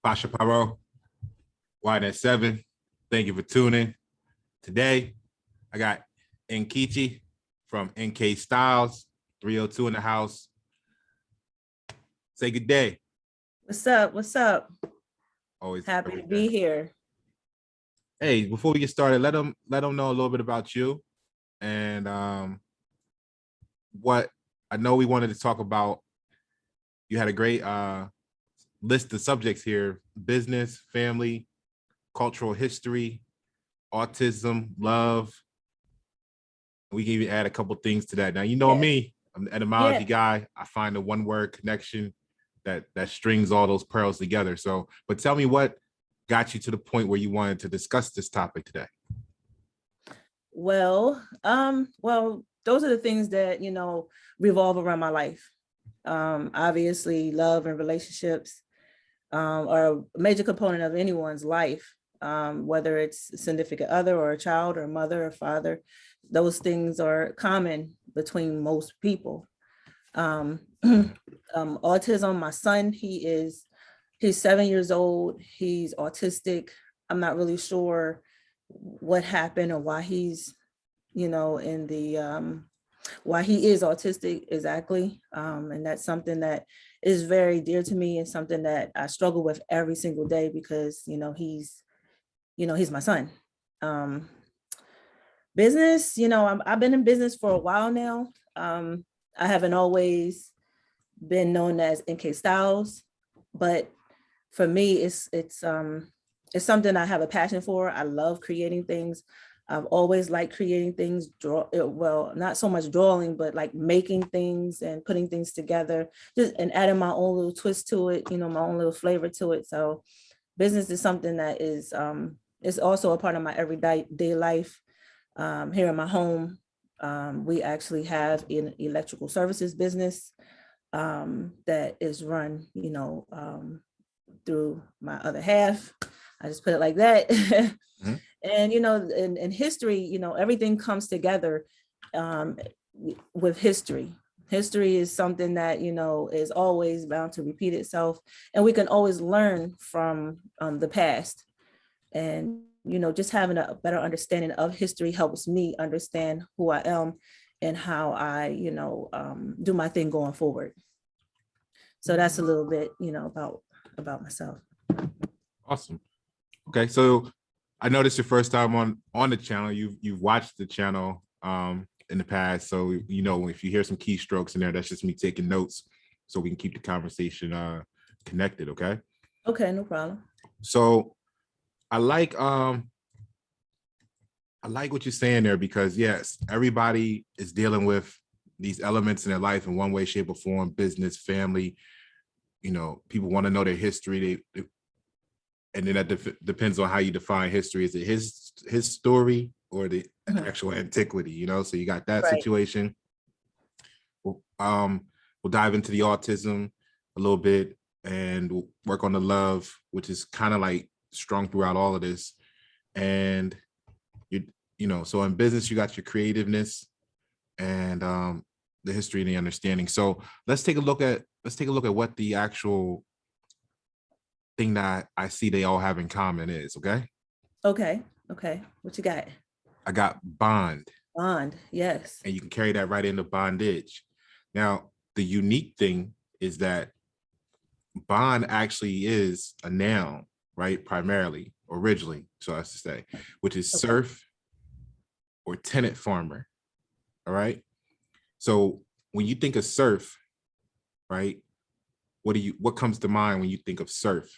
Pasha Paroh, wide at 7. Thank you for tuning. Today, I got Nkechi from NkStyles, 302 in the house. Say good day. What's up? What's up? Always happy to be here. Hey, before we get started, let them know a little bit about you and what I know we wanted to talk about. You had a great list of subjects here: business, family, cultural history, autism, love. We can even add a couple things to that. Now, you know me, I'm an etymology guy. I find a one-word connection that strings all those pearls together. So, but tell me what got you to the point where you wanted to discuss this topic today? Well, those are the things that, revolve around my life. Obviously, love and relationships are a major component of anyone's life, whether it's a significant other or a child or a mother or father. Those things are common between most people. Autism, my son, he's 7 years old. He's autistic. I'm not really sure what happened or why he's, why he is autistic exactly. And that's something that is very dear to me and something that I struggle with every single day because, he's my son. Business, I've been in business for a while now. I haven't always been known as NkStyles, but for me, it's something I have a passion for. I love creating things. I've always liked creating things, not so much drawing, but like making things and putting things together, and adding my own little twist to it, my own little flavor to it. So business is something that is also a part of my everyday life. Here in my home, we actually have an electrical services business that is run, through my other half. I just put it like that. Mm-hmm. And, in history, everything comes together with history. History is something that, is always bound to repeat itself. And we can always learn from the past. And, just having a better understanding of history helps me understand who I am and how I, do my thing going forward. So that's a little bit, about myself. Awesome. Okay, so I know this is your first time on the channel. You've watched the channel in the past, so if you hear some keystrokes in there, that's just me taking notes so we can keep the conversation connected. Okay. Okay, no problem. So I like what you're saying there because yes, everybody is dealing with these elements in their life in one way, shape, or form. Business, family. People want to know their history. And then that depends on how you define history. Is it his story or the actual antiquity? So you got that situation. We'll dive into the autism a little bit and we'll work on the love, which is kind of like strung throughout all of this. And so in business, you got your creativeness and the history and the understanding. So let's take a look at what the actual thing that I see they all have in common is. Okay. What you got? I got bond. Yes. And you can carry that right into bondage. Now, the unique thing is that bond actually is a noun, right? Primarily, originally, so I should say, which is serf or tenant farmer. All right. So when you think of serf, right, what comes to mind when you think of serf?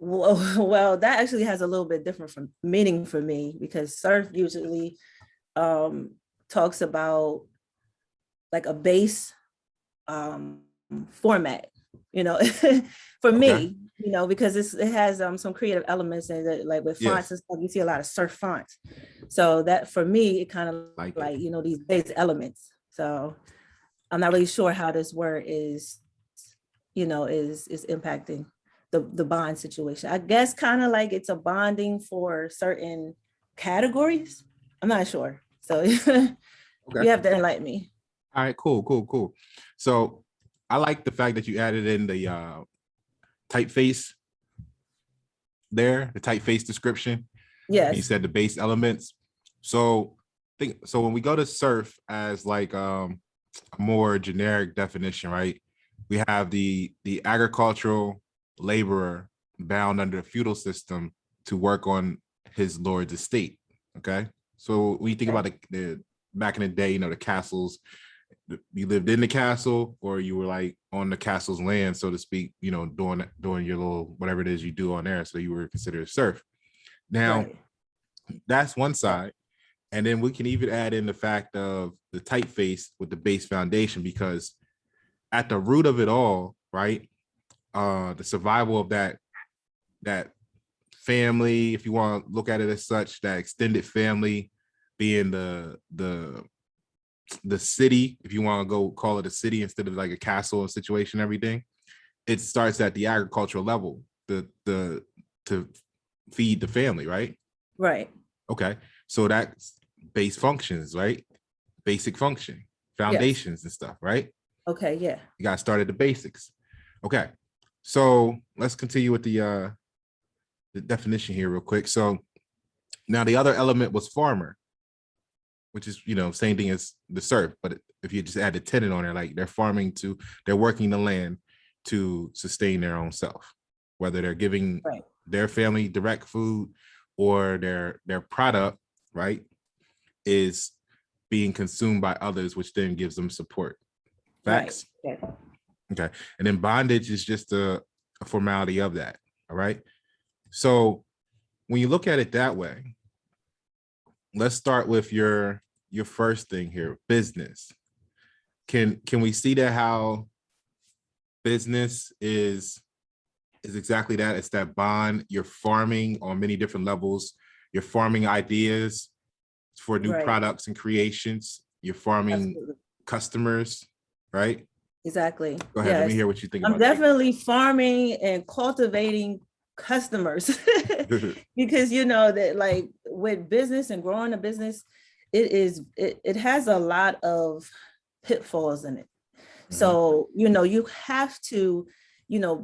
Well, that actually has a little bit different meaning for me because serf usually talks about like a base format, for me, because it has some creative elements in it, like with fonts and stuff, you see a lot of serf fonts. So that for me, it kind of like these base elements. So I'm not really sure how this word is impacting the bond situation. I guess kind of like it's a bonding for certain categories. I'm not sure. So you have to enlighten me. All right, cool. So I like the fact that you added in the typeface there, the typeface description. Yes. You said the base elements. So when we go to surf as like a more generic definition, right? We have the agricultural laborer bound under the feudal system to work on his lord's estate. Okay. So when you think about the back in the day, the castles, you lived in the castle or you were like on the castle's land, so to speak, doing your little whatever it is you do on there. So you were considered a serf. Now, that's one side. And then we can even add in the fact of the typeface with the base foundation, because at the root of it all, right, the survival of that family, if you want to look at it as such, that extended family being the city, if you want to go call it a city instead of like a castle and situation, everything, it starts at the agricultural level, to feed the family, right? Right. Okay. So that's base functions, right? Basic function, foundations and stuff, right? Okay, yeah. You got to start at the basics. Okay. So let's continue with the definition here real quick. So now the other element was farmer, which is, same thing as the serf, but if you just add the tenant on there, like they're working the land to sustain their own self, whether they're giving their family direct food or their product, right, is being consumed by others, which then gives them support. Facts? Right. Okay. And then bondage is just a formality of that. All right. So when you look at it that way, let's start with your first thing here, business. Can we see that how business is exactly that? It's that bond. You're farming on many different levels. You're farming ideas for new products and creations. You're farming customers, right? Exactly. Go ahead. Let me hear what you think about I'm definitely farming and cultivating customers because that, like, with business and growing a business, it has a lot of pitfalls in it. So you have to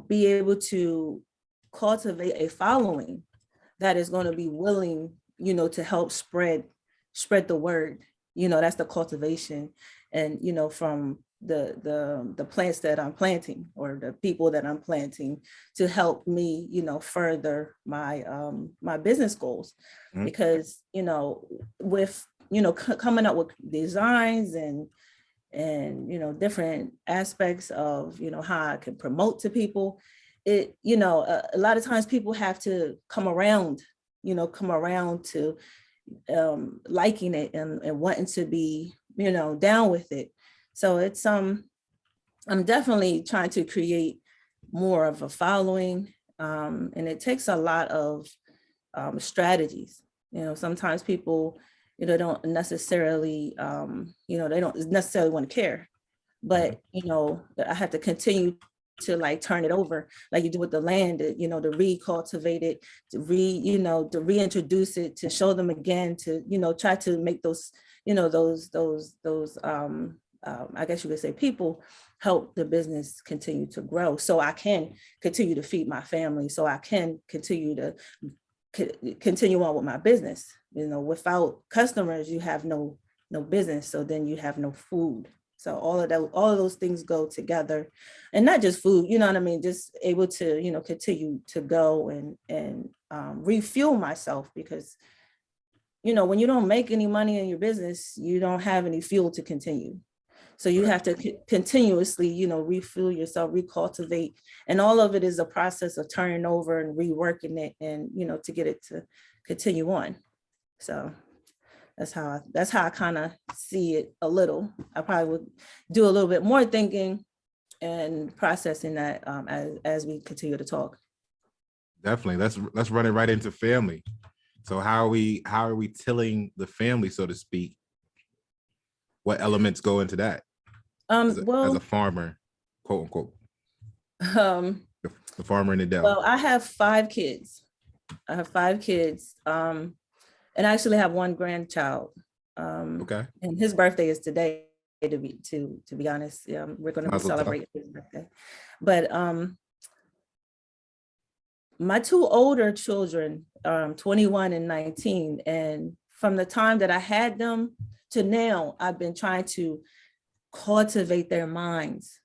be able to cultivate a following that is going to be willing to help spread the word. That's the cultivation. And from the plants that I'm planting, or the people that I'm planting, to help me further my my business goals. Because with coming up with designs and different aspects of how I can promote to people, it a lot of times people have to come around to liking it and wanting to be down with it. So it's I'm definitely trying to create more of a following, and it takes a lot of strategies. Sometimes people don't necessarily they don't necessarily want to care, but I have to continue to like turn it over, like you do with the land, to recultivate it, to to reintroduce it, to show them again, to try to make those those I guess you could say people help the business continue to grow, so I can continue to feed my family, so I can continue on with my business. Without customers, you have no business, so then you have no food. So all of those things go together, and not just food, what I mean, just able to continue to go and refuel myself, because when you don't make any money in your business, you don't have any fuel to continue. So you have to continuously refuel yourself, recultivate, and all of it is a process of turning over and reworking it, and to get it to continue on. So that's how I kind of see it a little. I probably would do a little bit more thinking and processing that as we continue to talk. Definitely. Let's run it right into family. So how are we tilling the family, so to speak? What elements go into that? As a farmer, quote unquote. The farmer in the Dell. Well, I have 5 kids. And I actually have 1 grandchild. Okay. And his birthday is today, to be honest. We're going to be celebrating his birthday. But My two older children, 21 and 19, and from the time that I had them to now, I've been trying to cultivate their minds,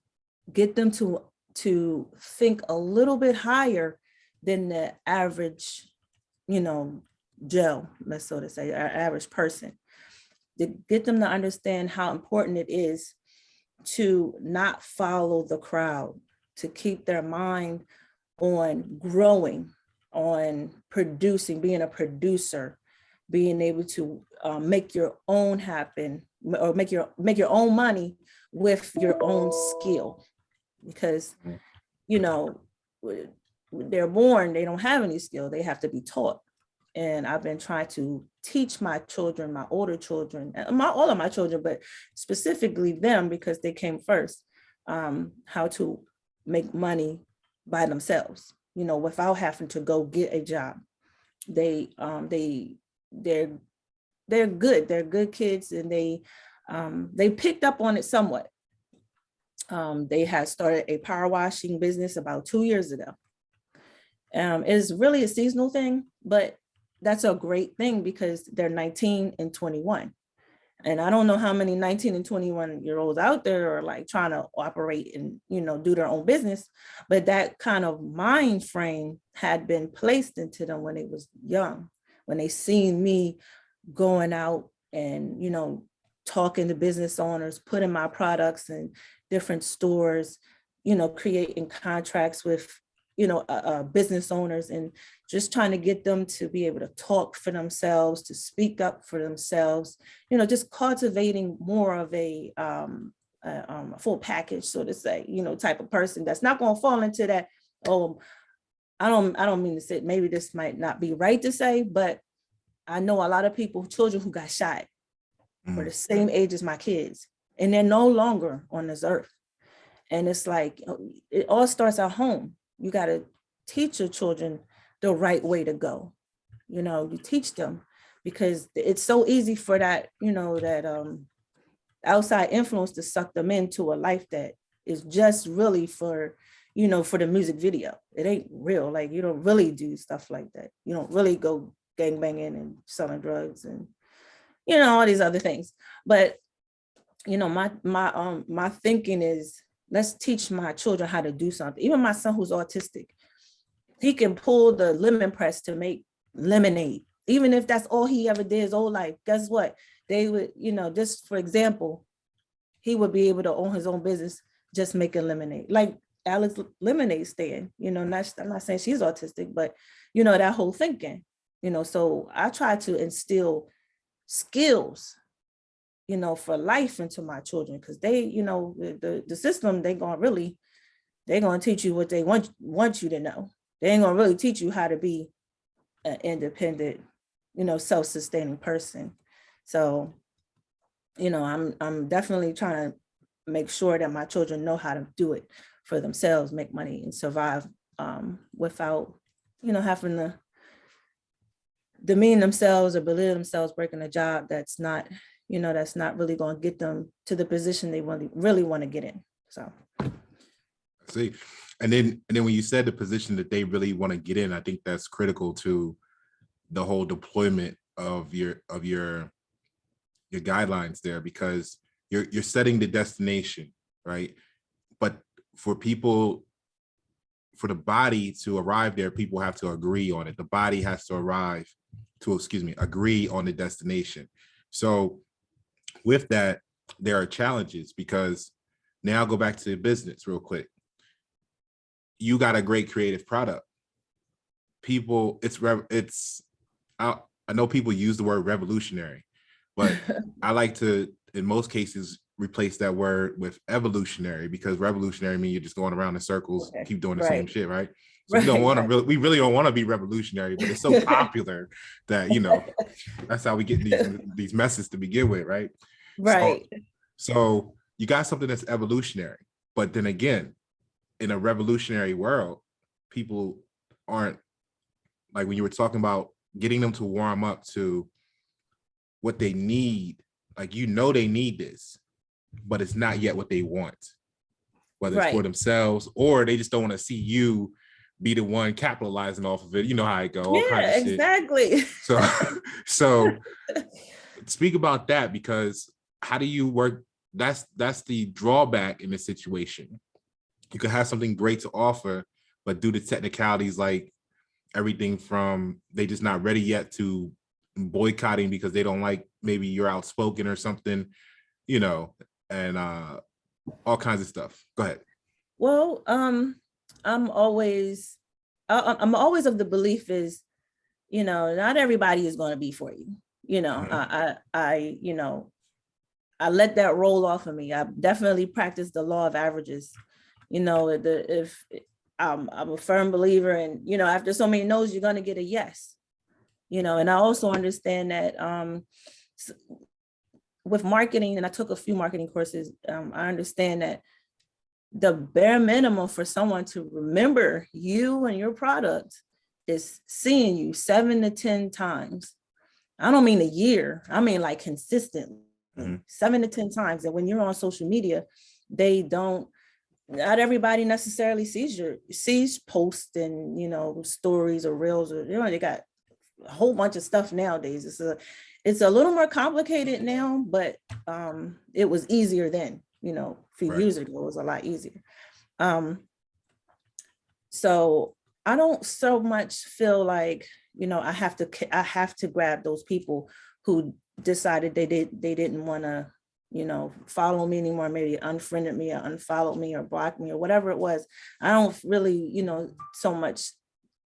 get them to think a little bit higher than the average, Joe, let's so to say, our average person, to get them to understand how important it is to not follow the crowd, to keep their mind on growing, on producing, being a producer, being able to make your own happen, or make your own money with your own skill. Because, they're born, they don't have any skill, they have to be taught. And I've been trying to teach my children, my older children, all of my children, but specifically them because they came first, how to make money by themselves, without having to go get a job. They're good. They're good kids, and they picked up on it somewhat. They had started a power washing business about 2 years ago. It's really a seasonal thing, but that's a great thing because they're 19 and 21. And I don't know how many 19 and 21-year-olds out there are like trying to operate and, do their own business. But that kind of mind frame had been placed into them when they was young, when they seen me going out and, talking to business owners, putting my products in different stores, creating contracts with, business owners, and just trying to get them to be able to talk for themselves, to speak up for themselves, just cultivating more of a full package, so to say, type of person that's not going to fall into that. Oh, I don't mean to say, maybe this might not be right to say, but I know a lot of people, children who got shot were the same age as my kids, and they're no longer on this earth. And it's like, it all starts at home. You got to teach your children the right way to go. You teach them, because it's so easy for that, that outside influence to suck them into a life that is just really for, for the music video. It ain't real. Like, you don't really do stuff like that. You don't really go gangbanging and selling drugs and, all these other things. But, my thinking is, let's teach my children how to do something. Even my son, who's autistic, he can pull the lemon press to make lemonade. Even if that's all he ever did his whole life, guess what? They would, just for example, he would be able to own his own business, just making lemonade. Like Alex Lemonade Stand, I'm not saying she's autistic, but, that whole thinking, so I try to instill skills, for life into my children, because they, the system, they're going to teach you what they want you to know. They ain't going to really teach you how to be an independent, self-sustaining person. So, I'm definitely trying to make sure that my children know how to do it for themselves, make money and survive, without, having to demean themselves or belittle themselves, breaking a job that's not, that's not really going to get them to the position they really want to get in. So. See, and then when you said the position that they really want to get in, I think that's critical to the whole deployment of your guidelines there, because you're setting the destination, right? But for the body to arrive there, people have to agree on it. The body has to agree on the destination. So with that, there are challenges, because now I'll go back to the business real quick. You got a great creative product. People, I know people use the word revolutionary, but I like to, in most cases, replace that word with evolutionary, because revolutionary means you're just going around in circles, keep doing the same shit, right? So we really don't want to be revolutionary, but it's so popular that, that's how we get these messes to begin with, right? Right. So you got something that's evolutionary, but then again, in a revolutionary world, people aren't, like when you were talking about getting them to warm up to what they need, like, they need this, but it's not yet what they want, whether it's for themselves, or they just don't want to see you be the one capitalizing off of it. You know how it go, all kinds Yeah, of shit. exactly. So speak about that, because how do you work? That's the drawback in this situation. You could have something great to offer, but due to technicalities like everything from they just not ready yet to boycotting because they don't like maybe you're outspoken or something, you know, and all kinds of stuff. Go ahead. Well, I'm always I'm always of the belief is, you know, not everybody is going to be for you. You know, you know, I let that roll off of me. I definitely practice the law of averages. You know, if I'm a firm believer in, you know, after so many no's, you're going to get a yes. You know, and I also understand that with marketing, and I took a few marketing courses, I understand that the bare minimum for someone to remember you and your product is seeing you 7 to 10 times. I don't mean a year. I mean like consistently, 7 to 10 times. And when you're on social media, not everybody necessarily sees posts and, you know, stories or reels, or, you know, they got a whole bunch of stuff nowadays. It's a little more complicated now, but it was easier then. You know, a few years ago, it was a lot easier. So I don't so much feel like, you know, I have to grab those people who decided they didn't want to, you know, follow me anymore, maybe unfriended me or unfollowed me or blocked me or whatever it was. I don't really, you know, so much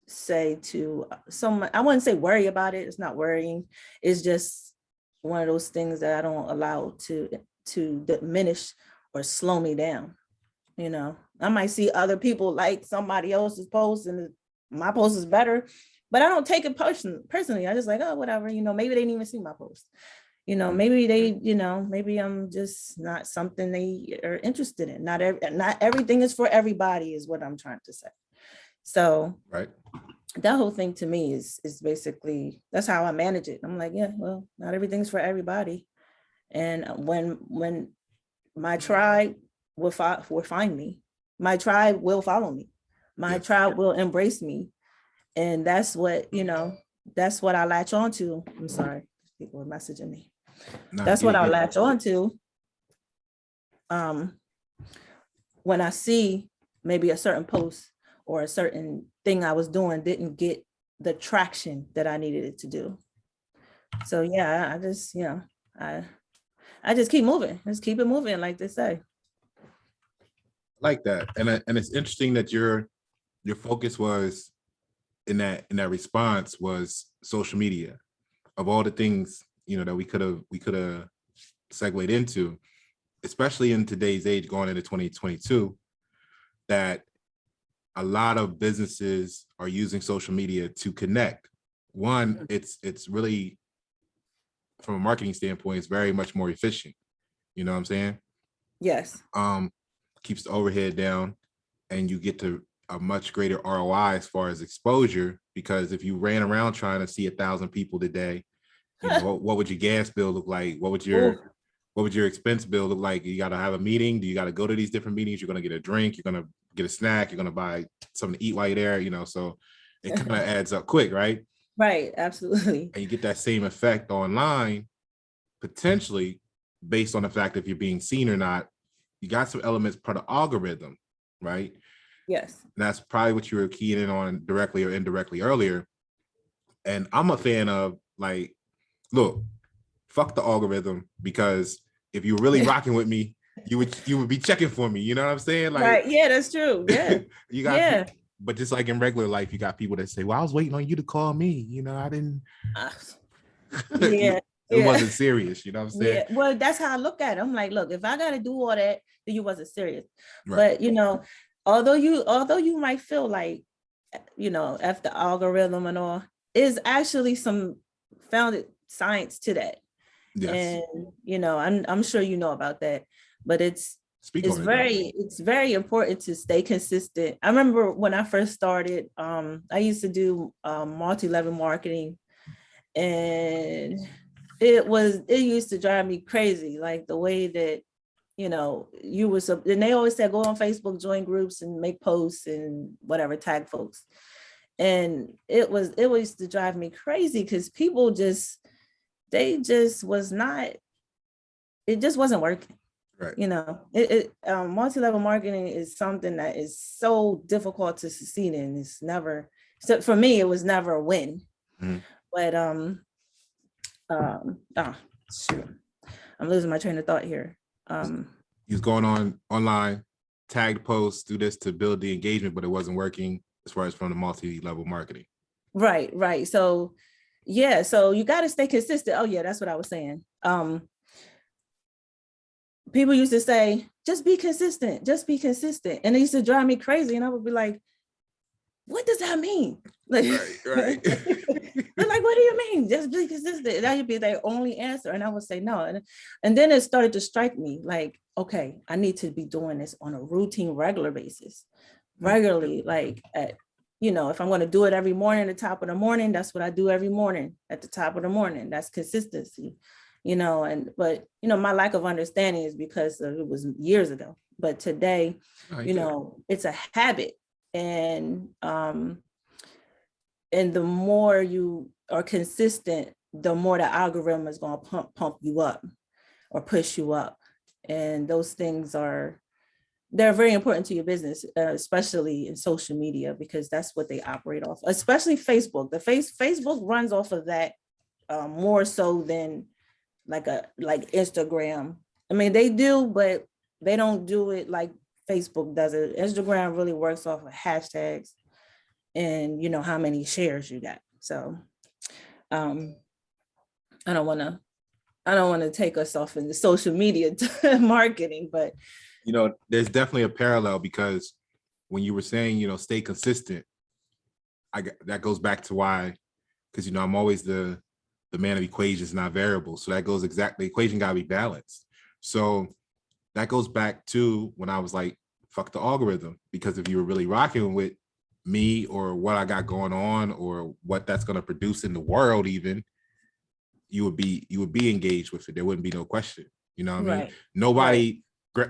say to someone, I wouldn't say worry about it. It's not worrying. It's just one of those things that I don't allow to diminish or slow me down. You know, I might see other people like somebody else's post and my post is better, but I don't take it personally. I just like, oh, whatever, you know, maybe they didn't even see my post. You know, maybe they, you know, maybe I'm just not something they are interested in. Not everything is for everybody is what I'm trying to say. So that whole thing to me is basically, that's how I manage it. I'm like, yeah, well, not everything's for everybody. And when my tribe will find me, my tribe will follow me, my tribe will embrace me. And that's what, you know, that's what I latch on to. I'm sorry, people are messaging me. That's what I latch on to. When I see maybe a certain post or a certain thing I was doing didn't get the traction that I needed it to do. So yeah, I just, you know, I just keep moving. Just keep it moving, like they say. Like that. And it's interesting that your focus was in that response was social media. Of all the things, you know, that we could have segued into, especially in today's age going into 2022, that a lot of businesses are using social media to connect. One, it's really, from a marketing standpoint, it's very much more efficient. You know what I'm saying? Yes. Keeps the overhead down, and you get to a much greater ROI as far as exposure, because if you ran around trying to see 1,000 people today, you know, what would your gas bill look like? What would your expense bill look like? You got to have a meeting. Do you got to go to these different meetings? You're going to get a drink. You're going to get a snack. You're going to buy something to eat while you're there, you know, so it kind of adds up quick, right? Right, absolutely. And you get that same effect online, potentially based on the fact if you're being seen or not. You got some elements per the algorithm, right? Yes. And that's probably what you were keying in on directly or indirectly earlier. And I'm a fan of, like, look, fuck the algorithm, because if you're really rocking with me, you would be checking for me. You know what I'm saying? Like, right. Yeah, that's true. Yeah. You got but just like in regular life, you got people that say, well, I was waiting on you to call me. You know, I didn't. Yeah. It wasn't serious. You know what I'm saying? Yeah. Well, that's how I look at it. I'm like, look, if I got to do all that, then you wasn't serious. Right. But, you know, although you might feel like, you know, F the algorithm and all, is actually some founded science to that. Yes. And, you know, I'm sure you know about that, but it's very important to stay consistent. I remember when I first started, I used to do multi-level marketing, and it used to drive me crazy, like the way that you know, and they always said, go on Facebook, join groups and make posts and whatever, tag folks. And it used to drive me crazy because people it just wasn't working. Right. You know, multi-level marketing is something that is so difficult to succeed in. It's never, so for me, it was never a win. Mm-hmm. But shoot, I'm losing my train of thought here. He was going online, tagged posts, do this to build the engagement, but it wasn't working as far as from the multi-level marketing. Right. So yeah, so you got to stay consistent. Oh yeah, that's what I was saying. People used to say, just be consistent. And it used to drive me crazy. And I would be like, what does that mean? Like, right. They're like, what do you mean? Just be consistent. That would be their only answer. And I would say no. And then it started to strike me like, okay, I need to be doing this on a routine, regular basis, regularly. Like, if I'm going to do it every morning at the top of the morning, that's what I do every morning at the top of the morning. That's consistency, but my lack of understanding is because it was years ago. But today, it's a habit. And the more you are consistent, the more the algorithm is going to pump you up or push you up. And those things they're very important to your business, especially in social media, because that's what they operate off, especially Facebook. Facebook runs off of that more so than like Instagram. I mean, they do, but they don't do it like Facebook does it. Instagram really works off of hashtags and how many shares you got. So I don't want to take us off into social media marketing, but there's definitely a parallel, because when you were saying, stay consistent, that goes back to why, because I'm always the man of equations, not variables. So that goes exactly, the equation got to be balanced. So that goes back to when I was like, fuck the algorithm, because if you were really rocking with me or what I got going on or what that's going to produce in the world, even, you would be engaged with it. There wouldn't be no question. You know what I mean?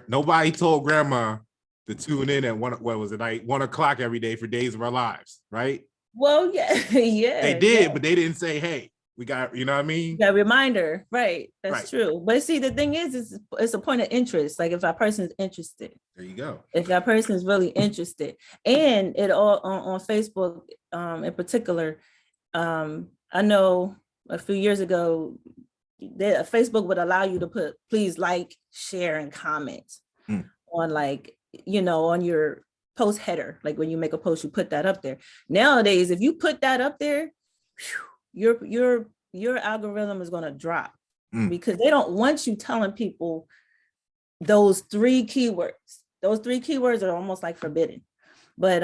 Nobody told grandma to tune in at 1 o'clock every day for days of our lives, right? Well, yeah. They did, but they didn't say, hey, we got, you know what I mean? Yeah, reminder, right? That's true. But see, the thing is, it's a point of interest. Like if that person is interested, there you go. If that person is really interested, and it all on Facebook, in particular, I know a few years ago, Facebook would allow you to put please like, share, and comment on on your post header. Like when you make a post, you put that up there. Nowadays, if you put that up there, your algorithm is going to drop because they don't want you telling people those 3 keywords. Those 3 keywords are almost like forbidden, but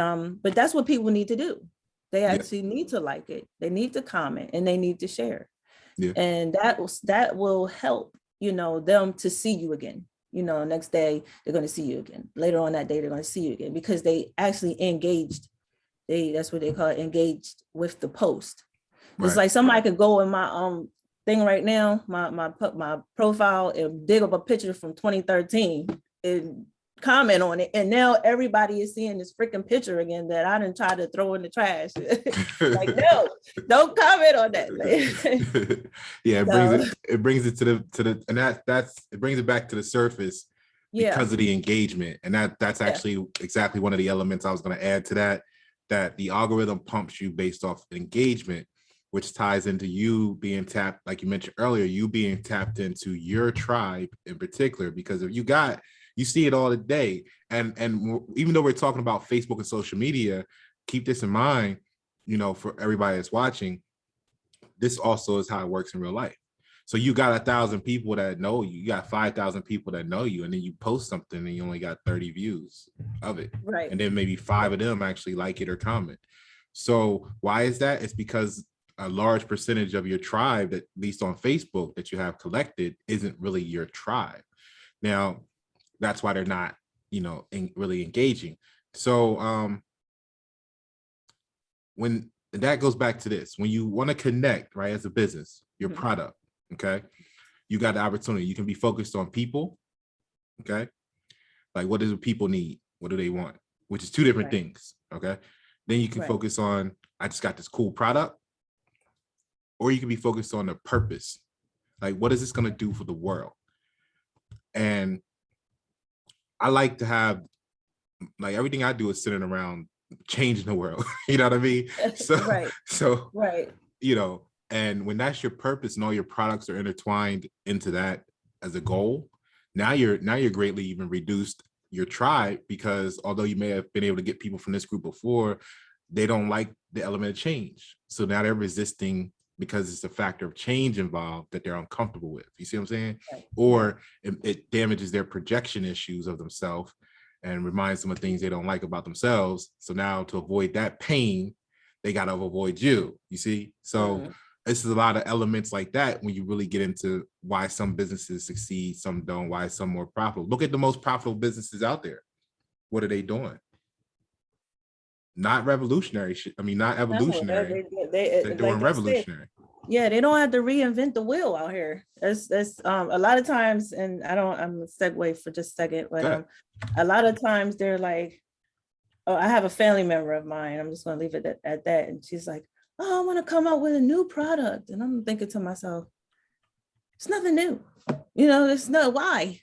that's what people need to do. They actually need to like it. They need to comment and they need to share. Yeah. And that will help, them to see you again. Next day they're going to see you again. Later on that day they're going to see you again because they actually engaged. That's what they call it, engaged with the post. Right. It's like somebody could go in my thing right now, my profile, and dig up a picture from 2013 and comment on it, and now everybody is seeing this freaking picture again that I didn't try to throw in the trash. Like, no, don't comment on that. Yeah, it brings it to the and it brings it back to the surface because of the engagement, and that's actually exactly one of the elements I was going to add to that the algorithm pumps you based off engagement, which ties into you being tapped, like you mentioned earlier, you being tapped into your tribe in particular, because if you see it all the day. And even though we're talking about Facebook and social media, keep this in mind, for everybody that's watching, this also is how it works in real life. So you got 1,000 people that know you, you got 5,000 people that know you, and then you post something and you only got 30 views of it. Right. And then maybe 5 of them actually like it or comment. So why is that? It's because a large percentage of your tribe, that at least on Facebook, that you have collected isn't really your tribe. Now, that's why they're not, really engaging. So when that goes back to this, when you want to connect, right, as a business, your product, okay, you got the opportunity. You can be focused on people, Okay. Like, what do people need? What do they want? Which is two different things. Okay. Then you can focus on, I just got this cool product, or you can be focused on the purpose. Like, what is this going to do for the world? And I like to have, like, everything I do is centered around changing the world. You know what I mean? So, you know, and when that's your purpose and all your products are intertwined into that as a goal, now you're greatly even reduced your tribe, because although you may have been able to get people from this group before, they don't like the element of change. So now they're resisting because it's a factor of change involved that they're uncomfortable with. You see what I'm saying? Or it damages their projection issues of themselves and reminds them of things they don't like about themselves. So now to avoid that pain, they got to avoid you. You see? So this is a lot of elements like that when you really get into why some businesses succeed, some don't, why some more profitable. Look at the most profitable businesses out there. What are they doing? Not revolutionary shit. I mean, not evolutionary. They're doing like revolutionary. They don't have to reinvent the wheel out here. That's a lot of times, and I'm gonna segue for just a second, but a lot of times they're like, oh, I have a family member of mine, I'm just gonna leave it at that, and she's like, oh, I want to come up with a new product, and I'm thinking to myself, it's nothing new, you know. It's not why.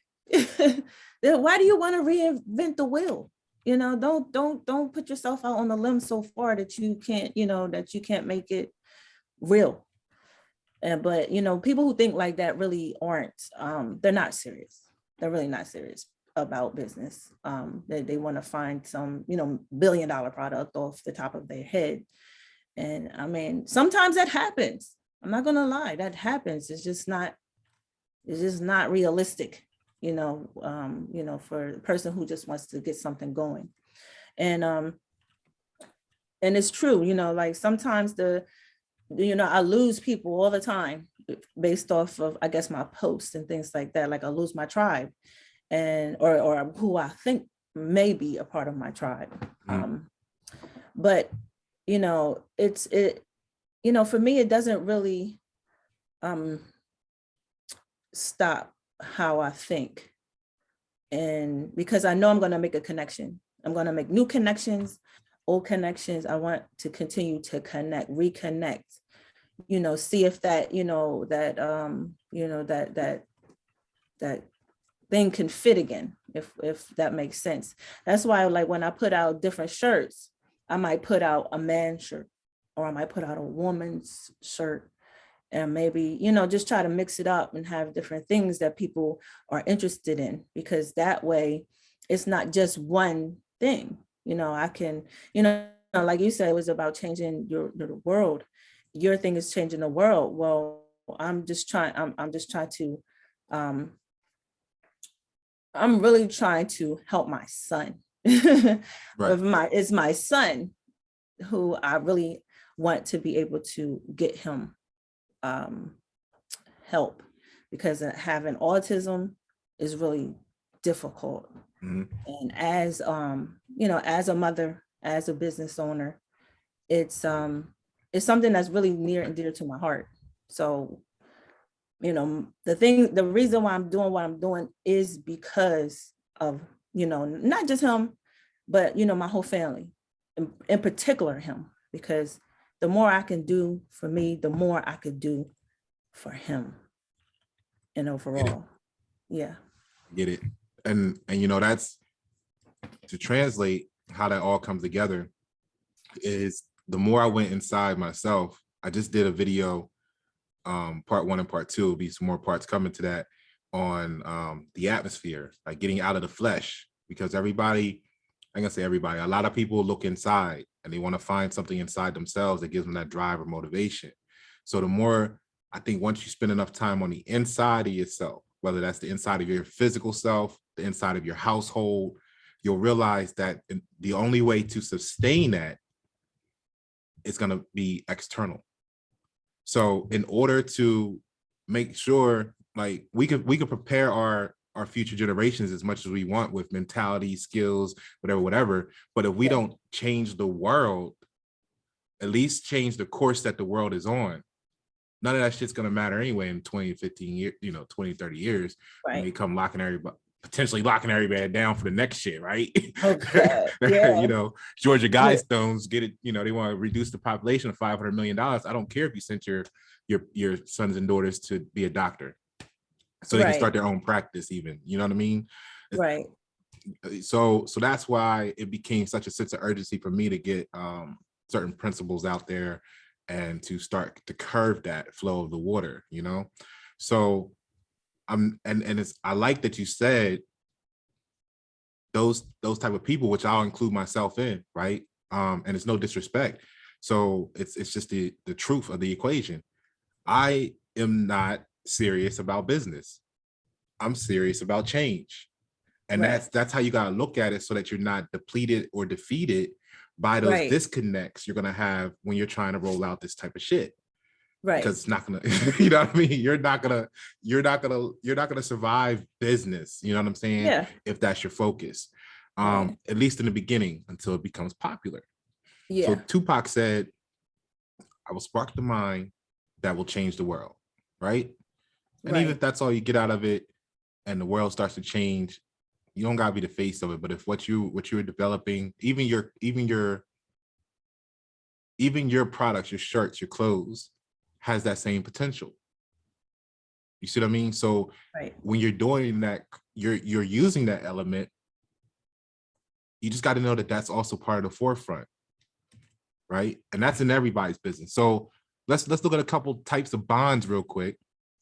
Why do you want to reinvent the wheel? You know, don't put yourself out on the limb so far that you can't, you know, that you can't make it real. But you know, people who think like that really aren't. They're not serious. They're really not serious about business. They want to find some, you know, billion-dollar product off the top of their head. And I mean, sometimes that happens. I'm not gonna lie, that happens. It's just not realistic, you know, for the person who just wants to get something going. And it's true, you know, like sometimes I lose people all the time based off of, I guess, my posts and things like that. Like I lose my tribe or who I think may be a part of my tribe. But, you know, for me, it doesn't really stop how I think. And because I know I'm going to make a connection, I'm going to make new connections, old connections. I want to continue to reconnect, you know, see if that, that thing can fit again, if that makes sense. That's why, like, when I put out different shirts, I might put out a man's shirt, or I might put out a woman's shirt, and maybe, you know, just try to mix it up and have different things that people are interested in, because that way it's not just one thing. You know, I can, you know, like you said, it was about changing the world. Your thing is changing the world. Well, I'm really trying to help my son. It's my son who I really want to be able to get him help, because having autism is really difficult. And as you know, as a mother, as a business owner, it's something that's really near and dear to my heart. So, you know, the reason why I'm doing what I'm doing is because of, you know, not just him, but, you know, my whole family, in particular him, because the more I can do for me, the more I could do for him. And overall, Get it. And you know, that's to translate how that all comes together is the more I went inside myself. I just did a video, part 1 and part 2, will be some more parts coming to that, on the atmosphere, like getting out of the flesh, because everybody, I'm gonna say everybody, a lot of people look inside and they want to find something inside themselves that gives them that drive or motivation. So the more, I think, once you spend enough time on the inside of yourself, whether that's the inside of your physical self, the inside of your household, you'll realize that the only way to sustain that is going to be external. So in order to make sure, like, we could prepare our future generations as much as we want with mentality, skills, whatever. But if we don't change the world, at least change the course that the world is on, none of that shit's going to matter anyway in 20, 15 years, you know, 20, 30 years, when they come locking everybody, potentially locking everybody down for the next shit, right? Oh God. Yeah. You know, Georgia Yeah. Guidestones get it, you know, they want to reduce the population of $500 million. I don't care if you sent your sons and daughters to be a doctor. So they can Right. start their own practice even, you know what I mean? Right. So that's why it became such a sense of urgency for me to get certain principles out there and to start to curve that flow of the water, you know? So and it's, I like that you said those type of people, which I'll include myself in, right? And it's no disrespect. So it's just the truth of the equation. I am not serious about business. I'm serious about change. And Right. that's how you got to look at it, so that you're not depleted or defeated by those Right. disconnects you're going to have when you're trying to roll out this type of shit. Right. Because it's not gonna, you know what I mean? You're not gonna survive business, you know what I'm saying? Yeah. If that's your focus. Right. At least in the beginning, until it becomes popular. So Yeah. Tupac said, I will spark the mind that will change the world, right? And even if that's all you get out of it and the world starts to change, you don't gotta be the face of it. But if what you're developing, even your products, your shirts, your clothes, has that same potential. You see what I mean? So Right. when you're doing that, you're using that element, you just got to know that that's also part of the forefront, right? And that's in everybody's business. So let's look at a couple types of bonds real quick.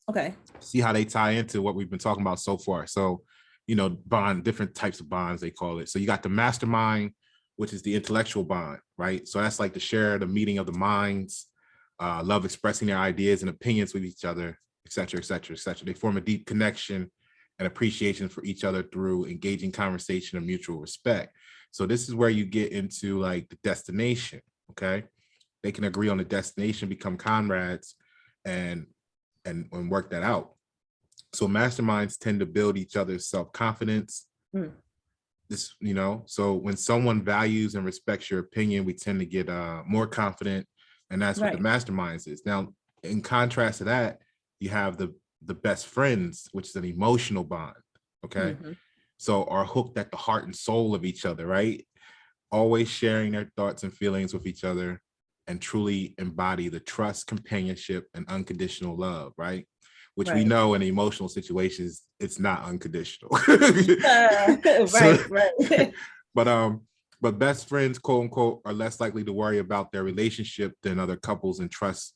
Okay. See how they tie into what we've been talking about so far. So, you know, different types of bonds, they call it. So you got the mastermind, which is the intellectual bond, right? So that's like the meeting of the minds, love expressing their ideas and opinions with each other, et cetera, et cetera, et cetera. They form a deep connection and appreciation for each other through engaging conversation and mutual respect. So this is where you get into like the destination, okay? They can agree on the destination, become comrades, and work that out. So masterminds tend to build each other's self-confidence. This, you know, so when someone values and respects your opinion, we tend to get more confident, and that's what the masterminds is. Now, in contrast to that, you have the best friends, which is an emotional bond. Okay. So are hooked at the heart and soul of each other, right? Always sharing their thoughts and feelings with each other, and truly embody the trust, companionship, and unconditional love, right? Which we know in emotional situations, it's not unconditional. Right. But best friends, quote unquote, are less likely to worry about their relationship than other couples, and trust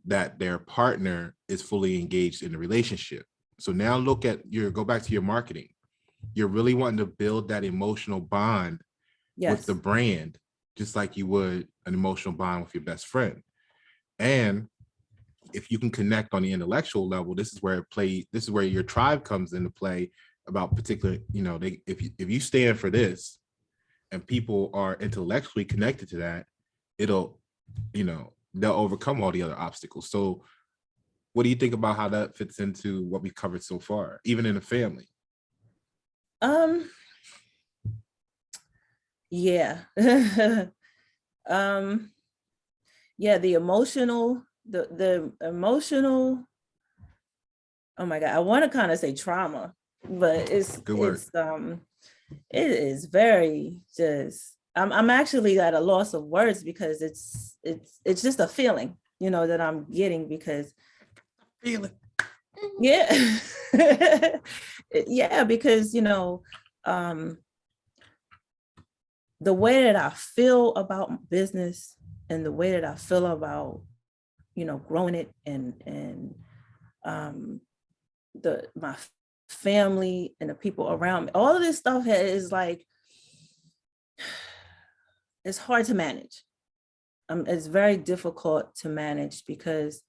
that their partner is fully engaged in the relationship. So now go back to your marketing. You're really wanting to build that emotional bond with the brand, just like you would an emotional bond with your best friend. And if you can connect on the intellectual level, this is where your tribe comes into play, about particular, you know, if you stand for this and people are intellectually connected to that, it'll, you know, they'll overcome all the other obstacles. So what do you think about how that fits into what we've covered so far, even in a family? Yeah. Yeah, the emotional, the emotional, oh my God, I want to kind of say trauma, but it is very just, I'm actually at a loss of words, because it's just a feeling, you know, that I'm getting, because yeah. Yeah, because, you know, the way that I feel about business, and the way that I feel about, you know, growing it, and my family and the people around me, all of this stuff is like, it's hard to manage. It's very difficult to manage, because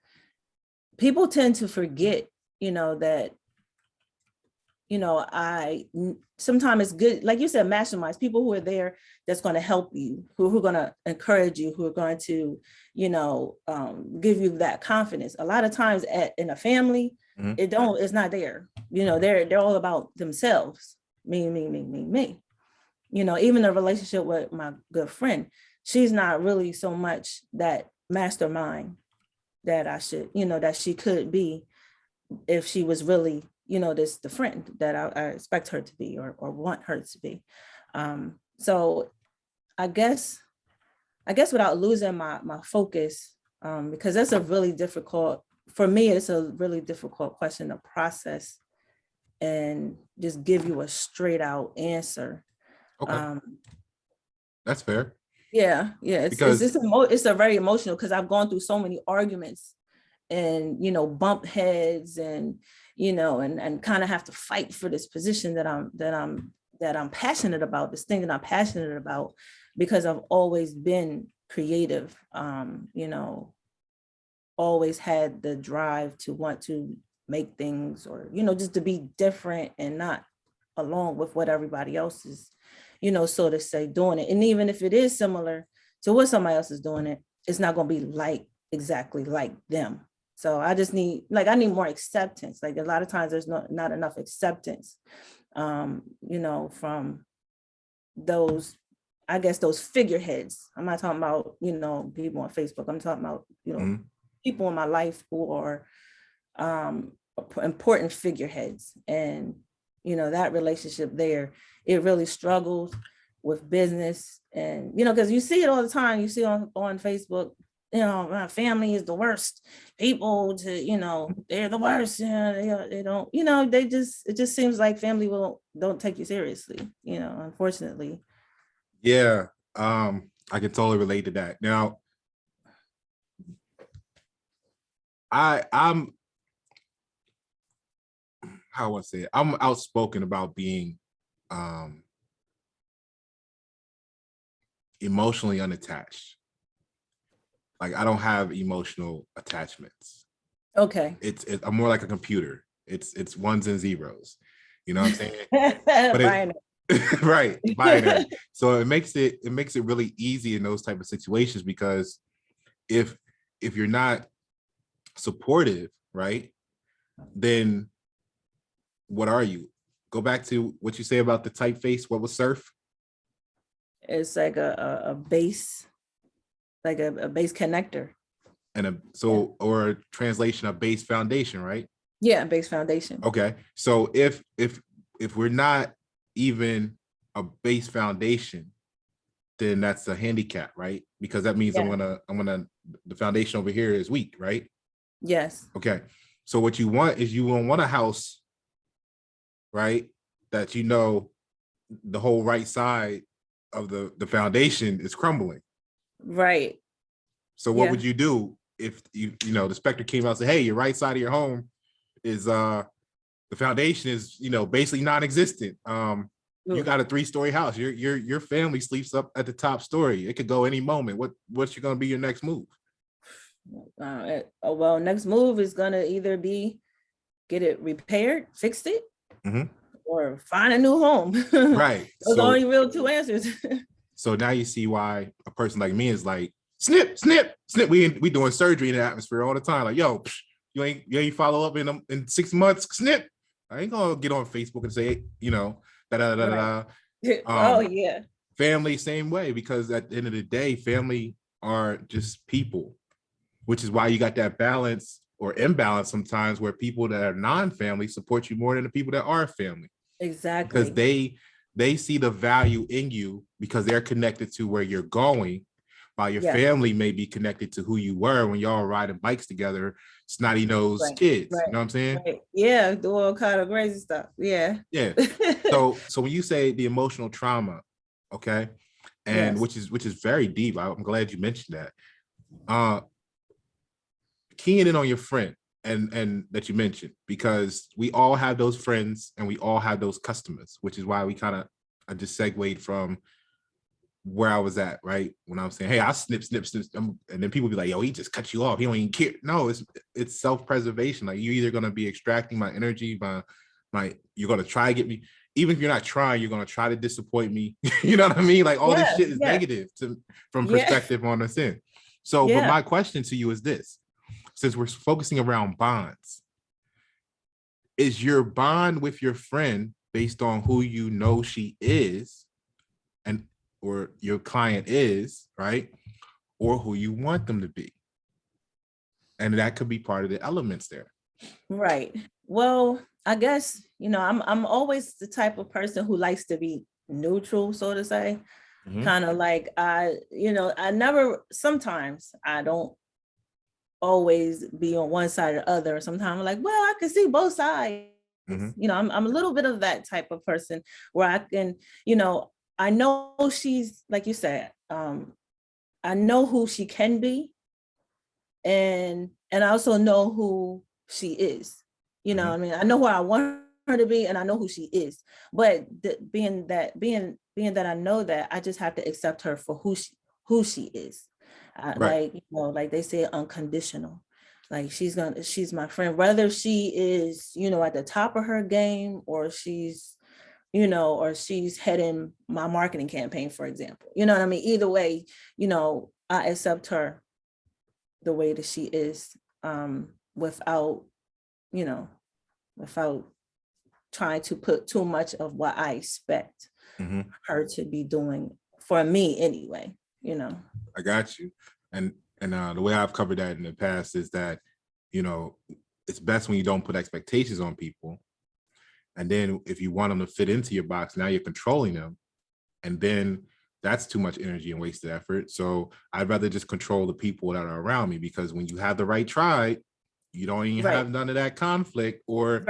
people tend to forget, you know, that, you know, sometimes it's good, like you said, masterminds, people who are there, that's going to help you, who are going to encourage you, who are going to, you know, give you that confidence. A lot of times in a family, it's not there. You know, they're all about themselves. Me. You know, even the relationship with my good friend, she's not really so much that mastermind that I should, you know, that she could be, if she was really, the friend that I expect her to be or want her to be. So I guess without losing my focus, because that's a really difficult, for me, it's a really difficult question to process and just give you a straight out answer. Okay. That's fair. Yeah. It's a very emotional, because I've gone through so many arguments and, bump heads and, and kind of have to fight for this position that I'm passionate about, this thing that I'm passionate about, because I've always been creative, always had the drive to want to make things, or, just to be different and not along with what everybody else is, so to say, doing it. And even if it is similar to what somebody else is doing it, it's not going to be exactly like them. So I just need more acceptance. Like, a lot of times there's not enough acceptance, from those, I guess, those figureheads. I'm not talking about, people on Facebook. I'm talking about, people in my life who are important figureheads. And, that relationship there, it really struggles with business. And, because you see it all the time. You see on Facebook, my family is the worst people to, they're the worst. They don't, it just seems like family don't take you seriously, unfortunately. Yeah. I can totally relate to that. Now, I'm how I want to say it, I'm outspoken about being emotionally unattached. Like, I don't have emotional attachments. Okay. I'm more like a computer. It's ones and zeros. You know what I'm saying? But right, binary. So it makes it really easy in those type of situations, because if you're not supportive, right, then what are you? Go back to what you say about the typeface. What was surf? It's like a base, like a base connector. And or a translation of base foundation, right? Yeah, base foundation. Okay. So if we're not even a base foundation, then that's a handicap, right? Because that means I'm gonna the foundation over here is weak, right? Yes. Okay. So what you want is, you won't want a house, right, that the whole right side of the foundation is crumbling. Right. So what would you do if the specter came out and said, hey, your right side of your home is the foundation is basically non-existent. You got a 3-story house. Your family sleeps up at the top story. It could go any moment. What's gonna be your next move? Well, next move is gonna either be get it repaired, fixed it, or find a new home. Right. Those are only real 2 answers. So now you see why a person like me is like, snip, snip, snip. We doing surgery in the atmosphere all the time. Like, yo, you ain't follow up in 6 months. Snip. I ain't gonna get on Facebook and say, da da da da. Oh yeah. Family, same way, because at the end of the day, family are just people, which is why you got that balance or imbalance sometimes, where people that are non-family support you more than the people that are family. Exactly. Because they see the value in you, because they're connected to where you're going, while your family may be connected to who you were when y'all riding bikes together, snotty nosed kids. You know what I'm saying? Right. Yeah, do all kind of crazy stuff. Yeah. Yeah. So when you say the emotional trauma, okay, and which is very deep. I'm glad you mentioned that. Keying in on your friend and that you mentioned, because we all have those friends and we all have those customers, which is why I just segued from where I was at, right? When I was saying, hey, I snip, and then people be like, yo, he just cut you off. He don't even care. No, it's self-preservation. Like, you're either going to be extracting my energy you're going to try to get me, even if you're not trying, you're going to try to disappoint me. You know what I mean? Like, all this shit is negative from perspective on this end. So, but my question to you is this, since we're focusing around bonds, is your bond with your friend based on who you know she is, or your client is, right? Or who you want them to be? And that could be part of the elements there. Right. Well, I guess, I'm always the type of person who likes to be neutral, so to say. Kind of like I never, sometimes I don't always be on one side or the other. Sometimes I'm like, well, I can see both sides. I'm a little bit of that type of person where I can, I know she's, like you said, I know who she can be, and I also know who she is. I mean, I know who I want her to be, and I know who she is. But being that I know that, I just have to accept her for who she is. Right. Like they say, unconditional. Like she's my friend, whether she is, at the top of her game, or she's heading my marketing campaign, for example. You know what I mean? Either way, I accept her the way that she is, without, you know, without trying to put too much of what I expect her to be doing for me anyway, I got you. And the way I've covered that in the past is that, it's best when you don't put expectations on people. And then if you want them to fit into your box, now you're controlling them. And then that's too much energy and wasted effort. So I'd rather just control the people that are around me, because when you have the right tribe, you don't even have none of that conflict or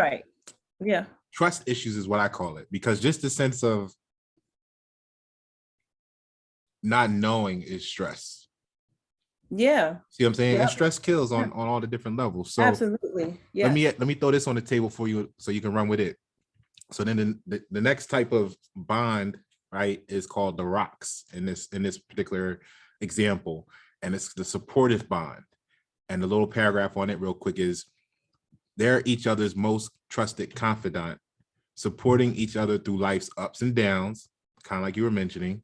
trust issues is what I call it. Because just the sense of not knowing is stress. Yeah. See what I'm saying? And stress kills on all the different levels. So absolutely. Yeah. Let me throw this on the table for you so you can run with it. So then the next type of bond, right, is called the rocks in this particular example. And it's the supportive bond. And the little paragraph on it real quick is, they're each other's most trusted confidant, supporting each other through life's ups and downs, kind of like you were mentioning.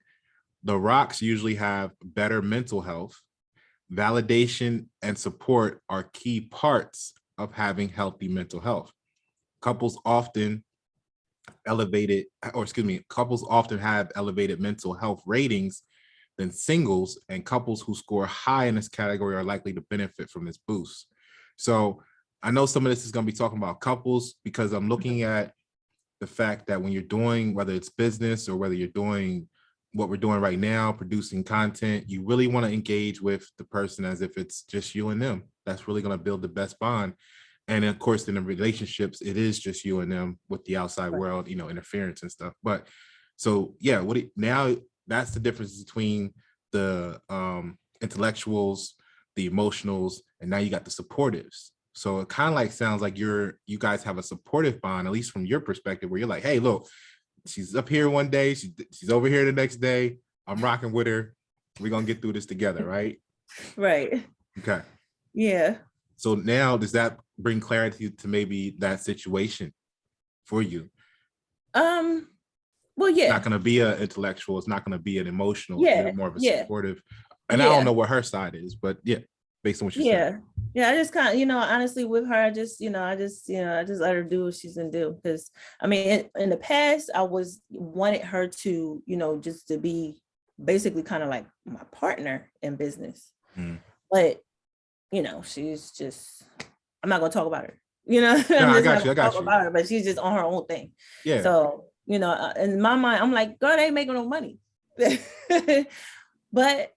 The rocks usually have better mental health. Validation and support are key parts of having healthy mental health. Couples often have elevated mental health ratings than singles, and couples who score high in this category are likely to benefit from this boost. So I know some of this is going to be talking about couples, because I'm looking at the fact that when you're doing, whether it's business or whether you're doing what we're doing right now, producing content, you really want to engage with the person as if it's just you and them. That's really going to build the best bond. And of course, in the relationships, it is just you and them with the outside world, interference and stuff. But so, yeah, now that's the difference between the intellectuals, the emotionals, and now you got the supportives. So it kind of like sounds like you guys have a supportive bond, at least from your perspective, where you're like, hey, look, she's up here one day, she's over here the next day. I'm rocking with her. We're gonna get through this together, right? Right. Okay. Yeah. So now, does that bring clarity to maybe that situation for you? Well, yeah. It's not gonna be an intellectual. It's not gonna be an emotional. Yeah. You're more of a supportive. And I don't know what her side is, but yeah, based on what you said. Yeah, I just kind of, honestly, with her, I just let her do what she's gonna do. Because I mean, in the past, I wanted her to, just to be basically kind of like my partner in business. But she's just, I'm not gonna talk about her. I got you. About her, but she's just on her own thing. Yeah. So in my mind, I'm like, girl, they ain't making no money. But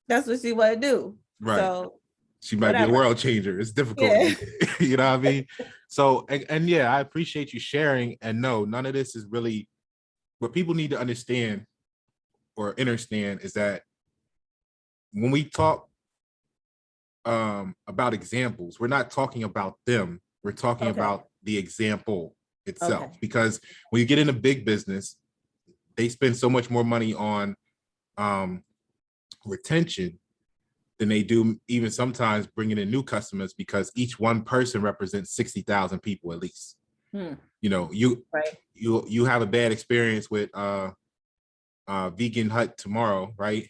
that's what she want to do. Right. So she might be a world changer. It's difficult. You know what I mean? So, and yeah, I appreciate you sharing. And no, none of this is really what people need to understand or understand is that when we talk about examples, we're not talking about them. We're talking about the example itself. Because when you get into big business, they spend so much more money on retention than they do even sometimes bringing in new customers, because each one person represents 60,000 people at least. You have a bad experience with Vegan Hut tomorrow, right?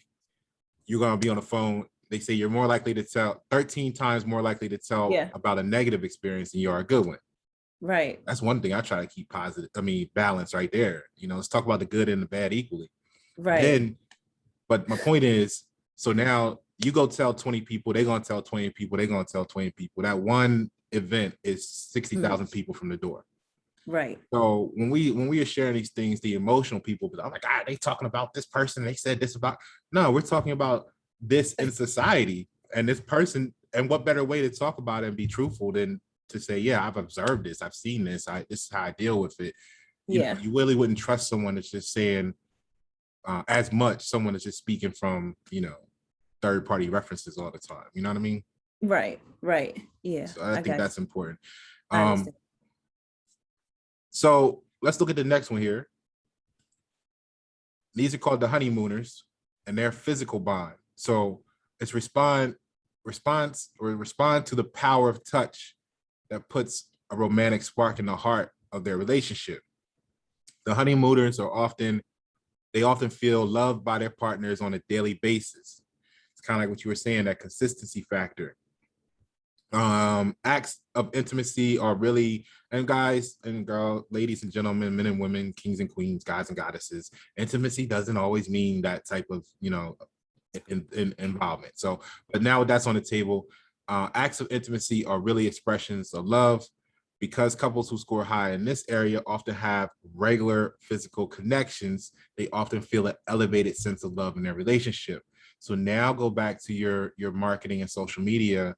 You're going to be on the phone. They say you're more likely to tell 13 times more likely to tell about a negative experience than you are a good one. Right. That's one thing I try to keep balance right there. Let's talk about the good and the bad equally. Right. But my point is, so now you go tell 20 people, they're going to tell 20 people, they're going to tell 20 people. That one event is 60,000 people from the door. Right. So when we are sharing these things, the emotional people, I'm like, they talking about this person. They said this about. No, we're talking about this in society and this person. And what better way to talk about it and be truthful than to say, yeah, I've observed this. I've seen this. This is how I deal with it. Yeah. You really wouldn't trust someone that's just saying as much. Someone that's just speaking from, third party references all the time. You know what I mean? Right. Right. Yeah. So I think got that's important. I understand. So let's look at the next one here. These are called the honeymooners, and they're physical bond. So it's respond to the power of touch that puts a romantic spark in the heart of their relationship. The honeymooners they often feel loved by their partners on a daily basis. It's kind of like what you were saying, that consistency factor. Acts of intimacy are really, and guys and girls, ladies and gentlemen, men and women, kings and queens, gods and goddesses, intimacy doesn't always mean that type of in involvement. So, but now that's on the table. Acts of intimacy are really expressions of love, because couples who score high in this area often have regular physical connections. They often feel an elevated sense of love in their relationship. So now go back to your marketing and social media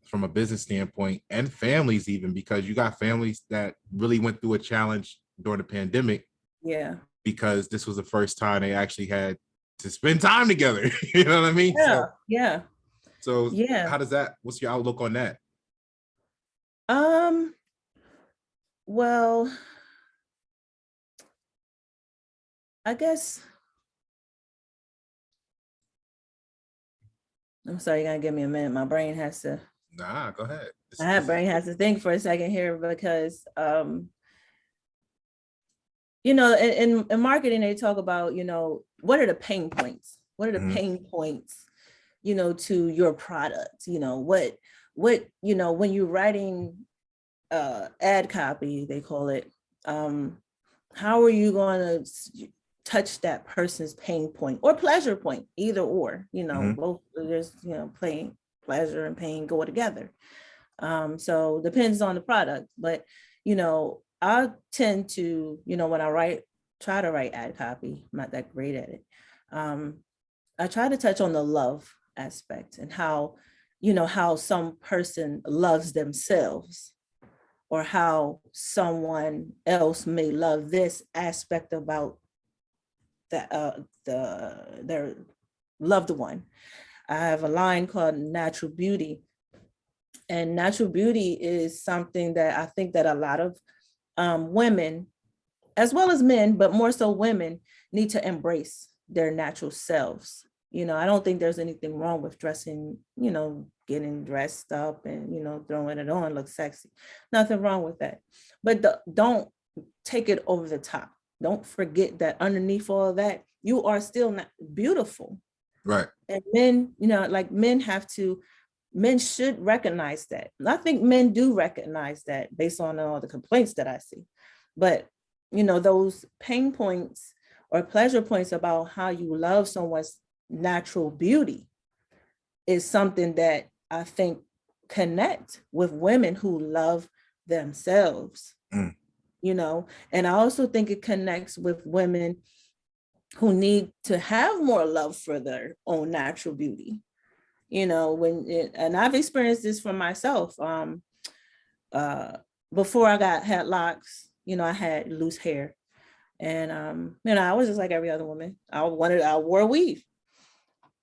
from a business standpoint, and families even, because you got families that really went through a challenge during the pandemic. Yeah. Because this was the first time they actually had to spend time together. You know what I mean? Yeah. Yeah. So Yeah. what's your outlook on that? Well, I guess I'm sorry, you're gonna give me a minute. My brain has to Nah, go ahead. brain has to think for a second here, because in marketing they talk about, what are the pain points? What are the pain points, to your product? What when you're writing ad copy, they call it, how are you going to touch that person's pain point or pleasure point, either or, both, there's, pain, pleasure and pain go together. So depends on the product, but, I tend to, when I try to write ad copy, I'm not that great at it. I try to touch on the love aspect and how, how some person loves themselves, or how someone else may love this aspect about their loved one. I have a line called natural beauty, and natural beauty is something that I think that a lot of women, as well as men, but more so women, need to embrace their natural selves. I don't think there's anything wrong with dressing, getting dressed up and, throwing it on, look sexy. Nothing wrong with that. But don't take it over the top. Don't forget that underneath all of that, you are still not beautiful. Right. And men, men should recognize that. And I think men do recognize that based on all the complaints that I see. But, those pain points or pleasure points about how you love someone's natural beauty is something that I think connect with women who love themselves, and I also think it connects with women who need to have more love for their own natural beauty. And I've experienced this for myself. Before I had locks, I had loose hair, and I was just like every other woman. I wore a weave.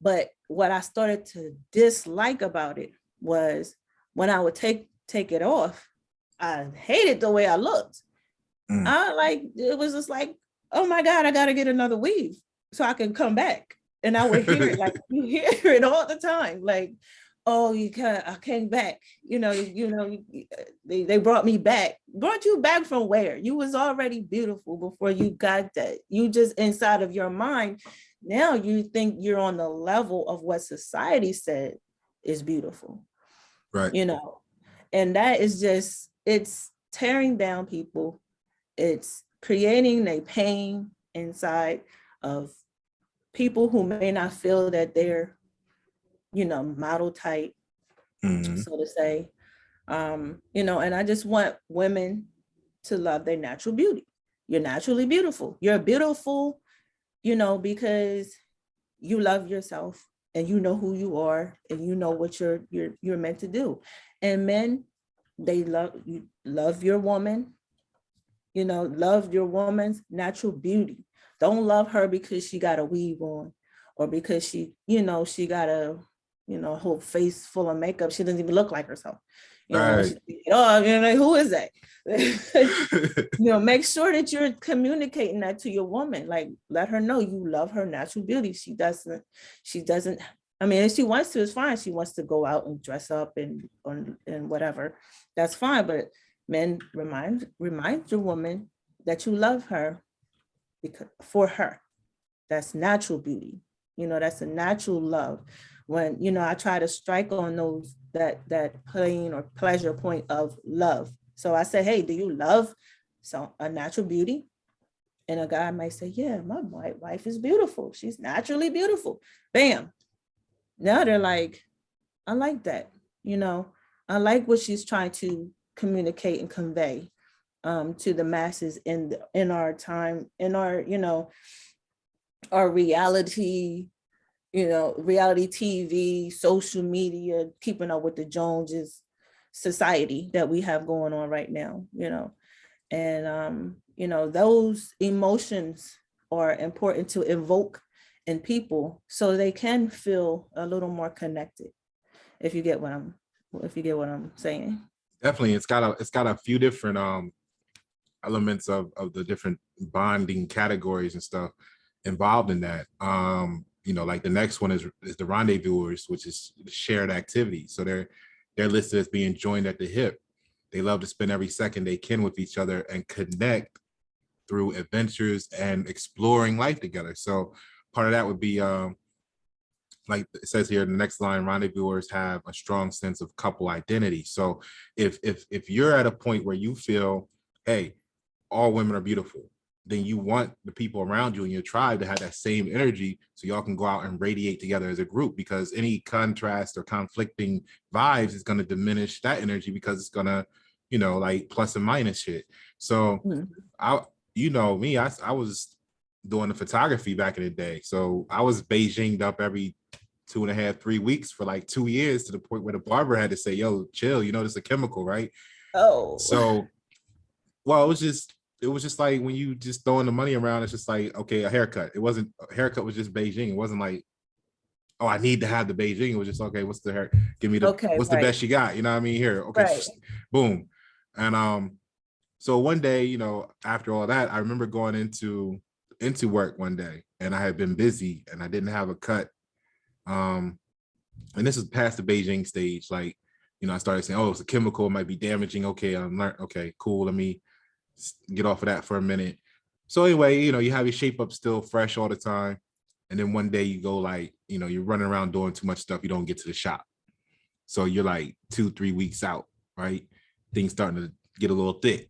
But what I started to dislike about it was when I would take it off, I hated the way I looked. It was just like, oh my God, I got to get another weave so I can come back. And I would hear it, like you hear it all the time. Like, oh, I came back. They brought me back. Brought you back from where? You was already beautiful before you got that. You just inside of your mind, now you think you're on the level of what society said is beautiful. Right. And that is just, it's tearing down people. It's creating a pain inside of people who may not feel that they're, model type, so to say. And I just want women to love their natural beauty. You're naturally beautiful. You're beautiful, because you love yourself and you know who you are and you know what you're meant to do. And men, they love your woman, love your woman's natural beauty. Don't love her because she got a weave on or because she got a, whole face full of makeup. She doesn't even look like herself. Right. Who is that? Make sure that you're communicating that to your woman. Like, let her know you love her natural beauty. She doesn't, I mean, if she wants to, it's fine. She wants to go out and dress up and whatever, that's fine. But men, remind your woman that you love her because for her. That's natural beauty. That's a natural love. When, I try to strike on those, that pain or pleasure point of love. So I said, hey, do you love a natural beauty? And a guy might say, yeah, my wife is beautiful. She's naturally beautiful. Bam. Now they're like, I like that. I like what she's trying to communicate and convey to the masses in our time, in our, our reality, reality TV, social media, keeping up with the Joneses society that we have going on right now, and those emotions are important to evoke in people so they can feel a little more connected. If you get what I'm saying. Definitely, it's got a few different elements of the different bonding categories and stuff involved in that. Like the next one is the rendezvousers, which is shared activity. So they're listed as being joined at the hip. They love to spend every second they can with each other and connect through adventures and exploring life together. So part of that would be like it says here in the next line, rendezvousers have a strong sense of couple identity. So if you're at a point where you feel, hey, all women are beautiful, then you want the people around you and your tribe to have that same energy so y'all can go out and radiate together as a group, because any contrast or conflicting vibes is going to diminish that energy because it's going to, like plus and minus shit. So me, I was doing the photography back in the day. So I was Beijinged up every 2.5, 3 weeks for like 2 years, to the point where the barber had to say, yo, chill, this is a chemical, right? Oh. So, well, it was just like when you just throwing the money around, it's just like, okay, a haircut. A haircut was just Beijing. It wasn't like, oh, I need to have the Beijing. It was just, okay, what's the hair? Give me the, what's the best you got? You know what I mean? Here, okay, right. Boom. And so one day, after all that, I remember going into work one day, and I had been busy and I didn't have a cut. And this is past the Beijing stage. Like, I started saying, oh, it's a chemical, it might be damaging. Okay, okay, cool. Let me get off of that for a minute. So anyway, you have your shape up still fresh all the time. And then one day you go like, you're running around doing too much stuff. You don't get to the shop. So you're like 2-3 weeks out, right? Things starting to get a little thick,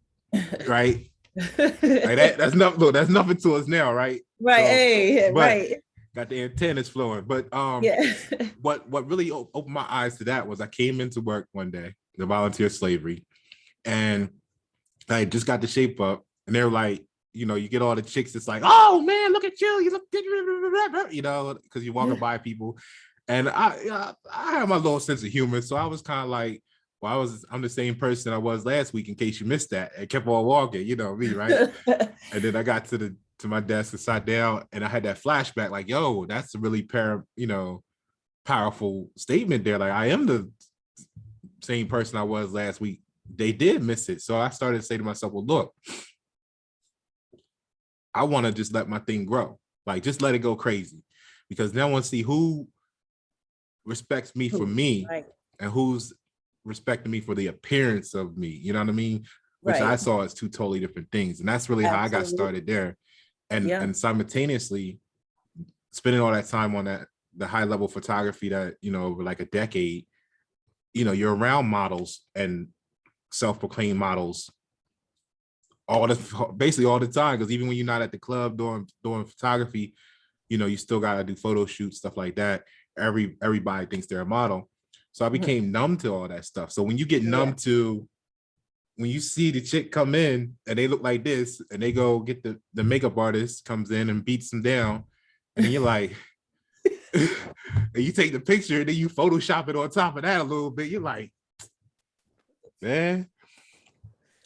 right? Like that's nothing to us now, right? Right. So, hey, right. Got the antennas flowing. But what really opened my eyes to that was I came into work one day, the volunteer slavery, and I just got the shape up, and they're like, you get all the chicks. It's like, oh man, look at you look good, because you're walking by people, and I have my little sense of humor, so I was kind of like, well, I'm the same person I was last week, in case you missed that, and kept on walking, me, right? And then I got to my desk and sat down, and I had that flashback, like, yo, that's a really powerful statement there. Like, I am the same person I was last week. They did miss it. So I started to say to myself, well, look, I want to just let my thing grow. Like, just let it go crazy, because now I want to see who respects me for me, right, and who's respecting me for the appearance of me. You know what I mean? Which I saw as two totally different things. And that's really how I got started there. And simultaneously spending all that time on the high level photography that, over like a decade, you're around models and self-proclaimed models basically all the time, because even when you're not at the club doing photography, you still got to do photo shoots, stuff like that. Everybody thinks they're a model. So I became numb to all that stuff. So when you get numb to when you see the chick come in and they look like this, and they go get the makeup artist comes in and beats them down, and then you're like, and you take the picture and then you Photoshop it on top of that a little bit. You're like, man,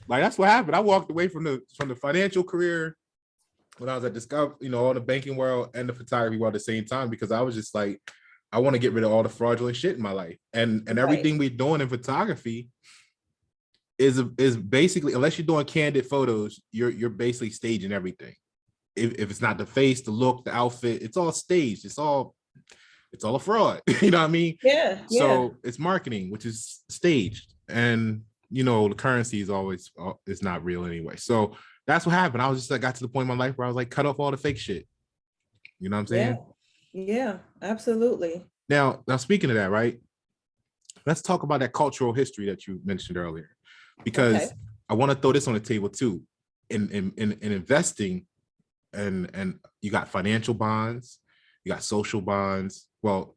like that's what happened. I walked away from the financial career when I was at Discover, all the banking world and the photography world at the same time, because I was just like, I want to get rid of all the fraudulent shit in my life. And everything we're doing in photography is basically, unless you're doing candid photos, you're basically staging everything. If it's not the face, the look, the outfit, it's all staged. It's all a fraud. You know what I mean? Yeah. So it's marketing, which is staged. And the currency is not real anyway. So that's what happened. I was just got to the point in my life where I was like, cut off all the fake shit. You know what I'm saying? Yeah, absolutely. Now speaking of that, right? Let's talk about that cultural history that you mentioned earlier, because I want to throw this on the table too. In investing, and you got financial bonds, you got social bonds. Well,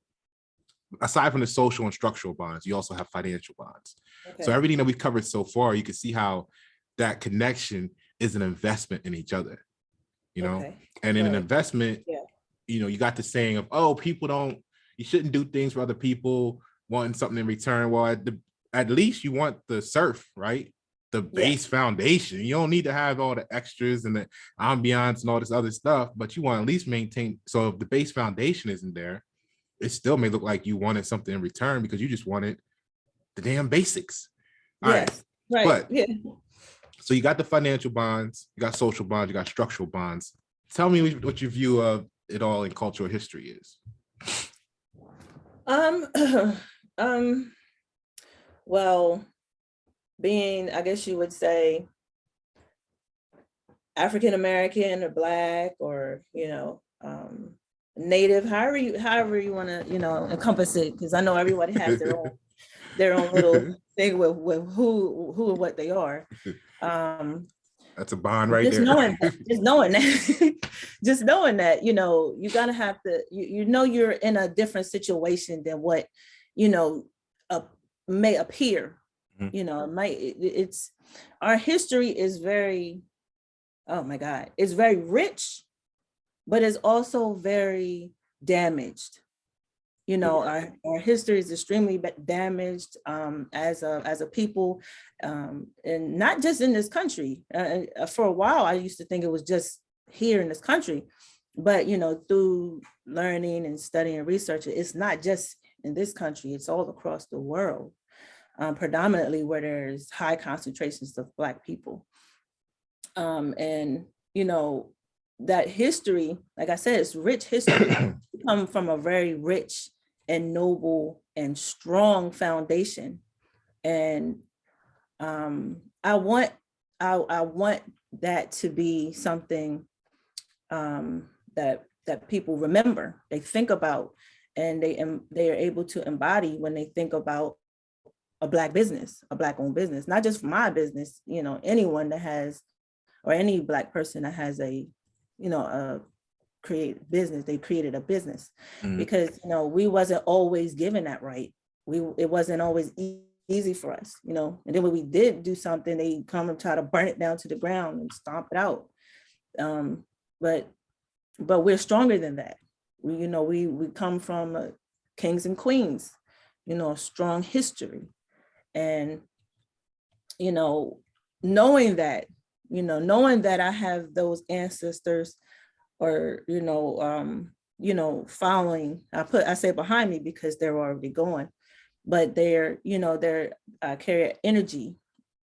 aside from the social and structural bonds, you also have financial bonds. So everything that we've covered so far, you can see how that connection is an investment in each other, and in an investment, you got the saying of, oh, you shouldn't do things for other people wanting something in return. Well, at least you want the surf, right? The base foundation. You don't need to have all the extras and the ambiance and all this other stuff, but you want to at least maintain. So if the base foundation isn't there, it still may look like you wanted something in return because you just wanted the damn basics. All right. But so you got the financial bonds, you got social bonds, you got structural bonds. Tell me what your view of it all in cultural history is. Well, being, I guess you would say, African American or Black or Native, however you want to encompass it, because I know everybody has their own little thing with who or what they are. That's a bond right there. Just knowing that, you gotta have to, you're in a different situation than what may appear. It's our history is very, oh my God, it's very rich, but it's also very damaged. Our history is extremely damaged as a people, and not just in this country. For a while, I used to think it was just here in this country, but through learning and studying and research, it's not just in this country; it's all across the world, predominantly where there's high concentrations of Black people, and that history, like I said, it's rich history. Come from a very rich and noble and strong foundation, and I want that to be something that people remember, they think about, and they are able to embody when they think about a Black business, a Black-owned business, not just my business. Anyone that has, or any Black person that has a create business, they created a business, because we wasn't always given that right. It wasn't always easy for us, and then when we did do something, they come and try to burn it down to the ground and stomp it out. But we're stronger than that. We come from kings and queens, a strong history, and knowing that I have those ancestors, or following, I say behind me because they're already gone, but they're carry energy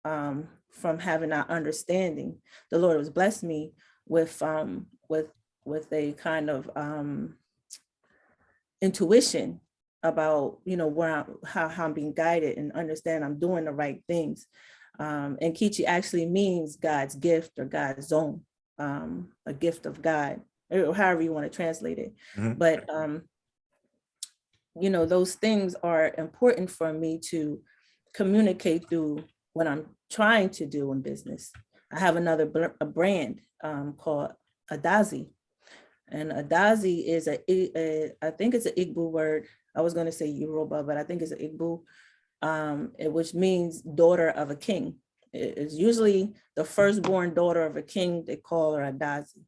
from having that understanding. The Lord has blessed me with a kind of intuition about how I'm being guided, and understand I'm doing the right things. And Nkechi actually means God's gift, or God's own, a gift of God, or however you want to translate it. But those things are important for me to communicate through what I'm trying to do in business. I have a brand called Adazi, and Adazi is I think it's an Igbo word. I was going to say Yoruba, but I think it's an Igbo, which means daughter of a king. It's usually the firstborn daughter of a king. They call her Adazi.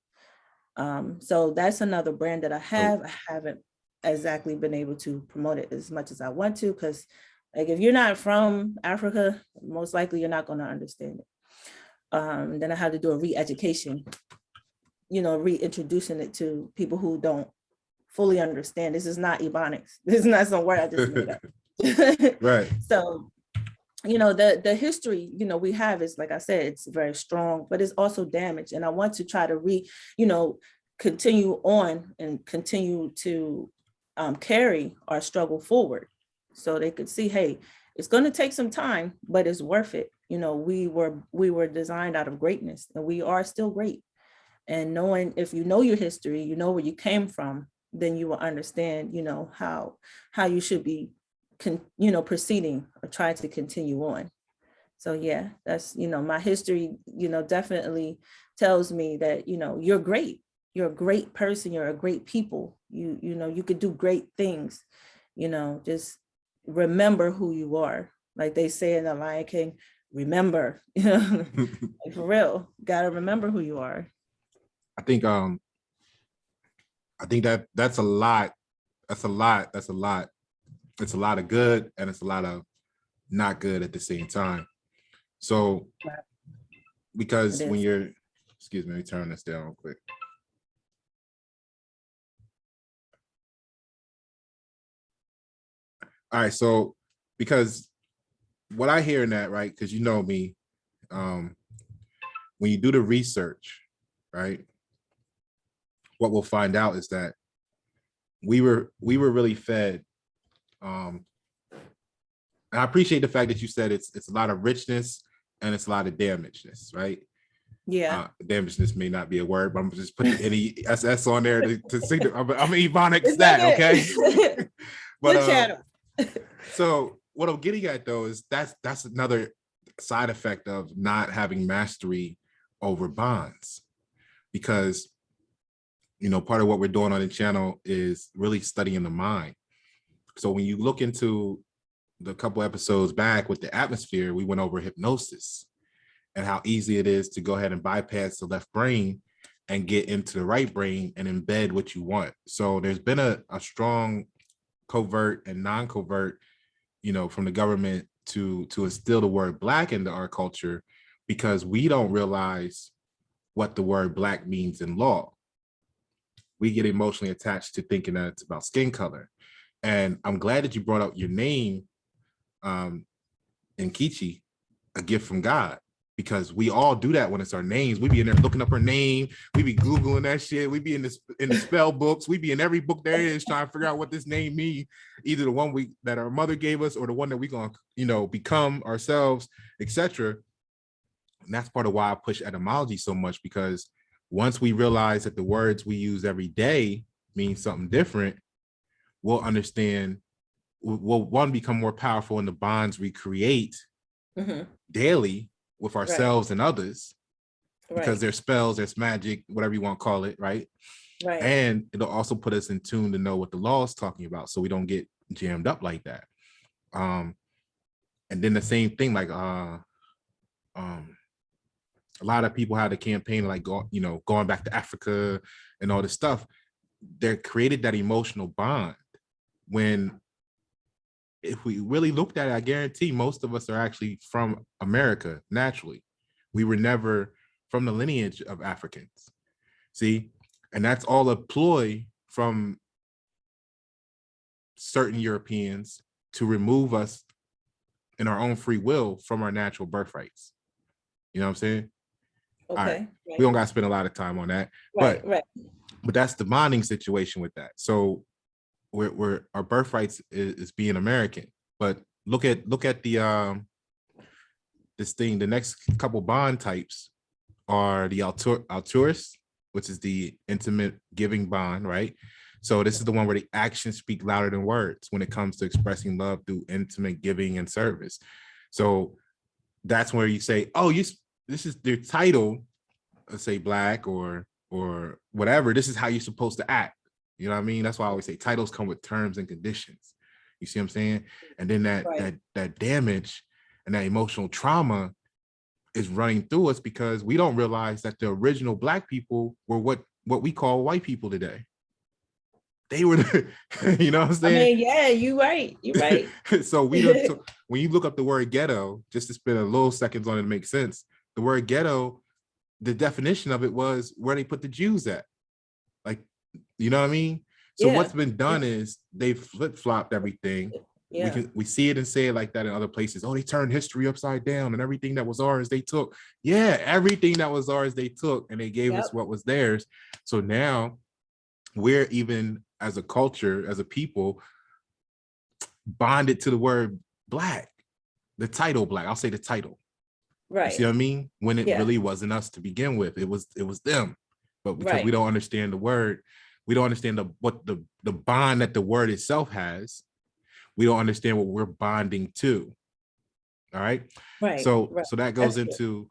So that's another brand that I have. I haven't exactly been able to promote it as much as I want to, because like if you're not from Africa, most likely you're not going to understand it. Then I had to do a re-education, reintroducing it to people who don't fully understand. This is not Ebonics. This is not some word I just made up. Right. So, the history, we have is, like I said, it's very strong, but it's also damaged. And I want to try to continue on and continue to carry our struggle forward, so they could see, hey, it's going to take some time, but it's worth it. We were designed out of greatness, and we are still great. And knowing, if you know your history, you know where you came from, then you will understand, how you should be, proceeding or try to continue on. So yeah, that's, my history, definitely tells me that, you're great. You're a great person. You're a great people. You could do great things. Just remember who you are. Like they say in The Lion King, remember, like for real, gotta remember who you are. I think that's a lot. That's a lot. It's a lot of good and it's a lot of not good at the same time. So because when you're, excuse me, let me turn this down real quick. All right, so because what I hear in that, right, because you know me, when you do the research, right, what we'll find out is that we were really fed. And I appreciate the fact that you said it's a lot of richness and it's a lot of damageness, right? Yeah. Damageness may not be a word, but I'm just putting any SS on there to see that I'm Ebonics that, okay? But so what I'm getting at though is that's another side effect of not having mastery over bonds, because part of what we're doing on the channel is really studying the mind. So when you look into the couple episodes back with the atmosphere, we went over hypnosis and how easy it is to go ahead and bypass the left brain and get into the right brain and embed what you want. So there's been a strong covert and non-covert, from the government to instill the word Black into our culture, because we don't realize what the word Black means in law. We get emotionally attached to thinking that it's about skin color. And I'm glad that you brought up your name, Nkechi, a gift from God, because we all do that when it's our names. We be in there looking up our name. We be Googling that shit. We be in the spell books. We be in every book there is trying to figure out what this name means, either the one that our mother gave us or the one that we gonna, become ourselves, etc. And that's part of why I push etymology so much, because once we realize that the words we use every day mean something different, we'll understand, we'll become more powerful in the bonds we create daily with ourselves and others, because there's spells, there's magic, whatever you want to call it, right? And it'll also put us in tune to know what the law is talking about, so we don't get jammed up like that. And then the same thing, like a lot of people had a campaign like going back to Africa and all this stuff. They created that emotional bond, when if we really looked at it, I guarantee most of us are actually from America naturally. We were never from the lineage of Africans. See, and that's all a ploy from certain Europeans to remove us in our own free will from our natural birthrights. You know what I'm saying? Okay. All right. We don't got to spend a lot of time on that, but that's the bonding situation with that. So we're our birthrights is being American, but look at the this thing. The next couple bond types are the altruist, which is the intimate giving bond, right? So this is the one where the actions speak louder than words when it comes to expressing love through intimate giving and service. So that's where you say, oh, this is their title, let's say Black or whatever. This is how you're supposed to act. You know what I mean? That's why I always say titles come with terms and conditions. You see what I'm saying? And then that damage and that emotional trauma is running through us because we don't realize that the original Black people were what we call white people today. They were, you know what I'm I saying? mean, yeah, you're right. You're right. So we don't, when you look up the word ghetto, just to spend a little seconds on it to make sense, the word ghetto, the definition of it was where they put the Jews at. Like, you know what I mean? So Yeah. what's been done is they've flip-flopped everything. Yeah. We see it and say it like that in other places. Oh, they turned history upside down and everything that was ours they took. Yeah, everything that was ours they took, and they gave us what was theirs. So now we're, even as a culture, as a people, bonded to the word Black, the title Black. I'll say the title. Right. You see what I mean? When it really wasn't us to begin with, it was them. But because we don't understand the word, we don't understand what the bond that the word itself has. We don't understand what we're bonding to. All right. So that goes into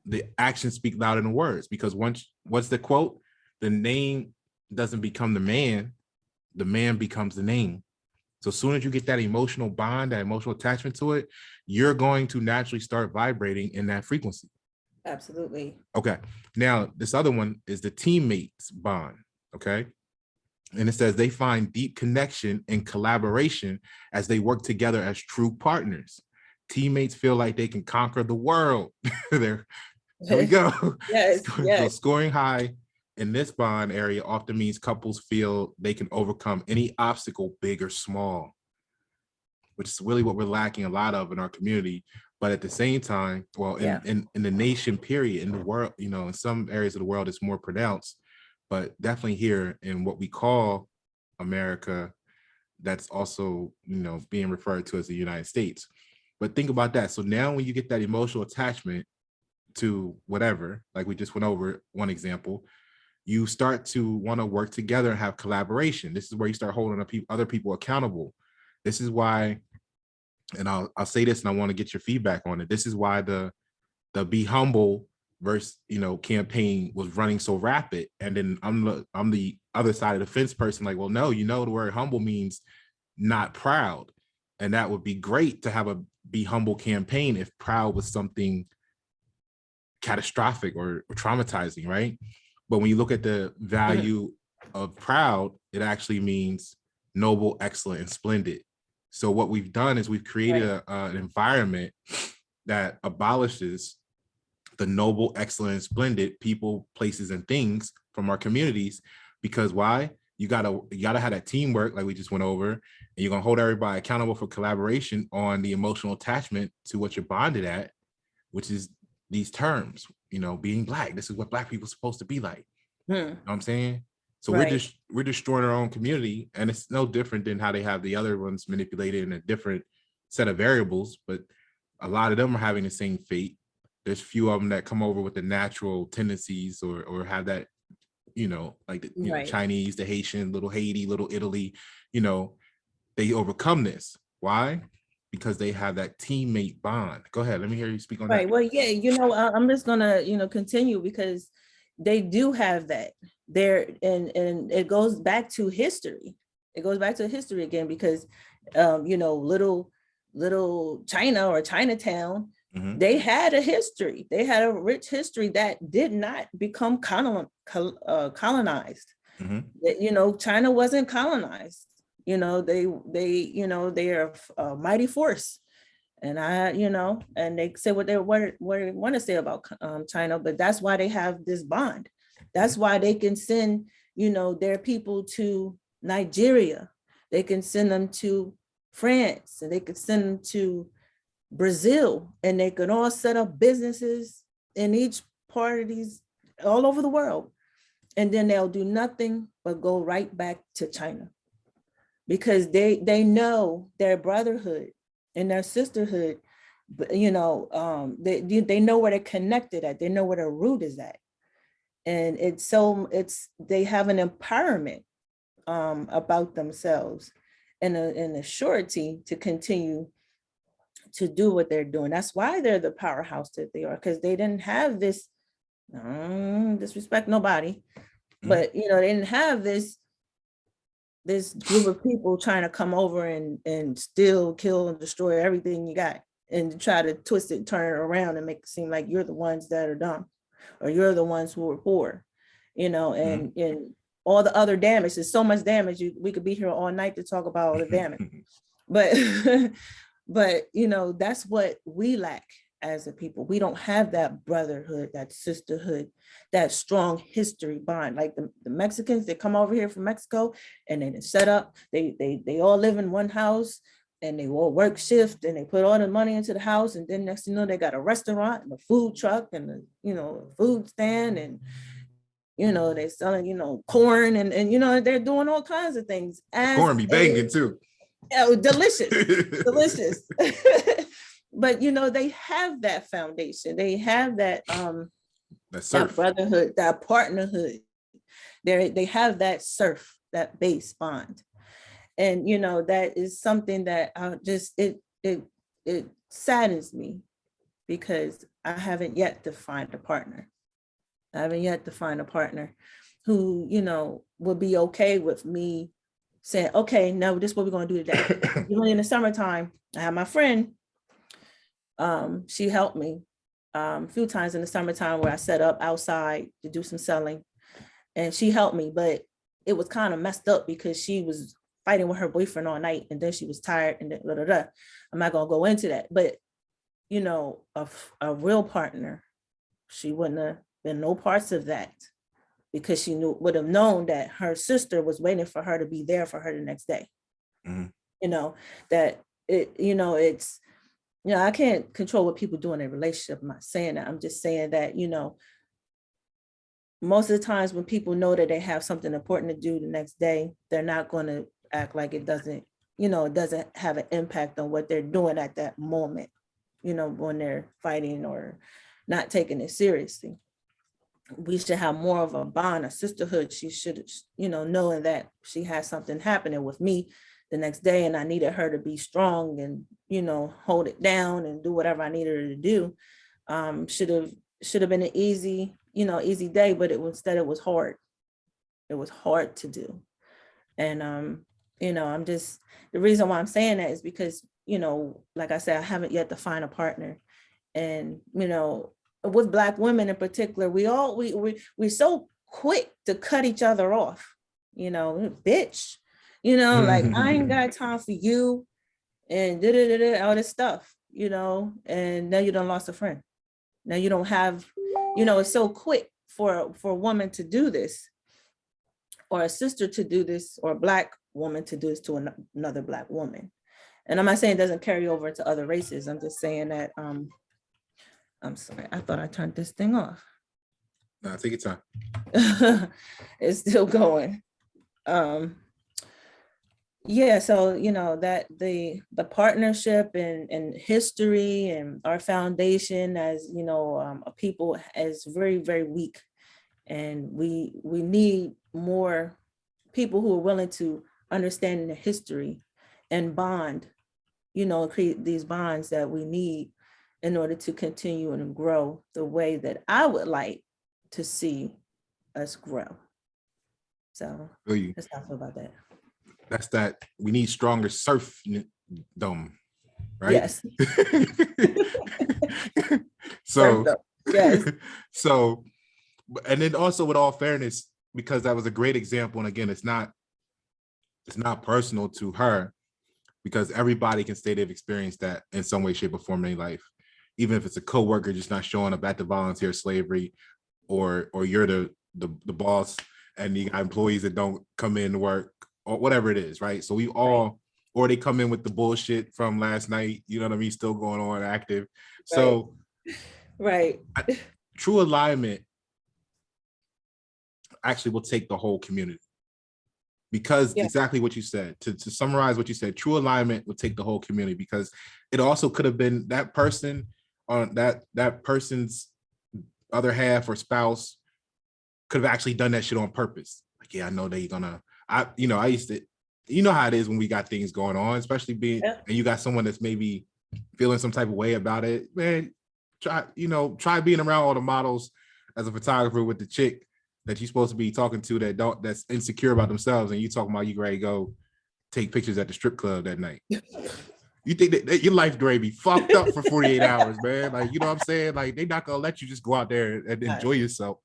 the actions speak louder than words, because what's the quote? The name doesn't become the man becomes the name. So as soon as you get that emotional bond, that emotional attachment to it, you're going to naturally start vibrating in that frequency. Absolutely. Okay. Now, this other one is the teammates bond. Okay. And it says they find deep connection and collaboration as they work together as true partners. Teammates feel like they can conquer the world. Here we go. Yes. So scoring high in this bond area often means couples feel they can overcome any obstacle, big or small, which is really what we're lacking a lot of in our community. But at the same time, well, in the nation, period, in the world, you know, in some areas of the world, it's more pronounced, but definitely here in what we call America, that's also, you know, being referred to as the United States. But think about that. So now when you get that emotional attachment to whatever, like we just went over one example, you start to want to work together and have collaboration. This is where you start holding other people accountable. This is why, and I'll say this, and I want to get your feedback on it. This is why the Be Humble versus, you know, campaign was running so rapid. And then I'm the other side of the fence person, like, well, no, you know, the word humble means not proud. And that would be great to have a Be Humble campaign if proud was something catastrophic or traumatizing, right? But when you look at the value of proud, it actually means noble, excellent, and splendid. So what we've done is we've created an environment that abolishes the noble, excellent, and splendid people, places, and things from our communities. Because why? You gotta have that teamwork, like we just went over, and you're gonna hold everybody accountable for collaboration on the emotional attachment to what you're bonded at, which is these terms, you know, being Black. This is what Black people are supposed to be like. You know what I'm saying? So we're destroying our own community, and it's no different than how they have the other ones manipulated in a different set of variables, but a lot of them are having the same fate. There's few of them that come over with the natural tendencies or have that, you know, like the, you know, Chinese, the Haitian, little Haiti, little Italy, you know, they overcome this. Why? Because they have that teammate bond. Go ahead. Let me hear you speak on that. Well, yeah, you know, I'm just gonna, you know, continue because they do have that there, and it goes back to history. It goes back to history again because, you know, little China or Chinatown, they had a history. They had a rich history that did not become colonized. You know, China wasn't colonized. You know, they you know, they are a mighty force. And you know, and they say what they want to say about China, but that's why they have this bond. That's why they can send, you know, their people to Nigeria. They can send them to France, and they could send them to Brazil, and they can all set up businesses in each part of these all over the world. And then they'll do nothing but go right back to China because they know their brotherhood and their sisterhood, you know, they know where they're connected at. They know where their root is at. And they have an empowerment about themselves and a surety to continue to do what they're doing. That's why they're the powerhouse that they are, because they didn't have this, disrespect nobody, but, you know, they didn't have this group of people trying to come over and steal, kill, and destroy everything you got. and try to twist it, turn it around and make it seem like you're the ones that are dumb, or you're the ones who are poor, and all the other damage. There's so much damage. We could be here all night to talk about all the damage. But but that's what we lack as a people. We don't have that brotherhood, that sisterhood, that strong history bond. Like the Mexicans that come over here from Mexico and they set up, they all live in one house and they all work shift and they put all the money into the house, and then next thing you know, they got a restaurant and a food truck and a food stand, and they're selling corn, and they're doing all kinds of things. Corn be banging too. Delicious. But they have that foundation. They have that that brotherhood, that partnerhood. They have that surf, that base bond. And that is something that it saddens me, because I haven't yet to find a partner. I haven't yet to find a partner who would be okay with me saying, okay, no, this is what we're going to do today. In the summertime, I have my friend. She helped me a few times in the summertime where I set up outside to do some selling, and she helped me, but it was kind of messed up because she was fighting with her boyfriend all night, and then she was tired, and then I'm not gonna go into that, but a real partner, she wouldn't have been no parts of that, because she would have known that her sister was waiting for her to be there for her the next day. That it's I can't control what people do in a relationship. I'm not saying that. I'm just saying that, most of the times when people know that they have something important to do the next day, they're not going to act like it doesn't have an impact on what they're doing at that moment, when they're fighting or not taking it seriously. We should have more of a bond, a sisterhood. She should, knowing that she has something happening with me the next day, and I needed her to be strong and, hold it down and do whatever I needed her to do. Should have been an easy day, but instead it was hard. It was hard to do. And, I'm just, the reason why I'm saying that is because, like I said, I haven't yet to find a partner. And, with Black women in particular, we're so quick to cut each other off, bitch, like I ain't got time for you, and all this stuff, and now you done lost a friend. Now you don't have, it's so quick for a woman to do this, or a sister to do this, or a Black woman to do this to another Black woman. And I'm not saying it doesn't carry over to other races. I'm just saying that, I'm sorry, I thought I turned this thing off. No, take your time. It's still going. Yeah, so that the partnership and history and our foundation as a people is very, very weak, and we need more people who are willing to understand the history and bond, create these bonds that we need in order to continue and grow the way that I would like to see us grow. So that's how I feel about that. That's that. We need stronger serfdom, right? Yes. So, yes. So, and then also with all fairness, because that was a great example. And again, it's not personal to her, because everybody can say they've experienced that in some way, shape, or form in their life. Even if it's a coworker just not showing up at the volunteer slavery, or you're the boss and you got employees that don't come in to work, or whatever it is, right? So we all, or they come in with the bullshit from last night, you know what I mean, still going on active. So right. True alignment actually will take the whole community, because exactly what you said, to summarize what you said, true alignment will take the whole community, because it also could have been that person on that person's other half or spouse could have actually done that shit on purpose. Like, yeah, I know they're gonna, I used to, how it is when we got things going on, especially being, and you got someone that's maybe feeling some type of way about it, man, try being around all the models as a photographer with the chick that you're supposed to be talking to that's insecure about themselves, and you talking about you ready to go take pictures at the strip club that night. You think that your life gonna be fucked up for 48 hours, man? Like, you know what I'm saying? Like, they not gonna let you just go out there and enjoy yourself.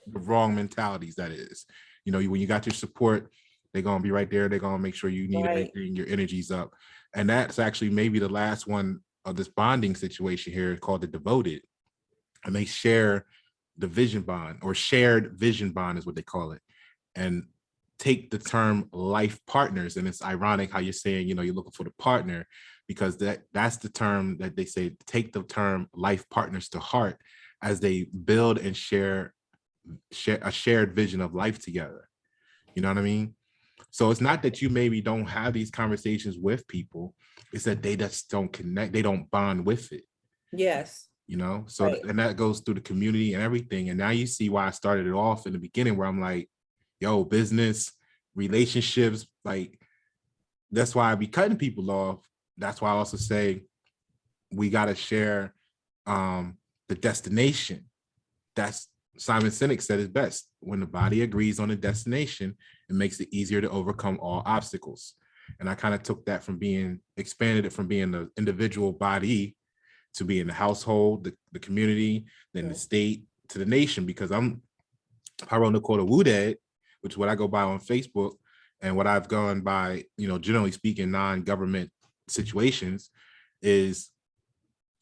The wrong mentalities, that is. You know, when you got your support, they're gonna be right there. They're gonna make sure you need everything, your energy's up. And that's actually maybe the last one of this bonding situation here, called the devoted. And they share the vision bond, or shared vision bond is what they call it. And take the term life partners. And it's ironic how you're saying, you know, you're looking for the partner, because that's the term that they say, take the term life partners to heart as they build and share a shared vision of life together. You know what I mean? So it's not that you maybe don't have these conversations with people, it's that they just don't connect, they don't bond with it. Yes. You know, so and that goes through the community and everything. And now you see why I started it off in the beginning, where I'm like, yo, business, relationships, like, that's why I be cutting people off. That's why I also say we got to share the destination. That's Simon Sinek said it best: when the body agrees on a destination, it makes it easier to overcome all obstacles. And I kind of took that from expanded it from being the individual body to being the household, the community, then the state, to the nation, because I'm Paroh Wudad, which is what I go by on Facebook, and what I've gone by, you know, generally speaking, non-government situations, is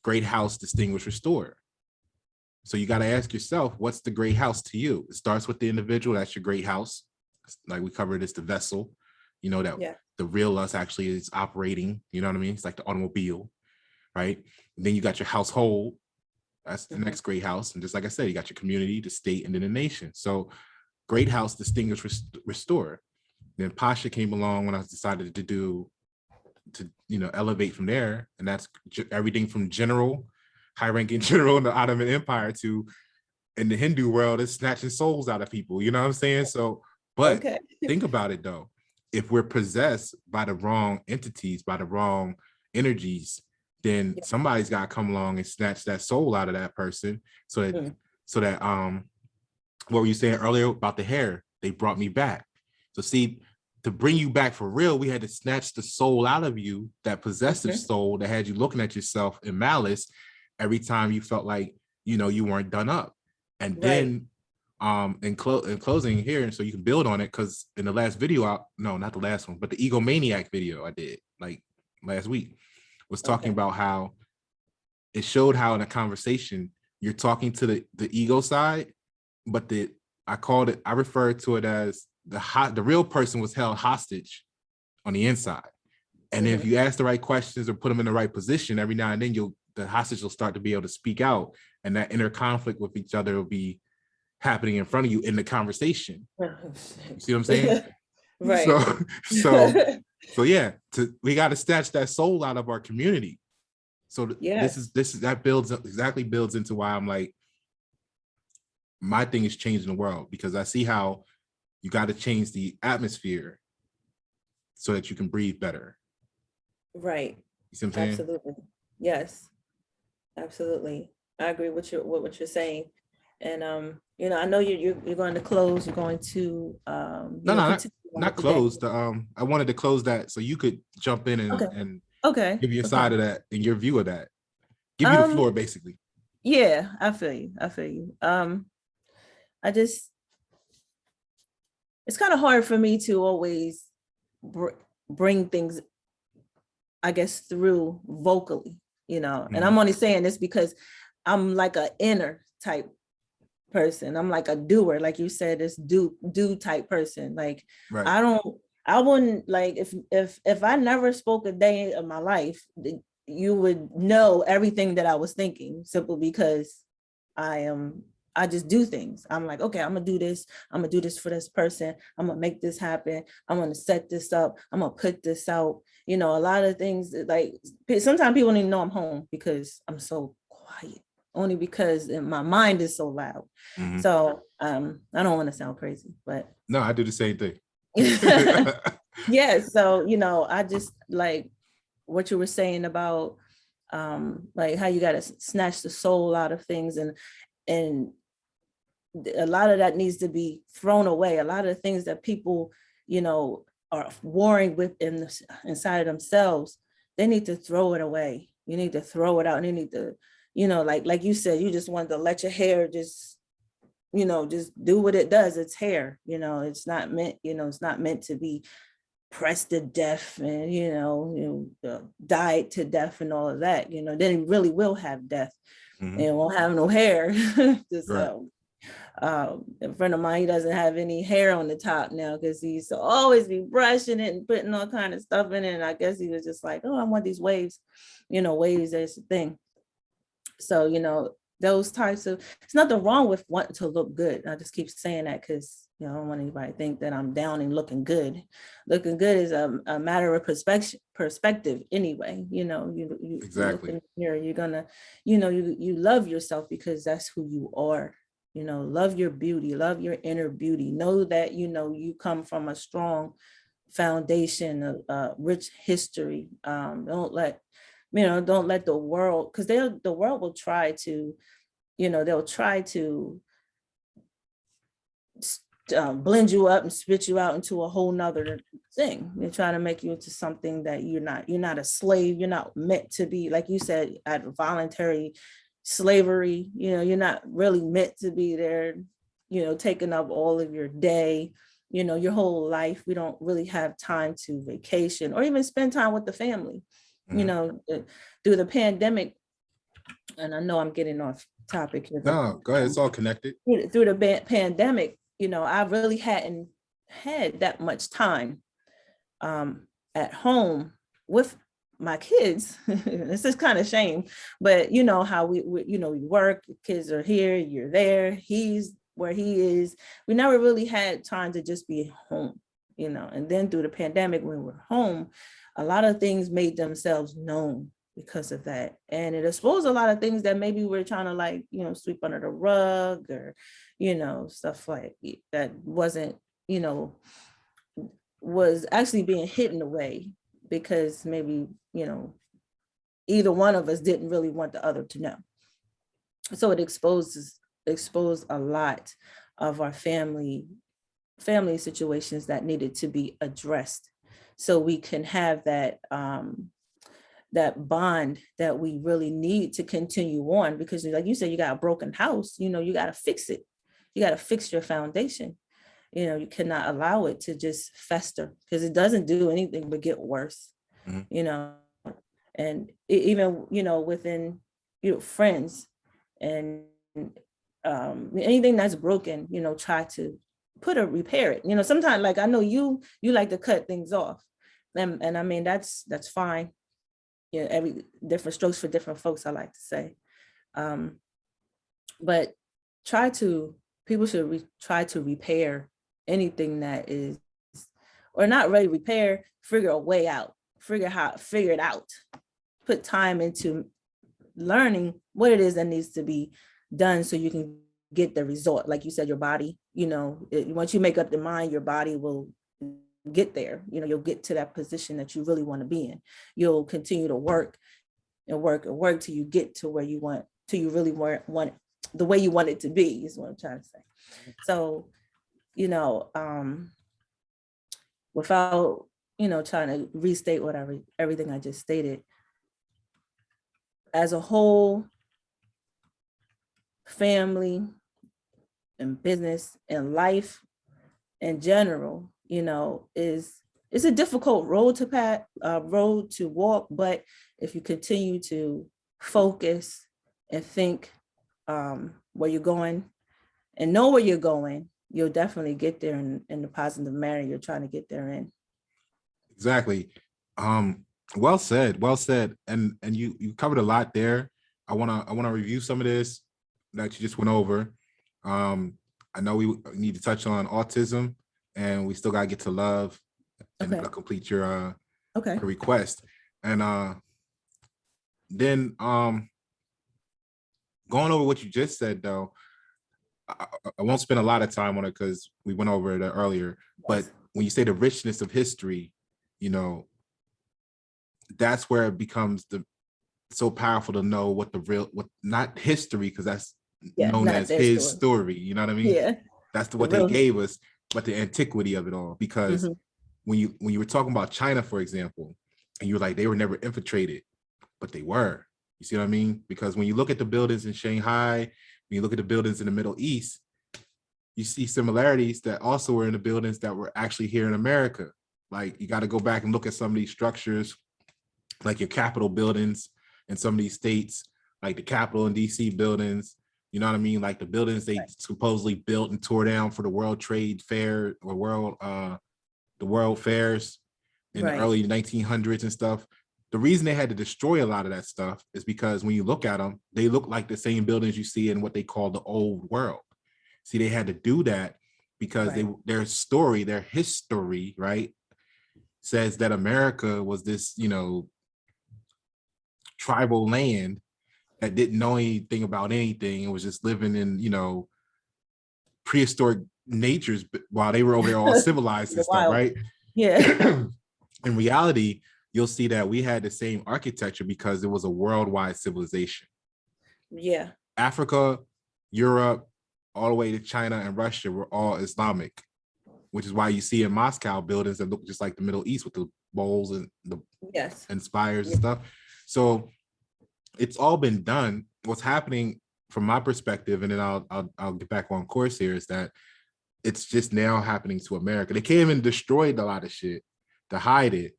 great house, distinguished, restore. So you got to ask yourself, what's the great house to you? It starts with the individual. That's your great house. Like we covered, it's the vessel, you know, that the real us actually is operating, you know what I mean? It's like the automobile, right? And then you got your household. That's the next great house. And just like I said, you got your community, the state, and then the nation. So great house, distinguish, restore. Then Pasha came along when I decided to elevate from there. And that's everything from general, high-ranking general in the Ottoman Empire to, in the Hindu world, is snatching souls out of people. You know what I'm saying? So, but think about it though. If we're possessed by the wrong entities, by the wrong energies, then somebody's got to come along and snatch that soul out of that person. So that what were you saying earlier about the hair? They brought me back. So see, to bring you back for real, we had to snatch the soul out of you, that possessive soul that had you looking at yourself in malice every time you felt like, you know, you weren't done up. And then in closing here, and so you can build on it, because in the last video, no, not the last one, but the egomaniac video I did like last week, was talking about how it showed how in a conversation you're talking to the ego side, but I referred to it as the real person was held hostage on the inside. And if you ask the right questions or put them in the right position, every now and then the hostage will start to be able to speak out, and that inner conflict with each other will be happening in front of you in the conversation. You see what I'm saying? Right. So yeah, we got to snatch that soul out of our community. So that builds into why I'm like, my thing is changing the world, because I see how you got to change the atmosphere so that you can breathe better. Right. You see what I'm saying? Absolutely. Yes. Absolutely. I agree with what you're saying. And you know, I know you're going to close. You're going to not close. I wanted to close that so you could jump in and give your side of that and your view of that. Give you the floor, basically. Yeah, I feel you. It's kind of hard for me to always bring things, I guess, through vocally, you know. And I'm only saying this because I'm like an inner type person. I'm like a doer, like you said, this do type person. Like I wouldn't, like, if I never spoke a day of my life, you would know everything that I was thinking, simply because I just do things. I'm like, okay, I'm gonna do this. I'm gonna do this for this person. I'm gonna make this happen. I'm gonna set this up. I'm gonna put this out. You know, a lot of things, like, sometimes people don't even know I'm home because I'm so quiet, only because my mind is so loud. So I don't want to sound crazy, but no, I do the same thing. Yeah. So, you know, I just like what you were saying about like how you got to snatch the soul out of things, and a lot of that needs to be thrown away. A lot of the things that people, you know, are warring with inside of themselves, they need to throw it away. You need to throw it out. And you need to, you know, like you said, you just want to let your hair just, you know, just do what it does. It's hair, you know, it's not meant, you know, it's not meant to be pressed to death and, dyed to death and all of that, you know, then it really will have death and won't have no hair. Just, Right. a friend of mine, he doesn't have any hair on the top now because he used to always be brushing it and putting all kind of stuff in it. And I guess he was just like, oh, I want these waves, you know, waves is the thing. So, you know, those types of, it's nothing wrong with wanting to look good. I just keep saying that because, you know, I don't want anybody to think that I'm down and looking good. Looking good is a matter of perspective anyway. You know, you Exactly. look in the mirror, you're gonna, you know, you love yourself because that's who you are. You know, love your beauty, love your inner beauty. Know that, you know, you come from a strong foundation, of rich history. Don't let the world, because the world will try to, you know, they'll try to blend you up and spit you out into a whole nother thing. They're trying to make you into something that you're not. You're not a slave. You're not meant to be, like you said, at voluntary slavery. You know, you're not really meant to be there, you know, taking up all of your day, you know, your whole life. We don't really have time to vacation or even spend time with the family. You know, through the pandemic, and I know I'm getting off topic here, but No, go ahead. It's all connected. through the pandemic, you know, I really hadn't had that much time at home with my kids. This is kind of shame, but you know how we you know, we work, kids are here, you're there, he's where he is. We never really had time to just be home, you know. And then through the pandemic, when we're home, a lot of things made themselves known because of that. And it exposed a lot of things that maybe we're trying to, like, you know, sweep under the rug, or, you know, stuff like that wasn't, you know, was actually being hidden away because maybe, you know, either one of us didn't really want the other to know. So it exposed a lot of our family situations that needed to be addressed, so we can have that that bond that we really need to continue on. Because like you said, you got a broken house, you know, you got to fix it. You got to fix your foundation. You know, you cannot allow it to just fester, because it doesn't do anything but get worse, you know. And even, you know, within, you know, friends and anything that's broken, you know, try to repair it. You know, sometimes, like, I know you like to cut things off, and I mean, that's fine. You know, every different strokes for different folks, I like to say. But people should try to repair anything that is, or not really repair, figure a way out, figure it out, put time into learning what it is that needs to be done so you can get the result. Like you said, your body, you know, once you make up the mind, your body will get there. You know, you'll get to that position that you really want to be in. You'll continue to work and work and work till you get to where you want, till you really want the way you want it to be, is what I'm trying to say. So, you know, without, you know, trying to restate everything I just stated, as a whole, family and business and life in general, you know, it's a difficult road to walk. But if you continue to focus and think where you're going and know where you're going, you'll definitely get there in the positive manner you're trying to get there in. Exactly. Well said. And you covered a lot there. I wanna review some of this that you just went over. I know we need to touch on autism, and we still gotta get to love and complete your request. And then going over what you just said, though, I won't spend a lot of time on it because we went over it earlier. But when you say the richness of history, you know, that's where it becomes so powerful to know what not history, because that's known as his story. You know what I mean? Yeah. That's what they gave us, but the antiquity of it all. Because when you were talking about China, for example, And you're like, they were never infiltrated, but they were. You see what I mean? Because when you look at the buildings in Shanghai, when you look at the buildings in the Middle East, you see similarities that also were in the buildings that were actually here in America. Like, you got to go back and look at some of these structures, like your Capitol buildings in some of these states, like the Capitol and DC buildings. You know what I mean? Like the buildings they supposedly built and tore down for the World Trade Fair or the World Fairs in the early 1900s and stuff. The reason they had to destroy a lot of that stuff is because when you look at them, they look like the same buildings you see in what they call the old world. See, they had to do that because their story, their history, right, says that America was this, you know, tribal land that didn't know anything about anything. It was just living in, you know, prehistoric natures while they were over there all civilized and stuff, right? Yeah. In reality, you'll see that we had the same architecture because it was a worldwide civilization. Yeah. Africa, Europe, all the way to China and Russia were all Islamic, which is why you see in Moscow buildings that look just like the Middle East with the bowls and the and spires and stuff. So it's all been done. What's happening from my perspective, and then I'll get back on course here, is that it's just now happening to America. They came and destroyed a lot of shit to hide it,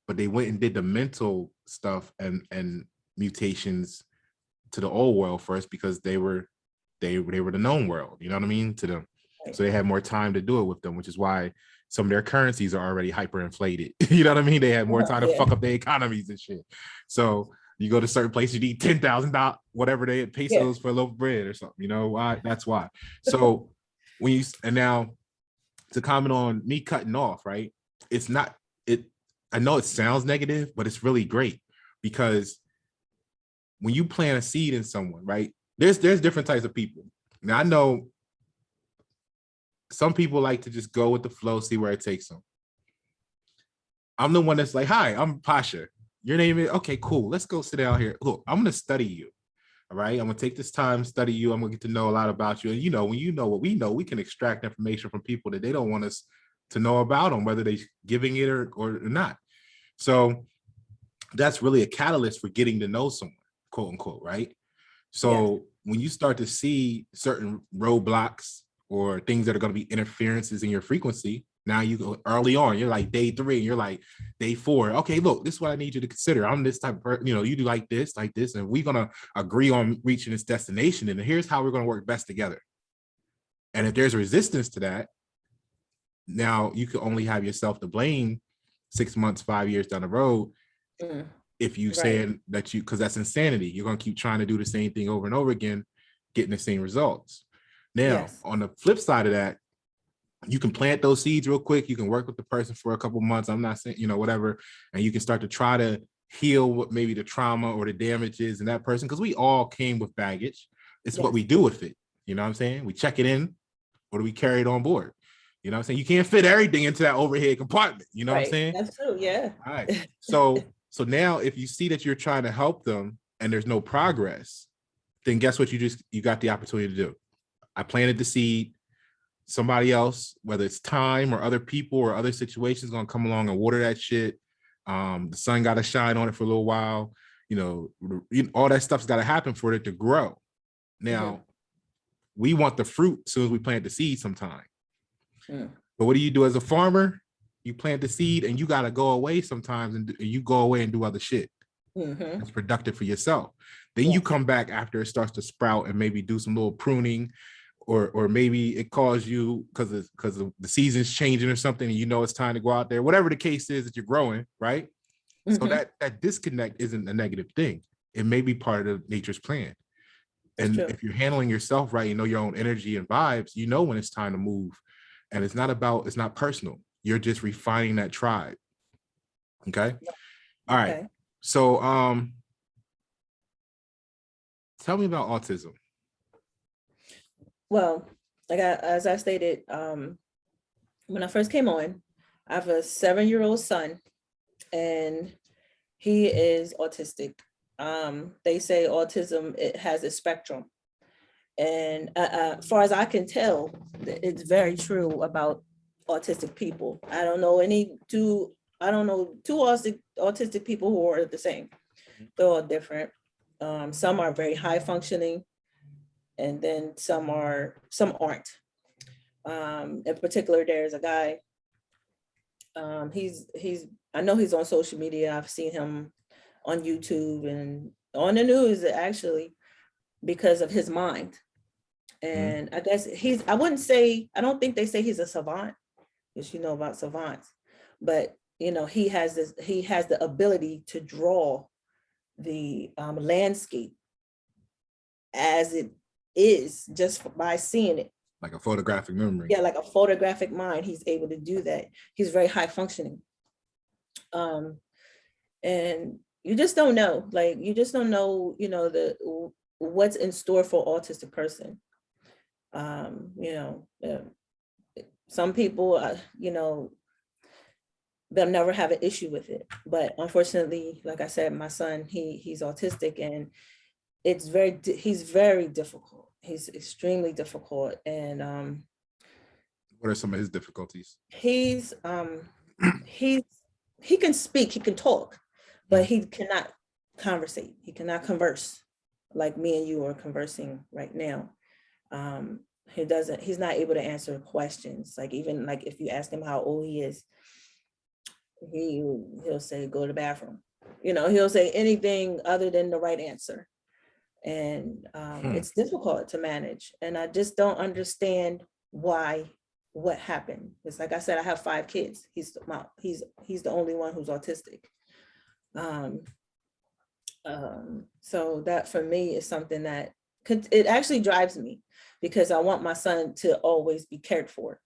but they went and did the mental stuff and mutations to the old world first because they were the known world, you know what I mean, to them. So they had more time to do it with them, which is why some of their currencies are already hyperinflated. You know what I mean? They had more time to fuck up their economies and shit. So you go to certain places, you need $10,000, whatever they pesos for a loaf of bread or something. You know why? That's why. So when you, and now to comment on me cutting off, right? It's not, I know it sounds negative, but it's really great because when you plant a seed in someone, right? There's different types of people. Now I know some people like to just go with the flow, see where it takes them. I'm the one that's like, hi, I'm Pasha. Your name is, okay, cool. Let's go sit down here. Look, I'm going to study you. All right. I'm going to take this time, study you. I'm going to get to know a lot about you. And, you know, when you know what we know, we can extract information from people that they don't want us to know about them, whether they're giving it or not. So that's really a catalyst for getting to know someone, quote unquote, right? So when you start to see certain roadblocks or things that are going to be interferences in your frequency, now you go early on, you're like day 3, and you're like day 4. Okay, look, this is what I need you to consider. I'm this type of person, you know, you do like this, and we're going to agree on reaching this destination. And here's how we're going to work best together. And if there's resistance to that, now you can only have yourself to blame 6 months, 5 years down the road. If you saying that because that's insanity. You're going to keep trying to do the same thing over and over again, getting the same results. Now, on the flip side of that, you can plant those seeds real quick. You can work with the person for a couple months. I'm not saying, you know, whatever. And you can start to try to heal what maybe the trauma or the damage is in that person. Because we all came with baggage. It's what we do with it. You know what I'm saying? We check it in, or do we carry it on board? You know what I'm saying? You can't fit everything into that overhead compartment. You know what I'm saying? That's true. Yeah. All right. So now if you see that you're trying to help them and there's no progress, then guess what you got the opportunity to do? I planted the seed. Somebody else, whether it's time or other people or other situations, gonna come along and water that shit. The sun got to shine on it for a little while. You know, all that stuff's got to happen for it to grow. Now, we want the fruit as soon as we plant the seed sometime. But what do you do as a farmer? You plant the seed and you got to go away sometimes, and you go away and do other shit. It's productive for yourself. Then you come back after it starts to sprout and maybe do some little pruning, or maybe it calls you because the season's changing or something, and you know it's time to go out there. Whatever the case is that you're growing, right? So that disconnect isn't a negative thing. It may be part of nature's plan. And if you're handling yourself right, you know your own energy and vibes, you know when it's time to move. And it's not personal. You're just refining that tribe. Okay. All right. So tell me about autism. Well, as I stated, when I first came on, I have a 7-year-old son, and he is autistic. They say autism, it has a spectrum. And as far as I can tell, it's very true about autistic people. I don't know any two I don't know two autistic people who are the same. They're all different. Some are very high functioning, and then some aren't. In particular, there's a guy. He's I know he's on social media. I've seen him on YouTube and on the news actually because of his mind. And I guess I don't think they say he's a savant, because you know about savants, but you know, he has the ability to draw the landscape as it is just by seeing it. Like a photographic memory. Yeah, like a photographic mind. He's able to do that. He's very high functioning. And you just don't know, you know, what's in store for autistic person. You know, some people, you know, they'll never have an issue with it. But unfortunately, like I said, my son, he's autistic, and he's very difficult. He's extremely difficult. And what are some of his difficulties? he can speak, he can talk, but he cannot conversate. He cannot converse like me and you are conversing right now. He's not able to answer questions. Like, even like if you ask him how old he is, he'll say, go to the bathroom. You know, he'll say anything other than the right answer. And it's difficult to manage. And I just don't understand what happened. It's like I said, I have 5 kids. He's the only one who's autistic. So that for me is something that it actually drives me, because I want my son to always be cared for.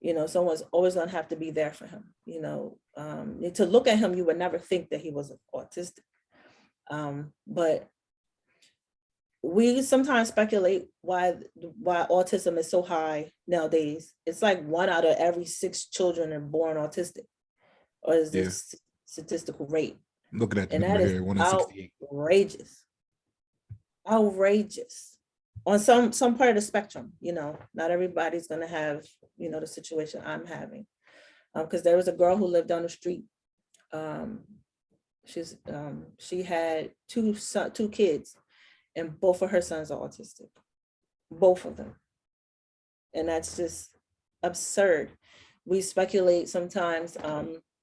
You know, someone's always gonna have to be there for him. You know, to look at him, you would never think that he was autistic. But we sometimes speculate why autism is so high nowadays. It's like 1 out of every 6 children are born autistic, or is this statistical rate? I'm looking at the And that number is here, 1 in 68. Outrageous on some part of the spectrum. You know, not everybody's gonna have, you know, the situation I'm having. Because there was a girl who lived down the street. She had two kids, and both of her sons are autistic, both of them. And that's just absurd. We speculate sometimes.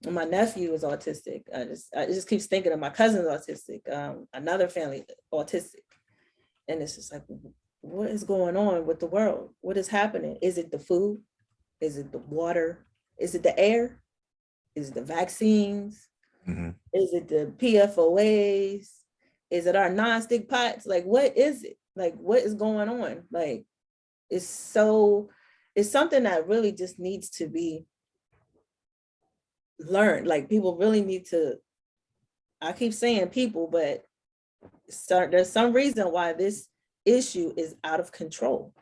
My nephew is autistic. I just keep thinking of my cousin's autistic, another family autistic. And it's just like, what is going on with the world? What is happening? Is it the food? Is it the water? Is it the air? Is it the vaccines? Is it the PFOAs? Is it our nonstick pots? Like, what is it? Like, what is going on? Like, it's something that really just needs to be learned. Like, people really need to, I keep saying people, but there's some reason why this issue is out of control.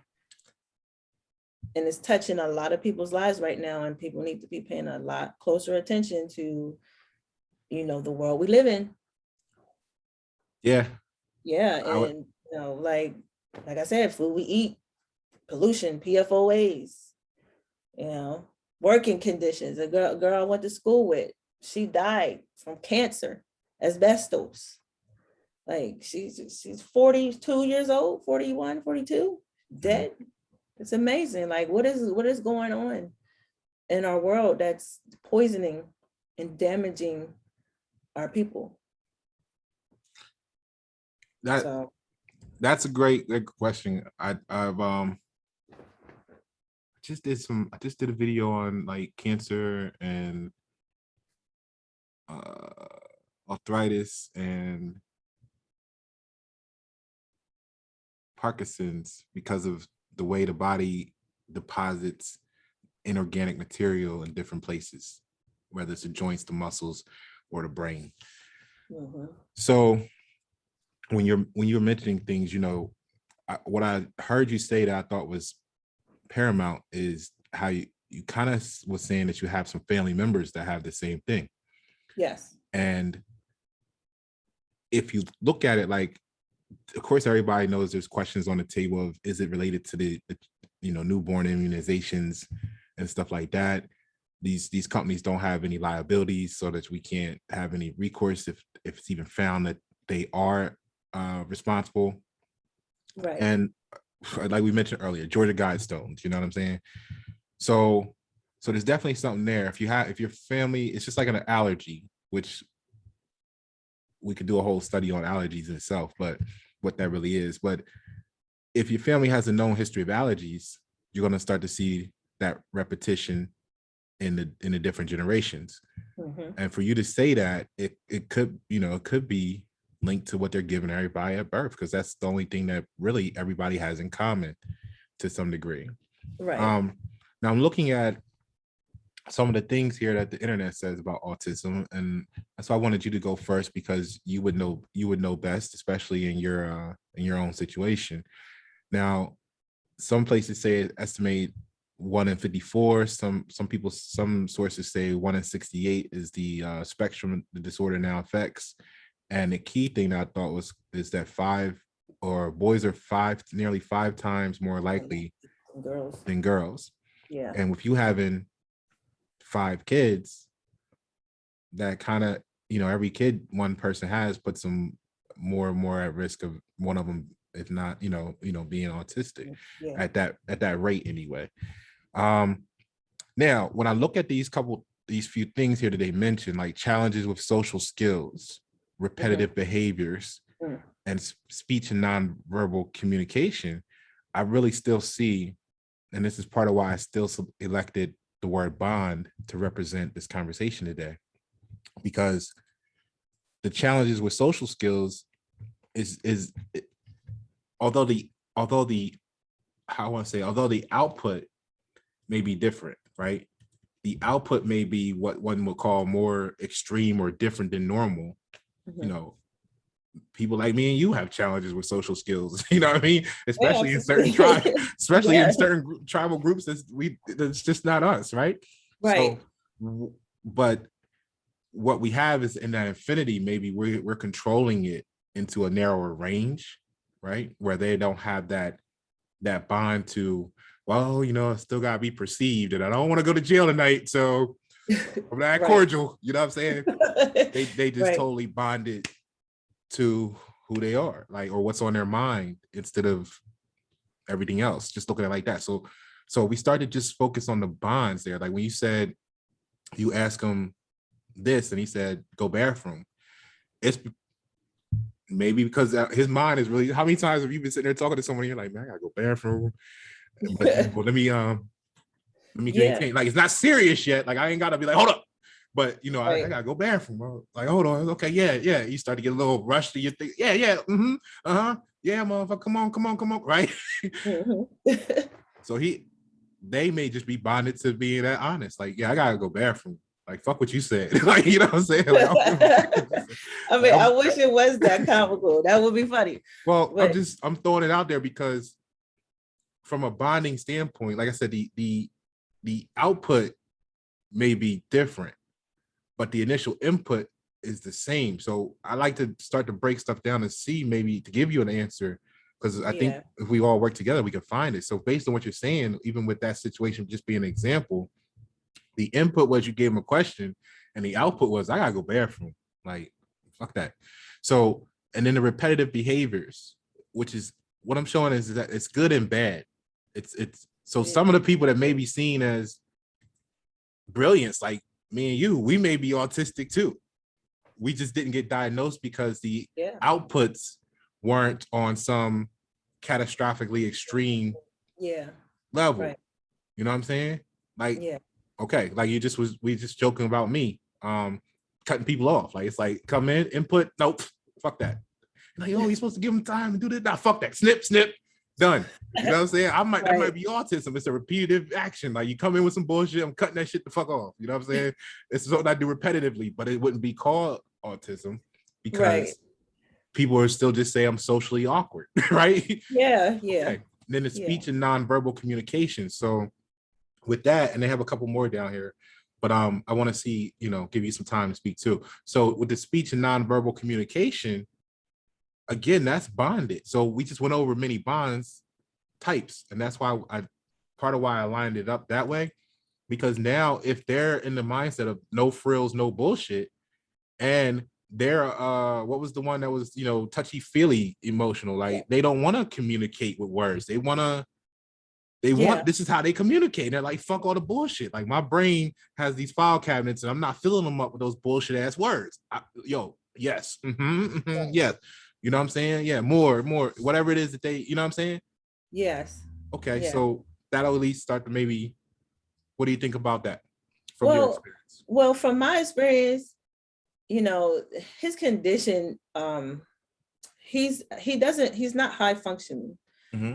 And it's touching a lot of people's lives right now, and people need to be paying a lot closer attention to, you know, the world we live in. Yeah. And you know, like I said, food we eat, pollution, PFOAs, you know, working conditions. A girl I went to school with, she died from cancer, asbestos. Like, she's 42 years old, 41, 42, dead. It's amazing. Like, what is going on in our world that's poisoning and damaging our people? That's a great question. I just did a video on like cancer and arthritis and Parkinson's, because of the way the body deposits inorganic material in different places, whether it's the joints, the muscles, or the brain. So when you're mentioning things, you know, what I heard you say that I thought was paramount is how you kind of was saying that you have some family members that have the same thing. Yes. And if you look at it, like, of course, everybody knows there's questions on the table of, is it related to the you know, newborn immunizations and stuff like that? these companies don't have any liabilities, so that we can't have any recourse if it's even found that they are responsible. Right. And like we mentioned earlier, Georgia Guidestones, you know what I'm saying? So there's definitely something there. If your family, it's just like an allergy, which we could do a whole study on allergies in itself, but what that really is. But if your family has a known history of allergies, you're going to start to see that repetition in the different generations. Mm-hmm. And for you to say that, it could, it could be linked to what they're giving everybody at birth, because that's the only thing that really everybody has in common to some degree. Right. Now I'm looking at some of the things here that the internet says about autism, and that's why I wanted you to go first, because you would know best, especially in your own situation. Now, some places say it estimate 1 in 54. Some sources say 1 in 68 is the spectrum the disorder now affects. And the key thing that I thought is that boys are nearly 5 times more likely than girls. Yeah. And with you having 5 kids, that kind of, every kid one person has puts them more and more at risk of one of them, if not, being autistic at that rate anyway. Now, when I look at these few things here that they mentioned, like challenges with social skills, repetitive behaviors, and speech and nonverbal communication, I really still see, and this is part of why I still elected the word bond to represent this conversation today, because the challenges with social skills is although the output may be different, right? The output may be what one would call more extreme or different than normal. People like me and you have challenges with social skills, you know what I mean? Especially in certain tribes, in certain tribal groups, that's just not us, right? Right. So, but what we have is in that infinity, maybe we're controlling it into a narrower range, right? Where they don't have that bond to, well, I still gotta be perceived, and I don't want to go to jail tonight, so I'm not cordial, you know what I'm saying? They just totally bonded to who they are, like, or what's on their mind, instead of everything else, just looking at it like that. So we started just focus on the bonds there. Like when you said, you ask him this and he said, go bathroom. It's maybe because his mind is really, how many times have you been sitting there talking to someone and you're like, man, I gotta go bathroom, but let me communicate. Like, it's not serious yet. Like, I ain't gotta be like, hold up. But I gotta go bathroom, bro. Like, hold on, okay, yeah. You start to get a little rushed to your thing. Yeah, yeah, motherfucker, come on, right? So they may just be bonded to being that honest. Like, yeah, I gotta go bathroom. Like, fuck what you said. Like, you know what I'm saying? Like, I mean, I wish it was that comical. That would be funny. Well, but I'm throwing it out there because from a bonding standpoint, like I said, the output may be different, but the initial input is the same. So I like to start to break stuff down and see, maybe to give you an answer, because I think if we all work together, we can find it. So based on what you're saying, even with that situation just being an example, the input was you gave him a question and the output was, I gotta go bathroom. Like, fuck that. So, and then the repetitive behaviors, which is what I'm showing is that it's good and bad. It's so some of the people that may be seen as brilliance, like me and you, we may be autistic too. We just didn't get diagnosed because the outputs weren't on some catastrophically extreme level. Right. You know what I'm saying? Like, okay, like we just joking about me cutting people off. Like, it's like, come in, input, nope, fuck that. Like, oh, you're supposed to give them time and do this. Nah, fuck that. Snip, done. You know what I'm saying? That might be autism. It's a repetitive action. Like, you come in with some bullshit, I'm cutting that shit the fuck off. You know what I'm saying? It's something I do repetitively, but it wouldn't be called autism because people are still just say I'm socially awkward, right? Yeah. Okay. And then the speech and nonverbal communication. So with that, and they have a couple more down here, but I want to see, give you some time to speak too. So with the speech and nonverbal communication, again, that's bonded. So we just went over many bonds types, and that's why part of why I lined it up that way. because now if they're in the mindset of no frills, no bullshit, and they're what was the one that was, you know, touchy feely emotional, like they don't want to communicate with words, they want this is how they communicate. They're like, fuck all the bullshit. Like my brain has these file cabinets and I'm not filling them up with those bullshit ass words. Yes. Yes. You know what I'm saying? Yeah, more, whatever it is that they, you know what I'm saying? Yes. Okay, Yeah. so that'll at least start to maybe, what do you think about that from your experience? Well, from my experience, you know, his condition, he's not high functioning.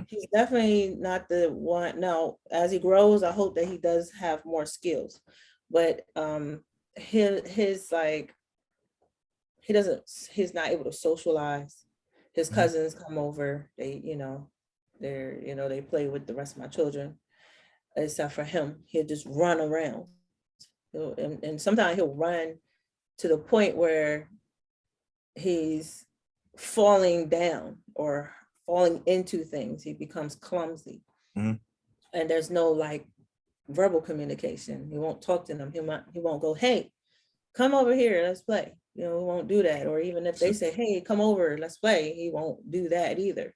He's definitely not the one. Now, as he grows, I hope that he does have more skills, but his like, he's not able to socialize. His cousins come over, they, you know, they play with the rest of my children, except for him. He'll just run around. And sometimes he'll run to the point where he's falling down or falling into things. He becomes clumsy. And there's no like verbal communication. He won't talk to them. He won't go, hey, come over here, let's play. You know, he won't do that. Or even if they say, hey, come over, let's play, he won't do that either.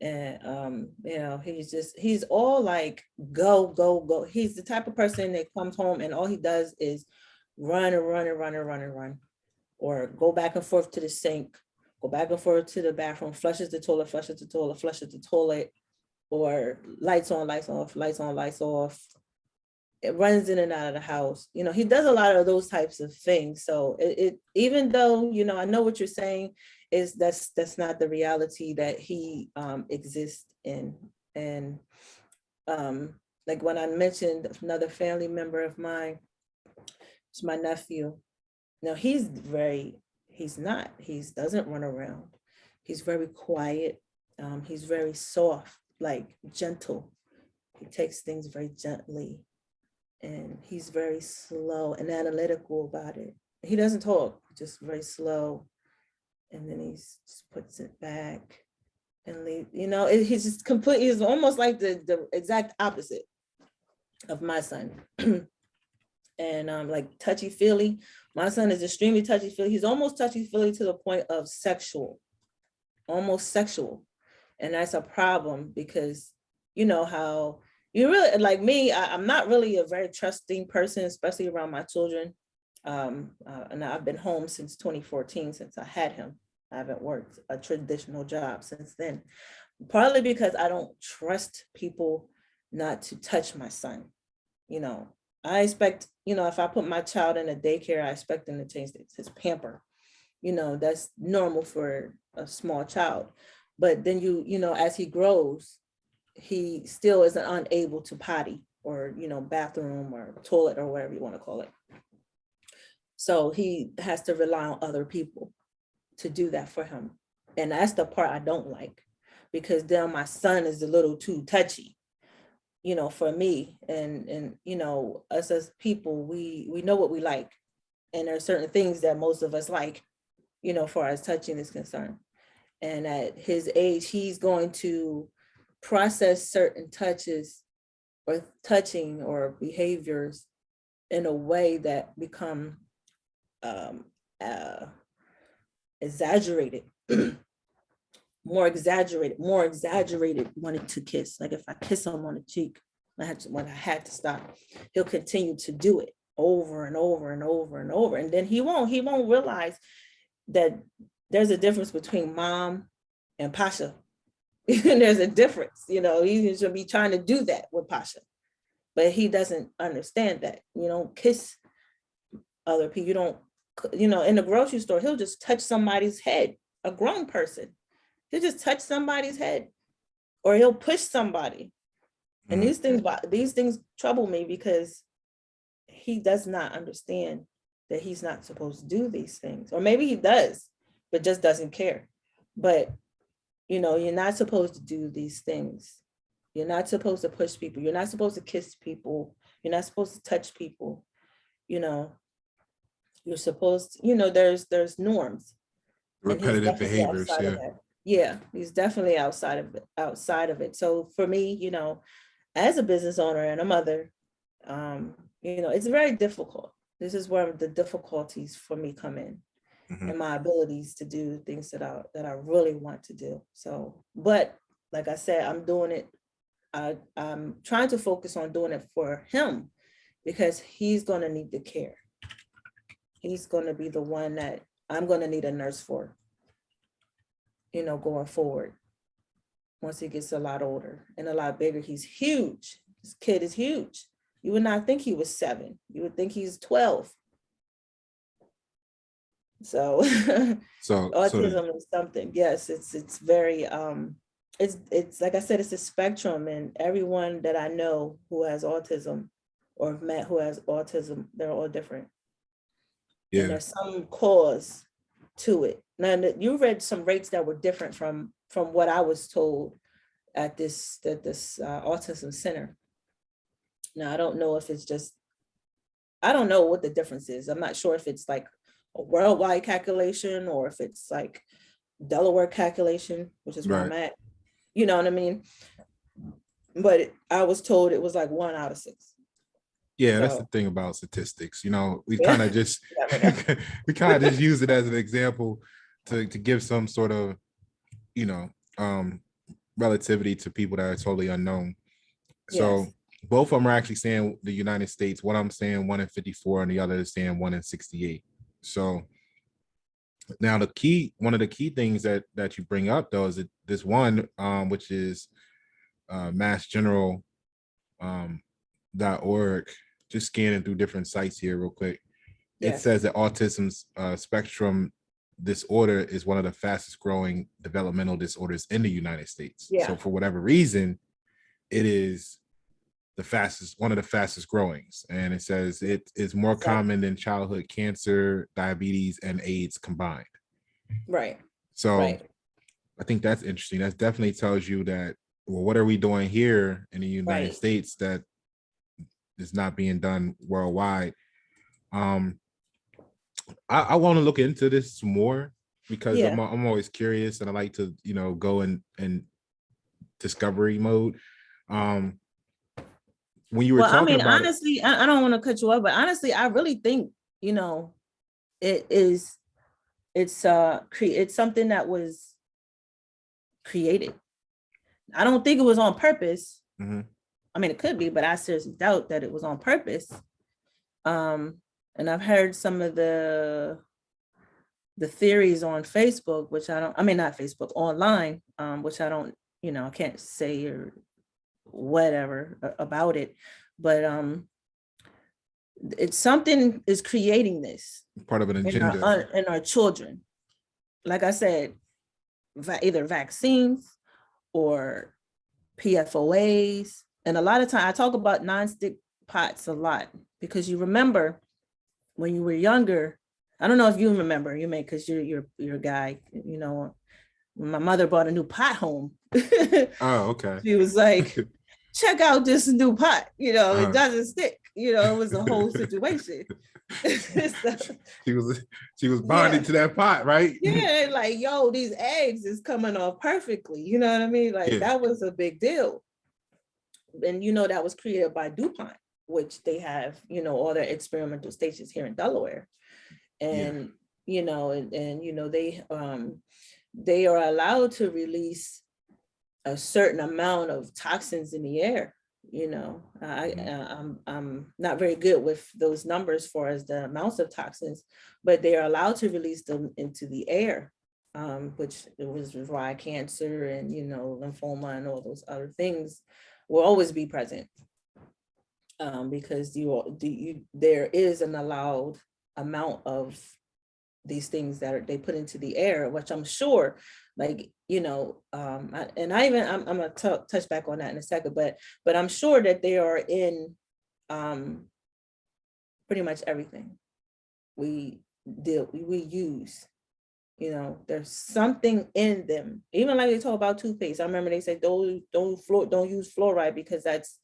And you know, he's all like, go, go, go. He's the type of person that comes home and all he does is run and run and run and run and run, or go back and forth to the sink, go back and forth to the bathroom, flushes the toilet, flushes the toilet, flushes the toilet, or lights on, lights off, lights on, lights off. It runs in and out of the house. You know, he does a lot of those types of things. So it even though, you know, I know what you're saying is that's not the reality that he exists in. And like when I mentioned another family member of mine, it's my nephew. Now he doesn't run around. He's very quiet. He's very soft, like gentle. He takes things very gently. And he's very slow and analytical about it. He doesn't talk, just very slow. And then he just puts it back and leave. You know, he's just completely, he's almost like the exact opposite of my son. And like touchy-feely. My son is extremely touchy-feely. He's almost touchy-feely to the point of sexual, almost sexual. And that's a problem because you know how you really, like me, I'm not really a very trusting person, especially around my children. And I've been home since 2014, since I had him. I haven't worked a traditional job since then, partly because I don't trust people not to touch my son. You know, I expect, you know, if I put my child in a daycare, I expect them to change his pamper. You know, that's normal for a small child. But then you know, as he grows, he still isn't unable to potty or, you know, bathroom or toilet or whatever you want to call it. So he has to rely on other people to do that for him. And that's the part I don't like, because then my son is a little too touchy, you know, for me. And you know, us as people, we know what we like. And there are certain things that most of us like, you know, for as touching is concerned. And at his age, he's going to process certain touches or touching or behaviors in a way that become exaggerated, more exaggerated wanting to kiss. Like if I kiss him on the cheek, when I had to stop, he'll continue to do it over and over and over and over. And then he won't realize that there's a difference between mom and Pasha. And there's a difference, you know, he should be trying to do that with Pasha, but he doesn't understand that. You don't kiss other people. You don't, you know, in the grocery store, he'll just touch somebody's head, a grown person. He'll just touch somebody's head, or he'll push somebody. And these things trouble me because he does not understand that he's not supposed to do these things. Or maybe he does, but just doesn't care. But you know, you're not supposed to do these things. You're not supposed to push people. You're not supposed to kiss people. You're not supposed to touch people. You know, you're supposed to, you know, there's norms. Repetitive behaviors, yeah. Yeah, he's definitely outside of it. So for me, you know, as a business owner and a mother, it's very difficult. This is where the difficulties for me come in, Mhm. and my abilities to do things that I really want to do. So, but like I said, I'm doing it. I'm trying to focus on doing it for him, because he's going to need the care. He's going to be the one that I'm going to need a nurse for, going forward. Once he gets a lot older and a lot bigger, he's huge. This kid is huge. You would not think he was 7. You would think he's 12. So So autism is something. Yes, it's very it's like I said, it's a spectrum, and everyone that I know who has autism or have met who has autism, they're all different. And yeah, there's some cause to it. Now you read some rates that were different from what I was told at this autism center. Now I don't know if it's just, I don't know what the difference is. I'm not sure if it's like a worldwide calculation or if it's like Delaware calculation, which is where I'm right. at. You know what I mean? But I was told it was like 1 out of 6. Yeah, that's the So thing about statistics. We yeah, kind of just never know. we kind of just use it as an example to give some sort of, you know, um relativity to people that are totally unknown. So Yes. both of them are actually saying the United States. One I'm saying 1 in 54, and the other is saying 1 in 68. So now one of the key things that you bring up though is that this one, which is Mass General .org. Just scanning through different sites here real quick. It Yes. says that autism's spectrum disorder is one of the fastest growing developmental disorders in the United States. Yeah. So for whatever reason, it is one of the fastest growings. And it says it is more common than childhood cancer, diabetes, and AIDS combined. Right. So Right. I think that's interesting. That definitely tells you that, well, what are we doing here in the United Right. States that is not being done worldwide? I want to look into this more because Yeah. I'm always curious, and I like to go in discovery mode. When you were Well, I talking mean, about it, honestly, I don't want to cut you off, but honestly, I really think, it is, it's something that was created. I don't think it was on purpose. mhm, I mean, it could be, but I seriously doubt that it was on purpose. And I've heard some of the theories on Facebook, which I mean, not Facebook, online, which I don't, I can't say or whatever about it, but it's something is creating this part of an in agenda. our children. Like I said, either vaccines or PFOAs. And a lot of time I talk about nonstick pots a lot, because you remember when you were younger, I don't know if you remember, you may, because you're a guy, when my mother brought a new pot home. Oh, okay. She was like, check out this new pot, it uh, doesn't stick, it was a whole situation. So, she was yeah. bonded to that pot, right? Yeah, like, yo, these eggs is coming off perfectly. You know what I mean? Like, Yeah. that was a big deal. And that was created by DuPont, which they have, all their experimental stations here in Delaware. And, they are allowed to release a certain amount of toxins in the air. I'm not very good with those numbers for as the amounts of toxins, but they are allowed to release them into the air, which was why cancer and lymphoma and all those other things will always be present, because there is an allowed amount of these things that they put into the air, which I'm sure, like, I'm gonna touch back on that in a second, but I'm sure that they are in pretty much everything we use. There's something in them. Even like they talk about toothpaste. I remember they said don't use fluoride because that's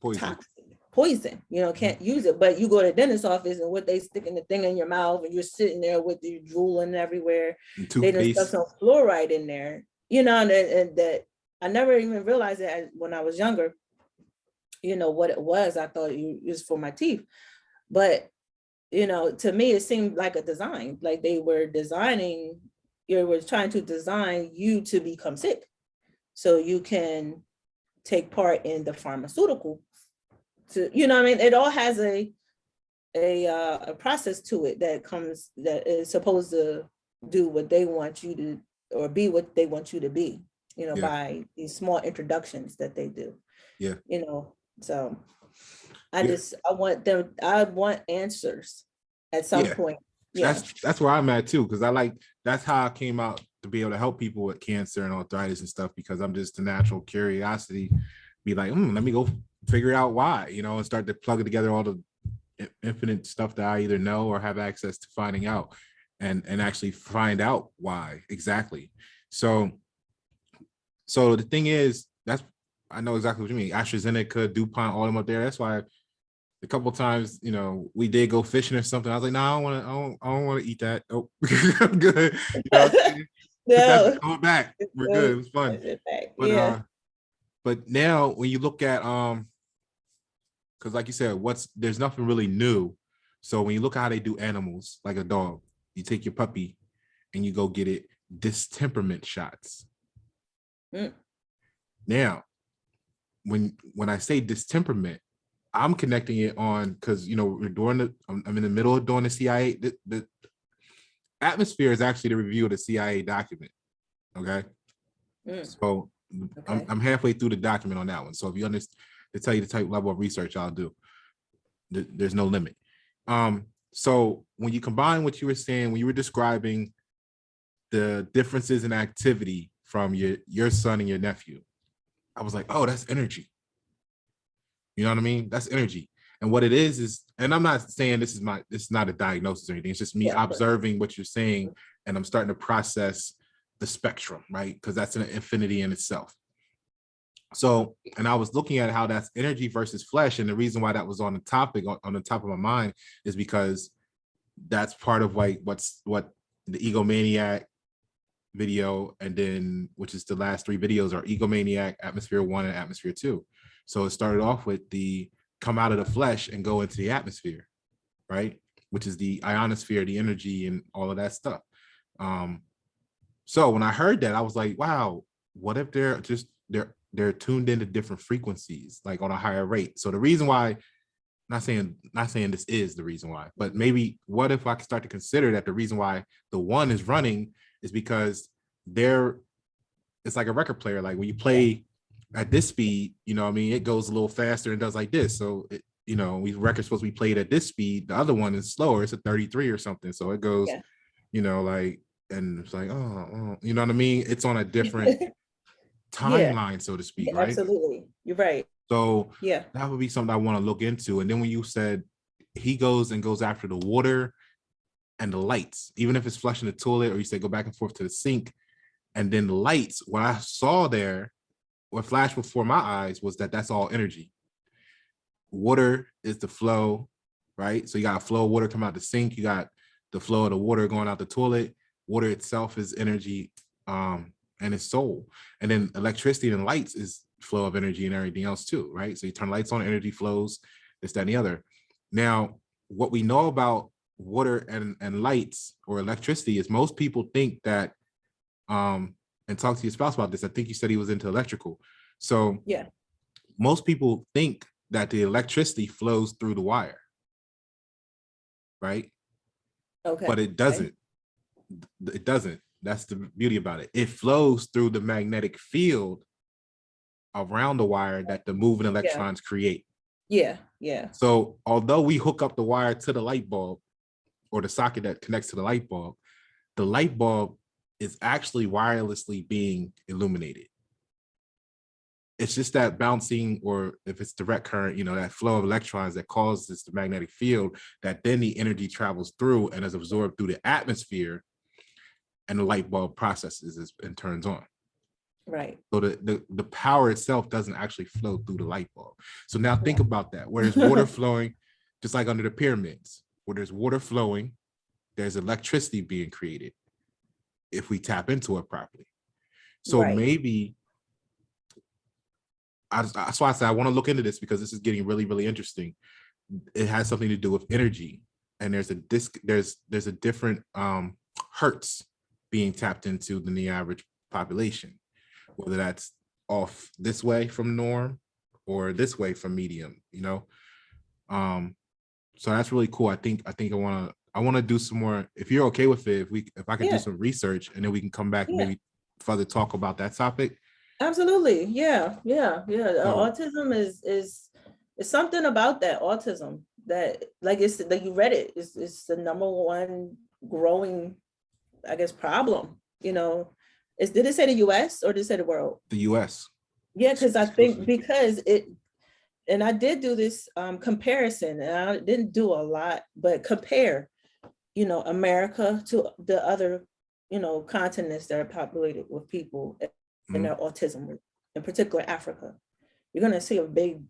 Poison. poison. Can't use it. But you go to the dentist's office and what they sticking the thing in your mouth and you're sitting there with you drooling everywhere. They done stuff some fluoride in there. And that I never even realized that when I was younger. what it was. I thought it was for my teeth, but to me, it seemed like a design, like they were trying to design you to become sick so you can take part in the pharmaceutical it all has a process to it that is supposed to do what they want you to, or be what they want you to be, by these small introductions that they do. Yeah. So I want answers at some point. Yeah. That's where I'm at too, because that's how I came out to be able to help people with cancer and arthritis and stuff, because I'm just a natural curiosity, be like, let me go figure out why, and start to plug it together, all the infinite stuff that I either know or have access to finding out, and actually find out why exactly. So the thing is, I know exactly what you mean. AstraZeneca, DuPont, all them up there. That's why a couple of times, we did go fishing or something. I was like, no, I don't want to eat that. Oh, I'm good. No. Going back. We're good. It was fun. But but now when you look at because like you said, there's nothing really new. So when you look at how they do animals, like a dog, you take your puppy and you go get it distemperament shots. Now, when I say distemperament, I'm connecting it on because I'm in the middle of doing the CIA. The atmosphere is actually the review of the CIA document. Okay. So okay. I'm halfway through the document on that one. So if you understand, to tell you the type level of research I'll do, there's no limit. So when you combine what you were saying, when you were describing the differences in activity from your son and your nephew, I was like, oh, that's energy. You know what I mean? That's energy. And what it is, and I'm not saying this is not a diagnosis or anything. It's just me observing what you're saying, and I'm starting to process the spectrum, right? Because that's an infinity in itself. So, and I was looking at how that's energy versus flesh. And the reason why that was on the topic, on the top of my mind, is because that's part of what the egomaniac video, and then which is the last 3 videos, are egomaniac, atmosphere 1, and atmosphere 2. So it started off with the come out of the flesh and go into the atmosphere, right? Which is the ionosphere, the energy, and all of that stuff. So when I heard that, I was like, wow, what if they're tuned into different frequencies, like on a higher rate? So the reason why, not saying this is the reason why, but maybe what if I could start to consider that the reason why the one is running is because it's like a record player. Like when you play at this speed, it goes a little faster and does like this. So we records supposed to be played at this speed. The other one is slower. It's a 33 or something. So it goes, like, and it's like, oh, you know what I mean? It's on a different timeline, so to speak, right? Absolutely. You're right. So that would be something I want to look into. And then when you said he goes after the water and the lights, even if it's flushing the toilet, or you say go back and forth to the sink, and then the lights, what I saw there, what flashed before my eyes was that's all energy. Water is the flow, right? So you got a flow of water coming out the sink, you got the flow of the water going out the toilet. Water itself is energy, and it's soul. And then electricity and lights is flow of energy and everything else too, right? So you turn lights on, energy flows, this, that, and the other. Now, what we know about water and lights or electricity is most people think that, and talk to your spouse about this. I think you said he was into electrical. So most people think that the electricity flows through the wire, right? Okay. But it doesn't. It doesn't. That's the beauty about it. It flows through the magnetic field around the wire that the moving electrons create. Yeah. So although we hook up the wire to the light bulb, or the socket that connects to the light bulb is actually wirelessly being illuminated. It's just that bouncing, or if it's direct current, that flow of electrons that causes the magnetic field, that then the energy travels through and is absorbed through the atmosphere, and the light bulb processes and turns on. Right. So the power itself doesn't actually flow through the light bulb. So now think about that. Where there's water flowing, just like under the pyramids, where there's water flowing, there's electricity being created if we tap into it properly. So maybe that's why I said I want to look into this, because this is getting really, really interesting. It has something to do with energy, and there's a different hertz being tapped into than the average population, whether that's off this way from norm or this way from medium, so that's really cool. I want to do some more, if you're okay with it, if I could do Yeah, some research, and then we can come back and yeah, maybe further talk about that topic. absolutely. Yeah, yeah, yeah. So Autism is something about that autism that, like, it's like you read it, it's the number one growing, I guess, problem. Did it say the US or did it say the world? the US Yeah, because I think exclusively. because it, and I did do this comparison, and I didn't do a lot, but compare, America to the other, continents that are populated with people and Mhm. their autism, in particular Africa. You're gonna see a big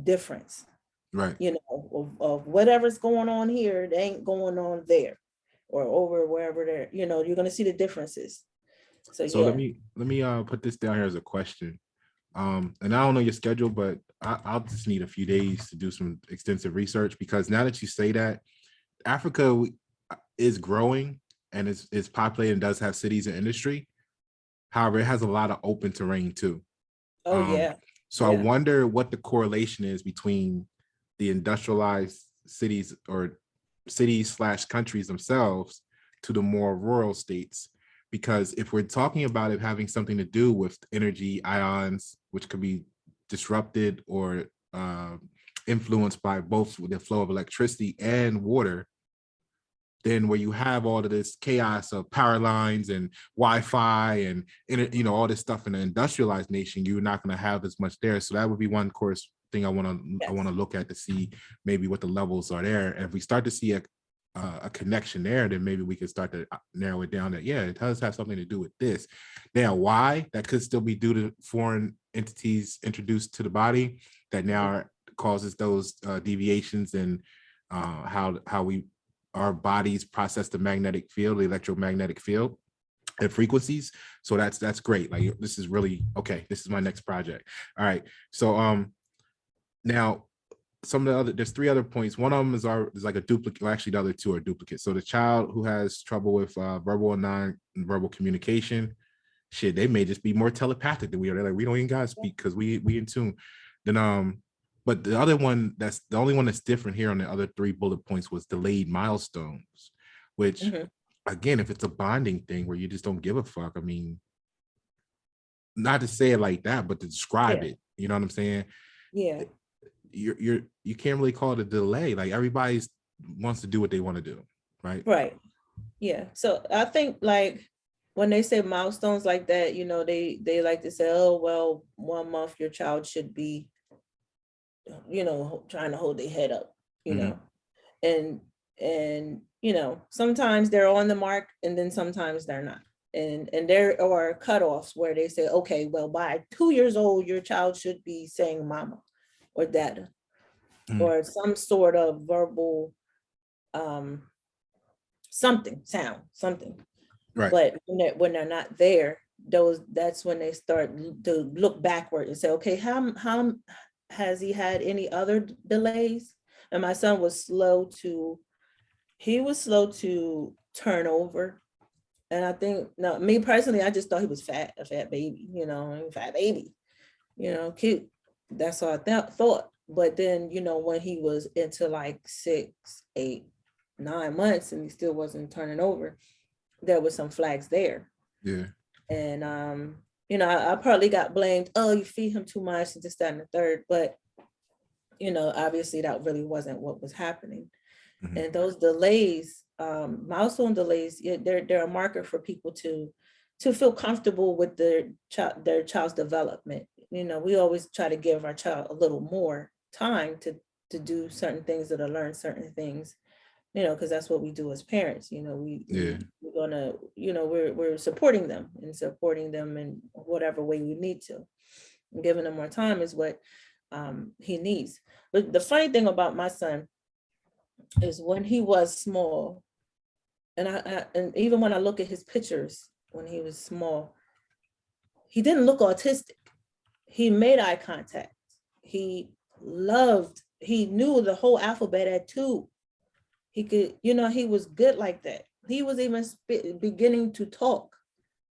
difference, Right. of whatever's going on here, they ain't going on there or over wherever they're, you're gonna see the differences. So So let yeah. me put this down here as a question. And I don't know your schedule, but I'll just need a few days to do some extensive research, because now that you say that, Africa is growing and is populated and does have cities and industry. However, it has a lot of open terrain too. Oh Um, yeah. so I Yeah. wonder what the correlation is between the industrialized cities or cities/countries themselves to the more rural states. Because if we're talking about it having something to do with energy ions, which could be disrupted or influenced by both the flow of electricity and water, then where you have all of this chaos of power lines and Wi-Fi and all this stuff in an industrialized nation, you're not going to have as much there. So that would be one course thing I want Yes. to look at to see maybe what the levels are there. And if we start to see a connection there, then maybe we can start to narrow it down that, yeah, it does have something to do with this. Now, why? That could still be due to foreign entities introduced to the body that now causes those deviations in how we our bodies process the magnetic field, the electromagnetic field and frequencies. So that's great. Like, this is really okay. This is my next project. All right. So now some of the other, there's three other points. One of them is like a duplicate. Well, actually, the other two are duplicates. So the child who has trouble with verbal and non-verbal communication, shit, they may just be more telepathic than we are. They're like, we don't even gotta speak because we in tune. Then but the other one, that's the only one that's different here on the other three bullet points, was delayed milestones, which Mhm. again, if it's a bonding thing where you just don't give a fuck, I mean, not to say it like that, but to describe Yeah. it, you know what I'm saying? Yeah. You can't really call it a delay. Like, everybody's wants to do what they want to do, right? Right. Yeah. So I think, like, when they say milestones like that, they like to say, oh, well, 1 month your child should be, trying to hold their head up, you Mhm. know, and sometimes they're on the mark and then sometimes they're not. And there are cutoffs where they say, okay, well, by 2 years old, your child should be saying mama or dada Mhm. or some sort of verbal um something. Right. But when they're not there, that's when they start to look backward and say, okay, how has he had any other delays? And my son was slow to turn over. And I think, no, me personally, I just thought he was a fat baby, fat baby, cute. That's what I thought. But then, when he was into like 6, 8, 9 months and he still wasn't turning over, there was some flags there. Yeah. And I partly got blamed, oh, you feed him too much and this, that, and the third. But obviously that really wasn't what was happening. Mhm. And those delays, milestone delays, yeah, they're a marker for people to feel comfortable with their child's development. We always try to give our child a little more time to do certain things or to learn certain things, because that's what we do as parents. Yeah. We're gonna, we're supporting them in whatever way we need to. And giving them more time is what he needs. But the funny thing about my son is when he was small, and even when I look at his pictures when he was small, he didn't look autistic. he made eye contact. He knew the whole alphabet at 2. He could, he was good like that. He was even beginning to talk.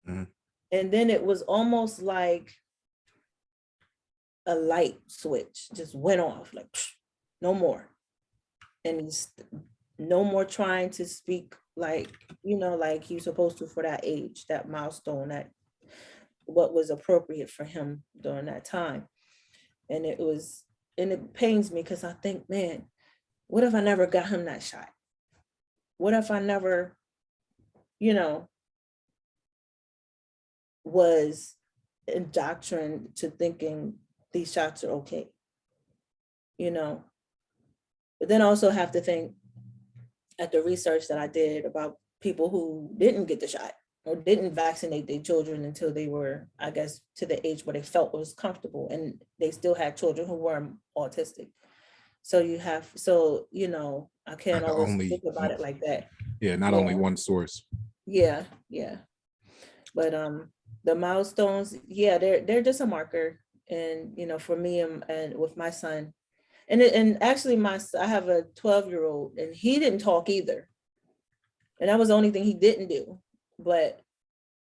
Mm-hmm. And then it was almost like a light switch just went off, like, no more. And he's no more trying to speak like, like he's supposed to for that age, that milestone, that what was appropriate for him during that time. And it pains me because I think, man, what if I never got him that shot? What if I never, was indoctrinated to thinking these shots are okay, But then I also have to think at the research that I did about people who didn't get the shot or didn't vaccinate their children until they were, I guess, to the age where they felt was comfortable, and they still had children who were autistic. So I can't always think about it like that. Yeah, not only one source. Yeah. But the milestones, they're just a marker. And for me and with my son, and actually I have a 12-year-old, and he didn't talk either. And that was the only thing he didn't do. But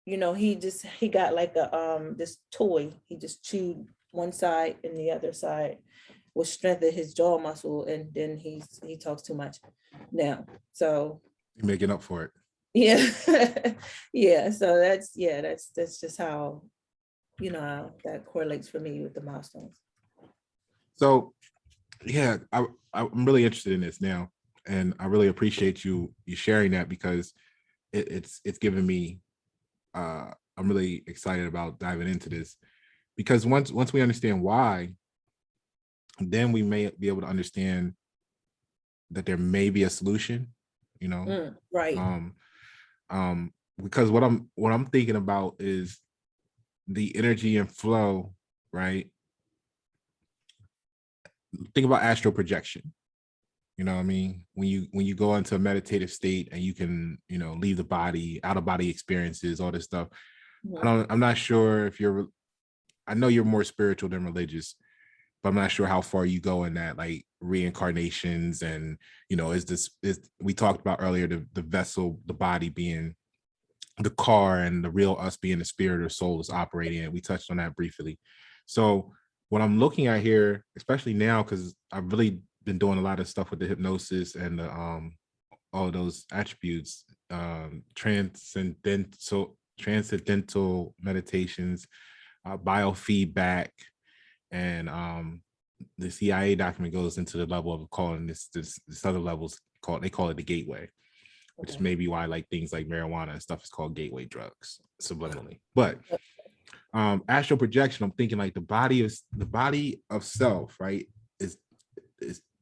he got like this toy. He just chewed one side, and the other side would strengthen his jaw muscle, and then he talks too much now. So you're making up for it. Yeah. Yeah. So that's just how, that correlates for me with the milestones. So yeah, I'm really interested in this now. And I really appreciate you sharing that, because it's given me, I'm really excited about diving into this, because once we understand why, then we may be able to understand that there may be a solution, Right. Because what I'm thinking about is the energy and flow, right? Think about astral projection. You know what I mean? When you go into a meditative state and you can, leave the body, out of body experiences, all this stuff. Mm-hmm. I'm not sure if I know you're more spiritual than religious, but I'm not sure how far you go in that, like reincarnations and, we talked about earlier, the vessel, the body being the car, and the real us being the spirit or soul is operating it. We touched on that briefly. So what I'm looking at here, especially now, because I've really been doing a lot of stuff with the hypnosis and the all those attributes, transcendental meditations, biofeedback, and the CIA document goes into the level of calling this other levels they call it the gateway, which is maybe why like things like marijuana and stuff is called gateway drugs subliminally. But astral projection, I'm thinking like the body of self, right, is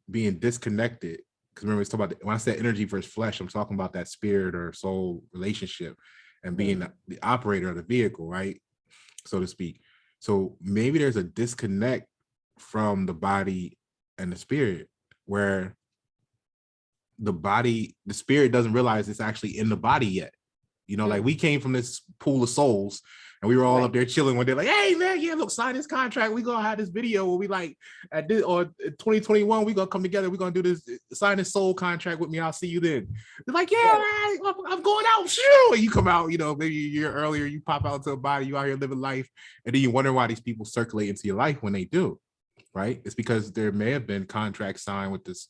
being disconnected. Because remember, it's talking about when I said energy versus flesh, I'm talking about that spirit or soul relationship and being the operator of the vehicle, right, so to speak. So maybe there's a disconnect from the body and the spirit, where the spirit doesn't realize it's actually in the body yet. Like we came from this pool of souls, and we were all up there chilling one day, like, hey man, yeah, look, sign this contract. We gonna have this video where we like at this, or 2021, we gonna come together. We gonna do this, sign this soul contract with me. I'll see you then. They're like, yeah, right, I'm going out. Sure. And you come out, maybe a year earlier, you pop out to a body, you out here living life, and then you wonder why these people circulate into your life when they do. Right? It's because there may have been contracts signed with this,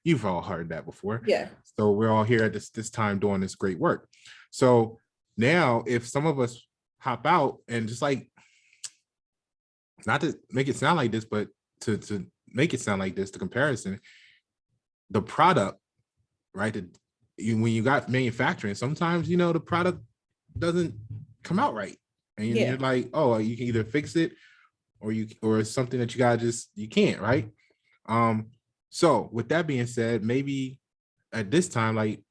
you've all heard that before. Yeah. So we're all here at this time doing this great work. So now if some of us hop out and just like, not to make it sound like this, but to make it sound like this, the comparison, the product, right? When you got manufacturing, sometimes, the product doesn't come out right. And you're like, oh, you can either fix it or it's something that you can't, right? So with that being said, maybe at this time, like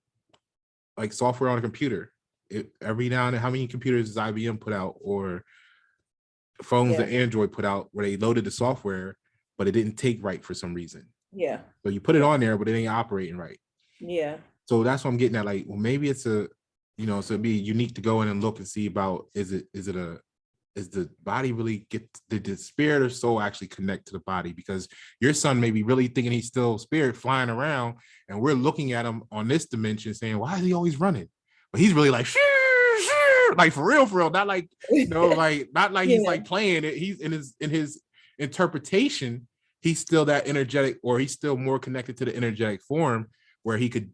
software on a computer, every now and then, how many computers does IBM put out, or phones that Android put out, where they loaded the software, but it didn't take right for some reason? Yeah. So you put it on there, but it ain't operating right. Yeah. So that's what I'm getting at. Like, well, maybe it's so it'd be unique to go in and look and see about, is it a is the body really the spirit or soul actually connect to the body? Because your son may be really thinking he's still spirit flying around, and we're looking at him on this dimension saying, why is he always running? But he's really like, like for real, not like, not like he's like playing it. He's in his interpretation, he's still that energetic, or he's still more connected to the energetic form where he could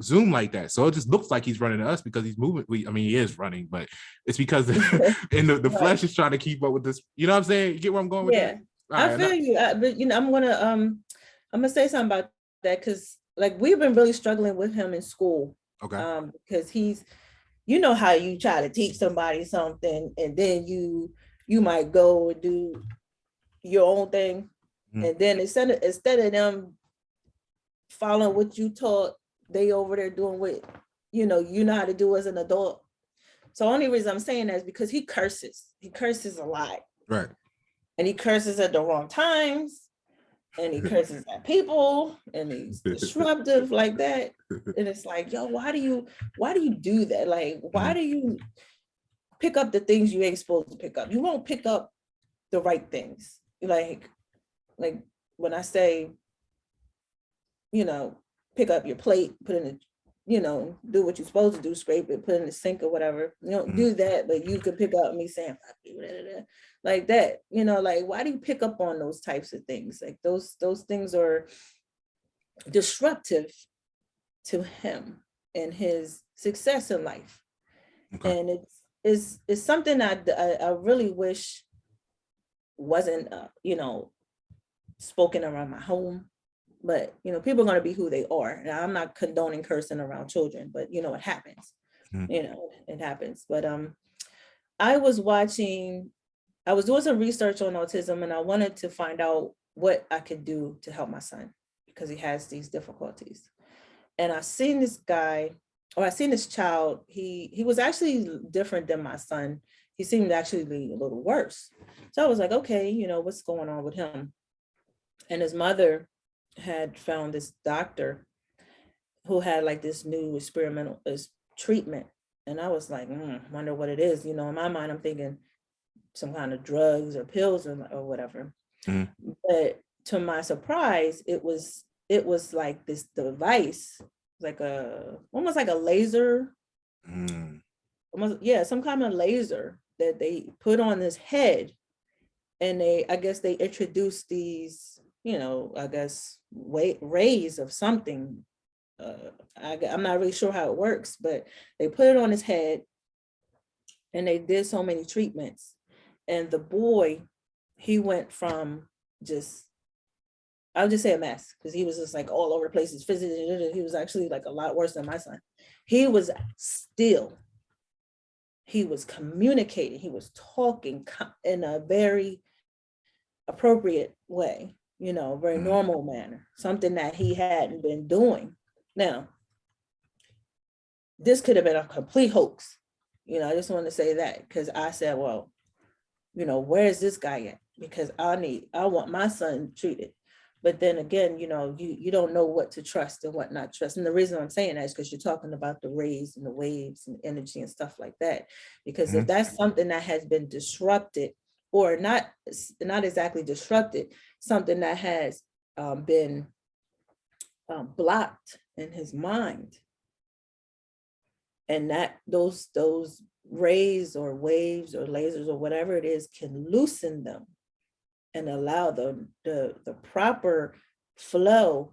zoom like that. So it just looks like he's running to us because he's moving. I mean, he is running, but it's because the flesh is trying to keep up with this. You know what I'm saying? You get where I'm going with that? I feel you. But I'm gonna say something about that, because like we've been really struggling with him in school. Okay. Because he's, you know how you try to teach somebody something and then you might go and do your own thing. And then instead of them following what you taught, they over there doing what you know how to do as an adult. So only reason I'm saying that is because he curses a lot, right? And he curses at the wrong times, and he curses at people, and he's disruptive like that. And it's like, yo, why do you do that? Like, why do you pick up the things you ain't supposed to pick up? You won't pick up the right things. Like when I say, pick up your plate, put in the, do what you're supposed to do, scrape it, put it in the sink or whatever. You don't do that, but you could pick up me saying, like that, like, why do you pick up on those types of things? Like those things are disruptive to him and his success in life. Okay. And it's something I really wish wasn't, spoken around my home. But, people are going to be who they are. And I'm not condoning cursing around children, but, it happens. It happens. But I was doing some research on autism, and I wanted to find out what I could do to help my son because he has these difficulties. And I seen this child. He was actually different than my son. He seemed actually be a little worse. So I was like, okay, what's going on with him? And his mother had found this doctor who had like this new experimental treatment. And I was like, wonder what it is. In my mind, I'm thinking some kind of drugs or pills or whatever. But to my surprise, it was like this device, like almost like a laser, some kind of laser that they put on his head. And I guess they introduced these, I guess rays of something. I'm not really sure how it works, but they put it on his head and they did so many treatments. And the boy, he went from I'll just say a mess, because he was just like all over the place. He was actually like a lot worse than my son. He was communicating, he was talking in a very appropriate way, very normal manner, something that he hadn't been doing. Now, this could have been a complete hoax. I just want to say that, because I said, well, where's this guy at? Because I want my son treated. But then again, you don't know what to trust and what not trust. And the reason I'm saying that is because you're talking about the rays and the waves and energy and stuff like that. Because if that's something that has been disrupted, or not exactly disrupted, something that has been blocked in his mind, and that those rays or waves or lasers or whatever it is can loosen them and allow the proper flow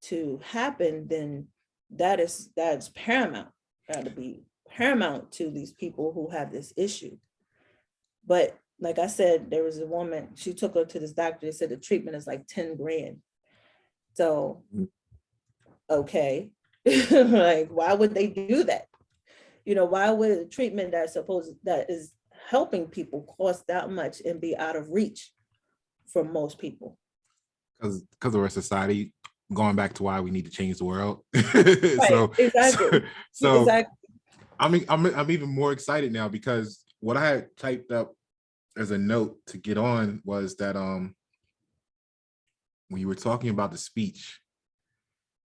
to happen, then that's paramount. Got to be paramount to these people who have this issue. But like I said, there was a woman, she took her to this doctor. They said the treatment is like 10 grand. So, okay, like, why would they do that? Why would a treatment that is helping people cost that much and be out of reach for most people? Because of our society, going back to why we need to change the world. Right, exactly. I'm even more excited now, because what I had typed up as a note to get on was that when you were talking about the speech,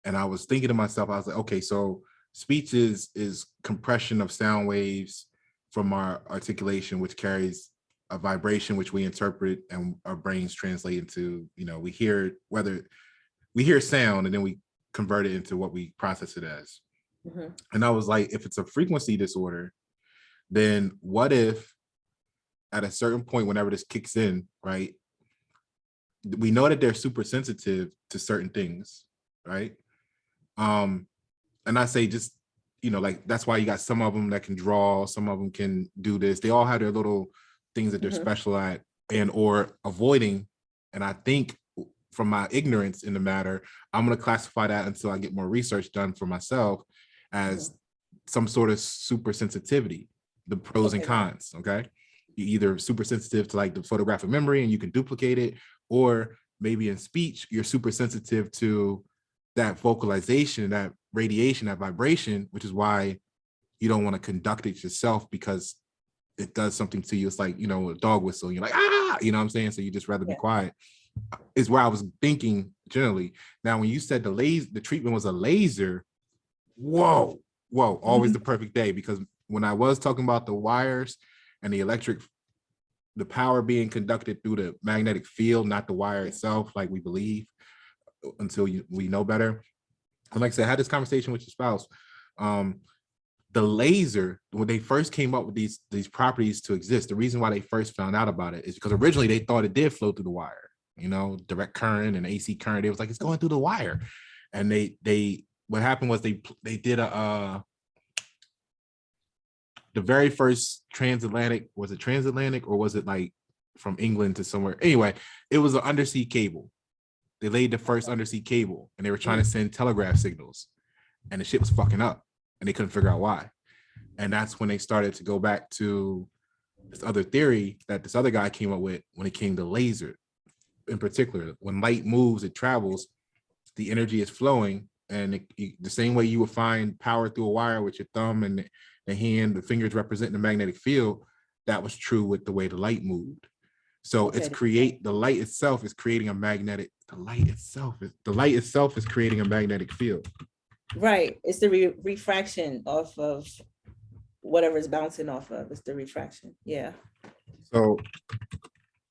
and I was thinking to myself, I was like, okay, so speech is compression of sound waves from our articulation, which carries a vibration which we interpret and our brains translate into, we hear sound and then we convert it into what we process it as. Mhm. And I was like, if it's a frequency disorder, then what if at a certain point, whenever this kicks in, right, we know that they're super sensitive to certain things, right? And I say just, like that's why you got some of them that can draw, some of them can do this. They all have their little things that they're special at and or avoiding. And I think from my ignorance in the matter, I'm going to classify that until I get more research done for myself as some sort of super sensitivity, the pros and cons. Okay. You're either super sensitive to like the photographic memory and you can duplicate it, or maybe in speech, you're super sensitive to that vocalization, that radiation, that vibration, which is why you don't want to conduct it yourself because it does something to you. It's like, a dog whistle, you're like, ah, you know what I'm saying? So you just rather be quiet, is where I was thinking generally. Now, when you said the treatment was a laser, whoa, always the perfect day, because when I was talking about the wires and the power being conducted through the magnetic field, not the wire itself, like we believe until we know better. And like I said, I had this conversation with your spouse. The laser, when they first came up with these properties to exist, the reason why they first found out about it is because originally they thought it did flow through the wire, direct current and AC current. It was like, it's going through the wire. And they what happened was they did the very first transatlantic, was it transatlantic or was it like from England to somewhere? Anyway, it was an undersea cable. They laid the first undersea cable and they were trying to send telegraph signals and the shit was fucking up and they couldn't figure out why. And that's when they started to go back to this other theory that this other guy came up with when it came to laser. In particular, when light moves, it travels, the energy is flowing, and the same way you would find power through a wire with your thumb and the hand, the fingers representing the magnetic field, that was true with the way the light moved. So the light itself is creating a magnetic, the light itself is creating a magnetic field. Right. It's the refraction off of whatever it's bouncing off of. It's the refraction. Yeah. So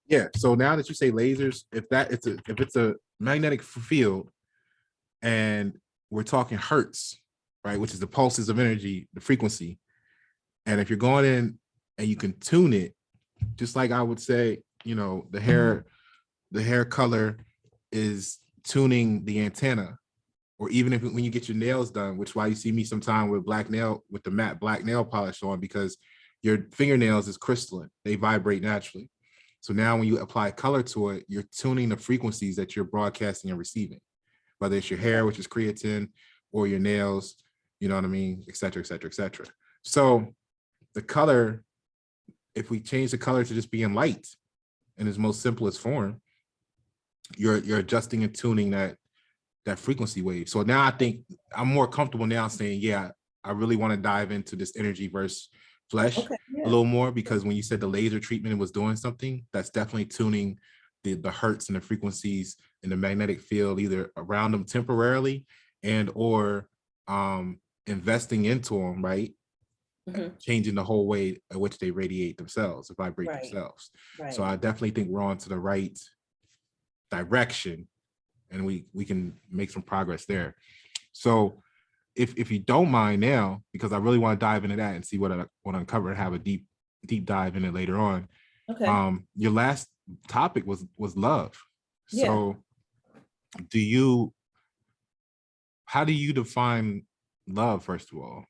now that you say lasers, if it's a magnetic field and we're talking hertz, right, which is the pulses of energy, the frequency, and if you're going in and you can tune it, just like I would say, the hair color is tuning the antenna, or even when you get your nails done, which is why you see me sometime with the matte black nail polish on, because your fingernails is crystalline, they vibrate naturally. So now when you apply color to it, you're tuning the frequencies that you're broadcasting and receiving, whether it's your hair, which is creatine, or your nails, you know what I mean, et cetera, et cetera, et cetera. So the color, if we change the color to just being light in its most simplest form, you're adjusting and tuning that frequency wave. So now I think I'm more comfortable now saying, yeah, I really want to dive into this energy versus flesh a little more, because when you said the laser treatment was doing something, that's definitely tuning the hertz and the frequencies in the magnetic field, either around them temporarily and or investing into them, right? Changing the whole way in which they radiate themselves, vibrate themselves. So I definitely think we're on to the right direction, and we can make some progress there. So if you don't mind now, because I really want to dive into that and see what I want to uncover and have a deep dive in it later on. Okay. Your last topic was love. So how do you define love, first of all?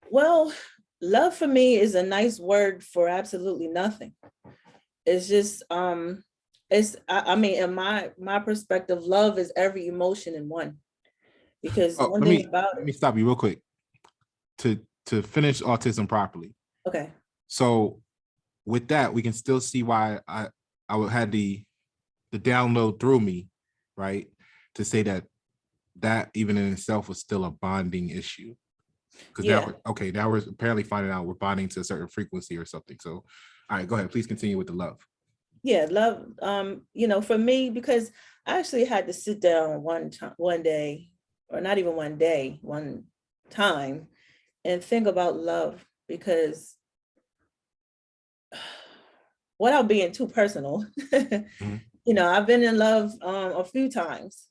Well, love for me is a nice word for absolutely nothing. It's just I mean, in my perspective, love is every emotion in one. Because let me stop you real quick to finish autism properly. Okay. So with that, we can still see why I would had the download through me, right, to say that even in itself was still a bonding issue. Because now we're apparently finding out we're bonding to a certain frequency or something. So, all right, go ahead. Please continue with the love. Yeah, love. For me, because I actually had to sit down one day, or not even one day, one time, and think about love, because without being too personal, Mhm. you know, I've been in love a few times,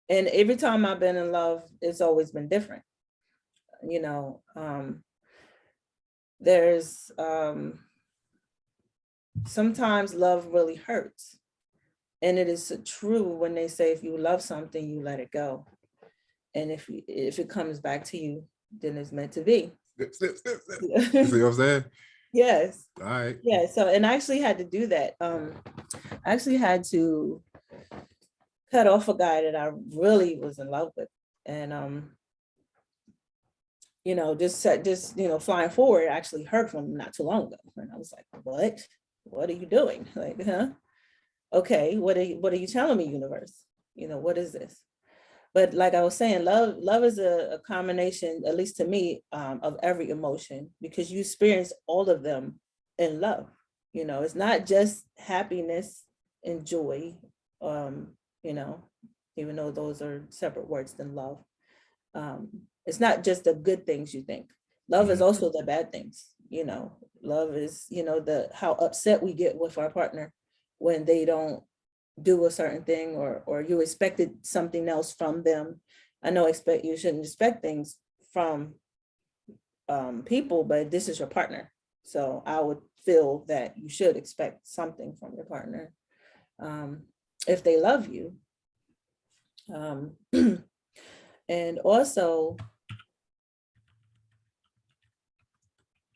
and every time I've been in love, it's always been different. You know, there's sometimes love really hurts, and it is true when they say if you love something, you let it go, and if it comes back to you, then it's meant to be. Snip. You see what I'm saying? Yes. All right. Yeah. So, and I actually had to do that. I actually had to cut off a guy that I really was in love with, and you know, just you know, flying forward, I actually heard from him not too long ago, and I was like, what are you doing? Like, huh? Okay, what are you telling me, universe? You know, what is this? But like I was saying, love is a combination, at least to me, of every emotion, because you experience all of them in love. You know, it's not just happiness and joy, you know, even though those are separate words than love. It's not just the good things you think. Love is also the bad things. You know, love is, you know, the how upset we get with our partner when they don't do a certain thing, or you expected something else from them. I know you shouldn't expect things from people, but this is your partner. So I would feel that you should expect something from your partner if they love you. And also,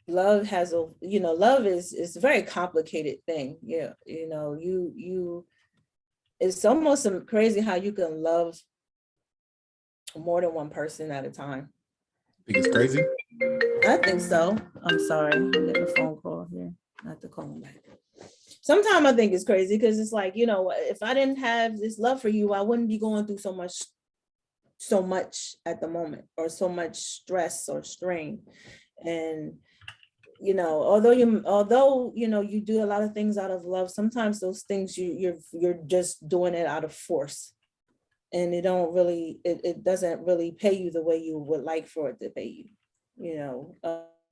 love has a, you know, love is a very complicated thing. Yeah, you know, you it's almost crazy how you can love more than one person at a time. Think it's crazy? I think so. I'm sorry, I'm getting a phone call here. I have to call him back. Sometimes I think it's crazy because it's like, you know, if I didn't have this love for you, I wouldn't be going through so much at the moment, or so much stress or strain. And you know, although you know, you do a lot of things out of love, sometimes those things you're just doing it out of force, and it doesn't really pay you the way you would like for it to pay you. You know,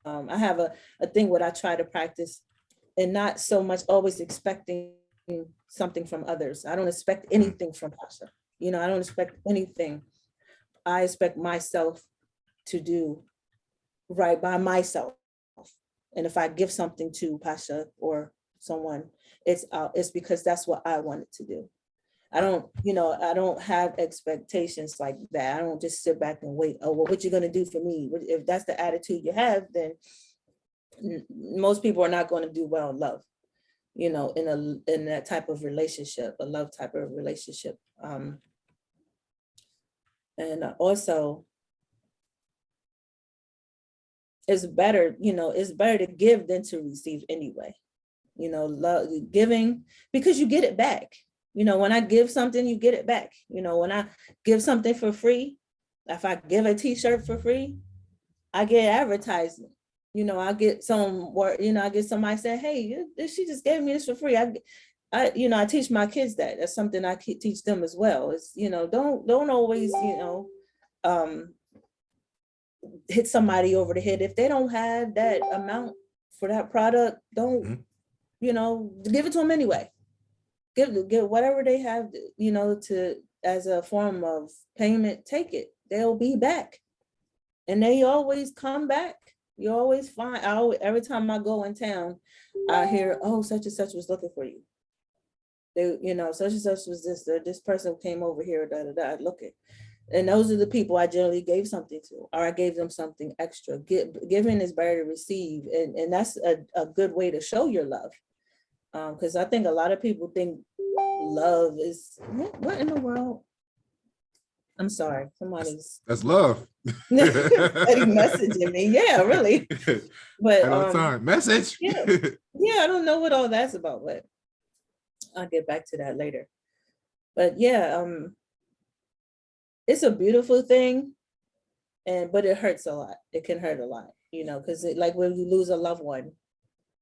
I have a thing what I try to practice, and not so much always expecting something from others. I don't expect anything from Pasha. You know, I don't expect anything. I expect myself to do right by myself. And if I give something to Pasha or someone, it's because that's what I wanted to do. I don't, you know, I don't have expectations like that. I don't just sit back and wait. Oh, well, what you gonna do for me? If that's the attitude you have, then most people are not going to do well in love. You know, in that type of relationship, a love type of relationship. And also, it's better, you know, it's better to give than to receive anyway. You know, love giving, because you get it back. You know, when I give something, you get it back. You know, when I give something for free, if I give a t-shirt for free, I get advertisement. You know, I get some word, you know, I get somebody saying, hey, she just gave me this for free. You know, I teach my kids that. That's something I teach them as well. It's, you know, don't always, you know, hit somebody over the head. If they don't have that amount for that product, don't, you know, give it to them anyway. Give whatever they have, you know, to as a form of payment, take it. They'll be back. And they always come back. You always find, every time I go in town, I hear, oh, such and such was looking for you. They, you know, such and such was this person came over here, da da da. Look at, and those are the people I generally gave something to, or I gave them something extra. Giving is better to receive, and that's a good way to show your love. Because I think a lot of people think love is, what in the world? I'm sorry, somebody's That's love. messaging me. Yeah, really. But all the time. Message. yeah, I don't know what all that's about, but I'll get back to that later. But yeah, it's a beautiful thing, but it hurts a lot. It can hurt a lot, you know, because like when you lose a loved one,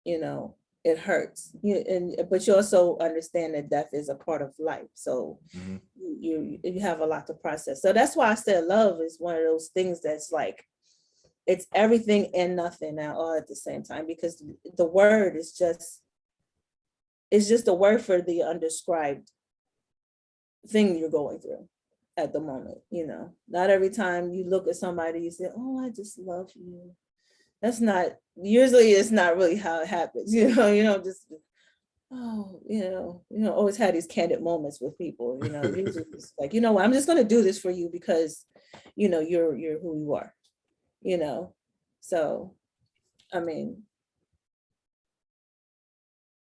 you know, it hurts. But you also understand that death is a part of life. So you have a lot to process. So that's why I said love is one of those things that's like, it's everything and nothing now all at the same time, because the word is just it's just a word for the undescribed thing you're going through at the moment. Not every time you look at somebody, you say, oh, I just love you. That's not, usually it's not really how it happens. Just, oh, always had these candid moments with people, usually it's like, what, I'm just going to do this for you because, you're who you are, so, I mean,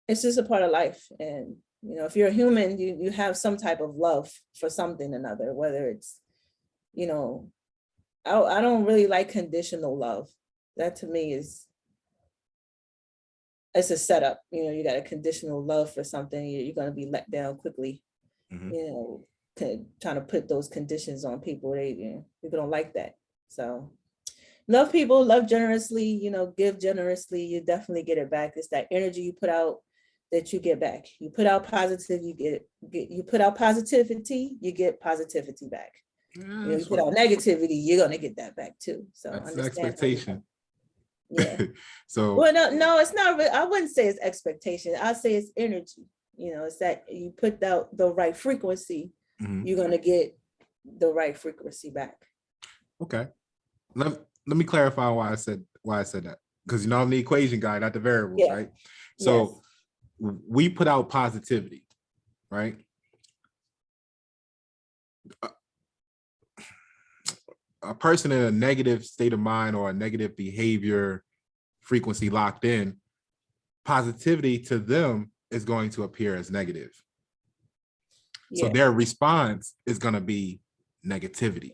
it's just a part of life. And, if you're a human, you have some type of love for something or another, whether it's, I don't really like conditional love. That to me is, it's a setup. You got a conditional love for something, you're going to be let down quickly. Trying to put those conditions on people, people don't like that. So love people, love generously, give generously, you definitely get it back. It's that energy you put out that you get back. You put out positive, you put out positivity, you get positivity back. You put out negativity, you're going to get that back too. So that's the expectation. Yeah. So well, no, it's not really, I wouldn't say it's expectation. I'd say it's energy. It's that you put out the right frequency, you're going to get the right frequency back. Okay. Let me clarify why I said that. Because I'm the equation guy, not the variables, right? So we put out positivity, right? A person in a negative state of mind or a negative behavior frequency locked in, positivity to them is going to appear as negative. So their response is going to be negativity.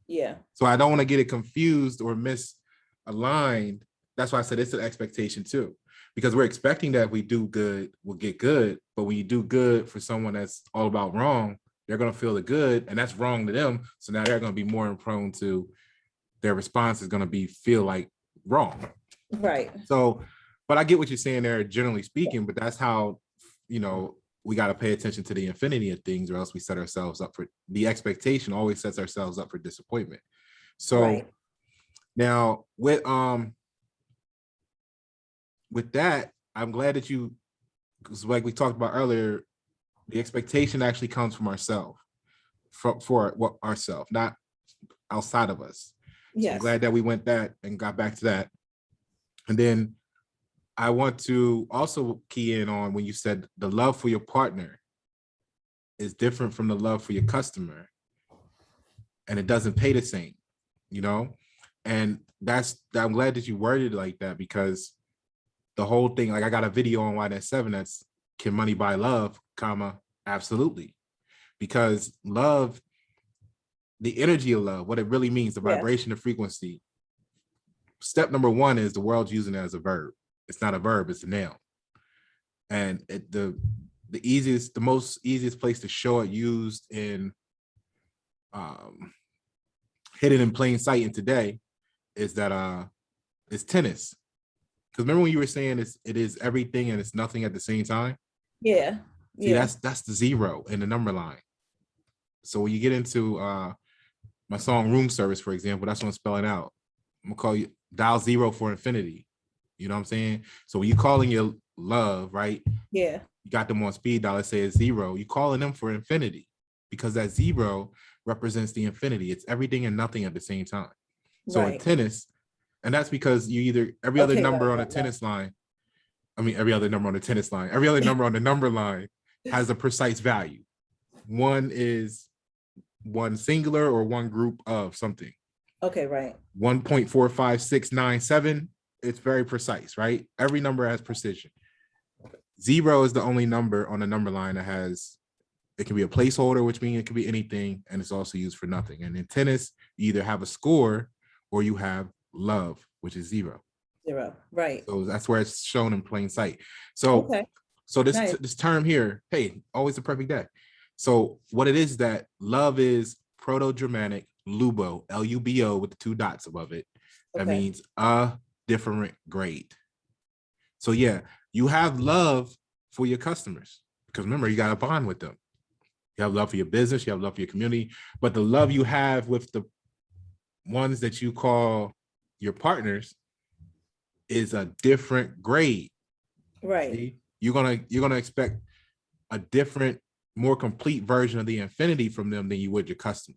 Yeah. So I don't want to get it confused or misaligned. That's why I said it's an expectation too, because we're expecting that if we do good, we'll get good. But when you do good for someone that's all about wrong, they're going to feel the good, and that's wrong to them. So now they're going to be more prone to, their response is going to feel like wrong. Right. So, but I get what you're saying there, generally speaking, but that's how, we got to pay attention to the infinity of things, or else we set ourselves up for, the expectation always sets ourselves up for disappointment. So now with that, I'm glad that because like we talked about earlier, the expectation actually comes from ourselves, for what ourselves, not outside of us. Yes. So I'm glad that we went that and got back to that. And then I want to also key in on when you said the love for your partner is different from the love for your customer, and it doesn't pay the same, and I'm glad that you worded it like that, because the whole thing, like I got a video on Y-7 that's, can money buy love, absolutely. Because love, the energy of love, what it really means, the vibration, the frequency. Step number one is the world's using it as a verb. It's not a verb, it's a noun. And the most easiest place to show it used in hidden in plain sight in today is that it's tennis. Because remember when you were saying it is everything and it's nothing at the same time? Yeah. See, that's the zero in the number line. So when you get into my song Room Service, for example, that's what I'm spelling out. I'm gonna call you dial 0 for infinity. You know what I'm saying? So when you calling your love, right? Yeah. You got them on speed dial, let's say it's 0. You calling them for infinity, because that 0 represents the infinity. It's everything and nothing at the same time. So in tennis, and that's because you either every other number on a tennis line, every other number on the number line has a precise value. One is one singular or one group of something. Okay, right. 1.45697, it's very precise, right? Every number has precision. 0 is the only number on the number line that has, it can be a placeholder, which means it can be anything, and it's also used for nothing. And in tennis, you either have a score or you have love, which is 0. 0, right. So that's where it's shown in plain sight. So, so this term here, hey, always a perfect day. So what it is that love is Proto-Germanic lubo, L-U-B-O with the 2 dots above it. That means a different grade. So yeah, you have love for your customers, because remember, you got a bond with them. You have love for your business, you have love for your community, but the love you have with the ones that you call your partners is a different grade. Right. See? you're gonna expect a different, more complete version of the infinity from them than you would your customer.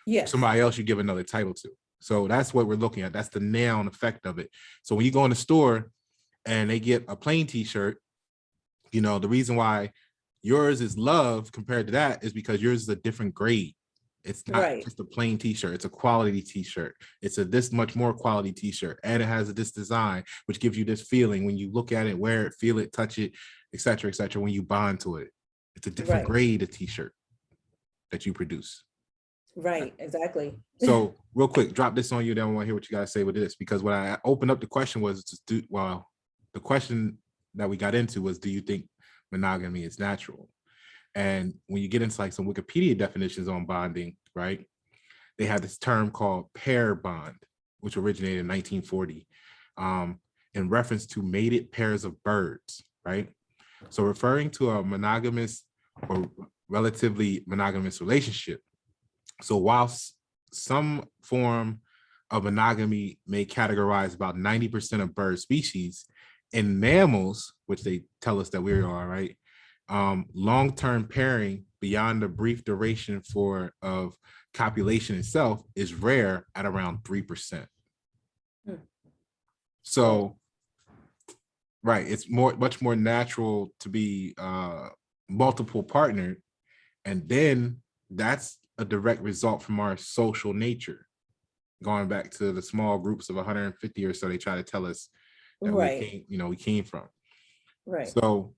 Yes. Somebody else you give another title to. So that's what we're looking at. That's the noun effect of it. So when you go in the store and they get a plain t-shirt, you know, the reason why yours is love compared to that is because yours is a different grade. It's not just a plain t-shirt. It's a quality t-shirt. It's a this much more quality t-shirt. And it has this design, which gives you this feeling when you look at it, wear it, feel it, touch it, et cetera, when you bond to it. It's a different grade of t-shirt that you produce. Right, exactly. So real quick, drop this on you. Then I want to hear what you gotta say with this, because when I opened up the question was the question that we got into was, do you think monogamy is natural? And when you get into like some Wikipedia definitions on bonding, right, they have this term called pair bond, which originated in 1940, in reference to mated pairs of birds, right? So referring to a monogamous or relatively monogamous relationship. So whilst some form of monogamy may categorize about 90% of bird species, in mammals, which they tell us that we are, right? Long-term pairing beyond the brief duration of copulation itself is rare at around 3%. So, right, it's much more natural to be multiple partnered, and then that's a direct result from our social nature. Going back to the small groups of 150 or so, they try to tell us that we came from. Right. So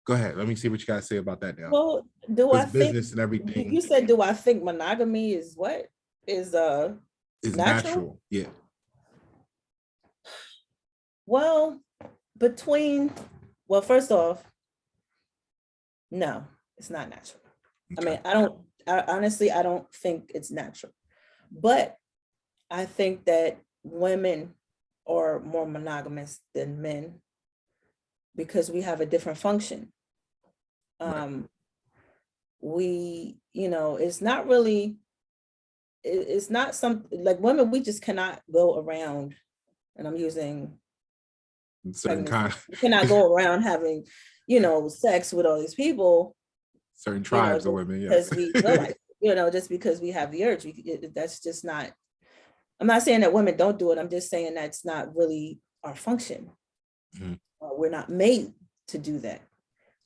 go ahead. Let me see what you guys say about that now. Well, do I think business and everything? You said, do I think monogamy is what? Is natural? Yeah. Well, first off, no, it's not natural. Okay. I mean, honestly, I don't think it's natural, but I think that women are more monogamous than men because we have a different function. We, it's not really, it's not something like women, we just cannot go around, and I'm using certain kind. We cannot go around having, sex with all these people. Certain tribes of women, yes. Because we feel like, just because we have the urge, that's just not, I'm not saying that women don't do it. I'm just saying that's not really our function. Mm-hmm. We're not made to do that.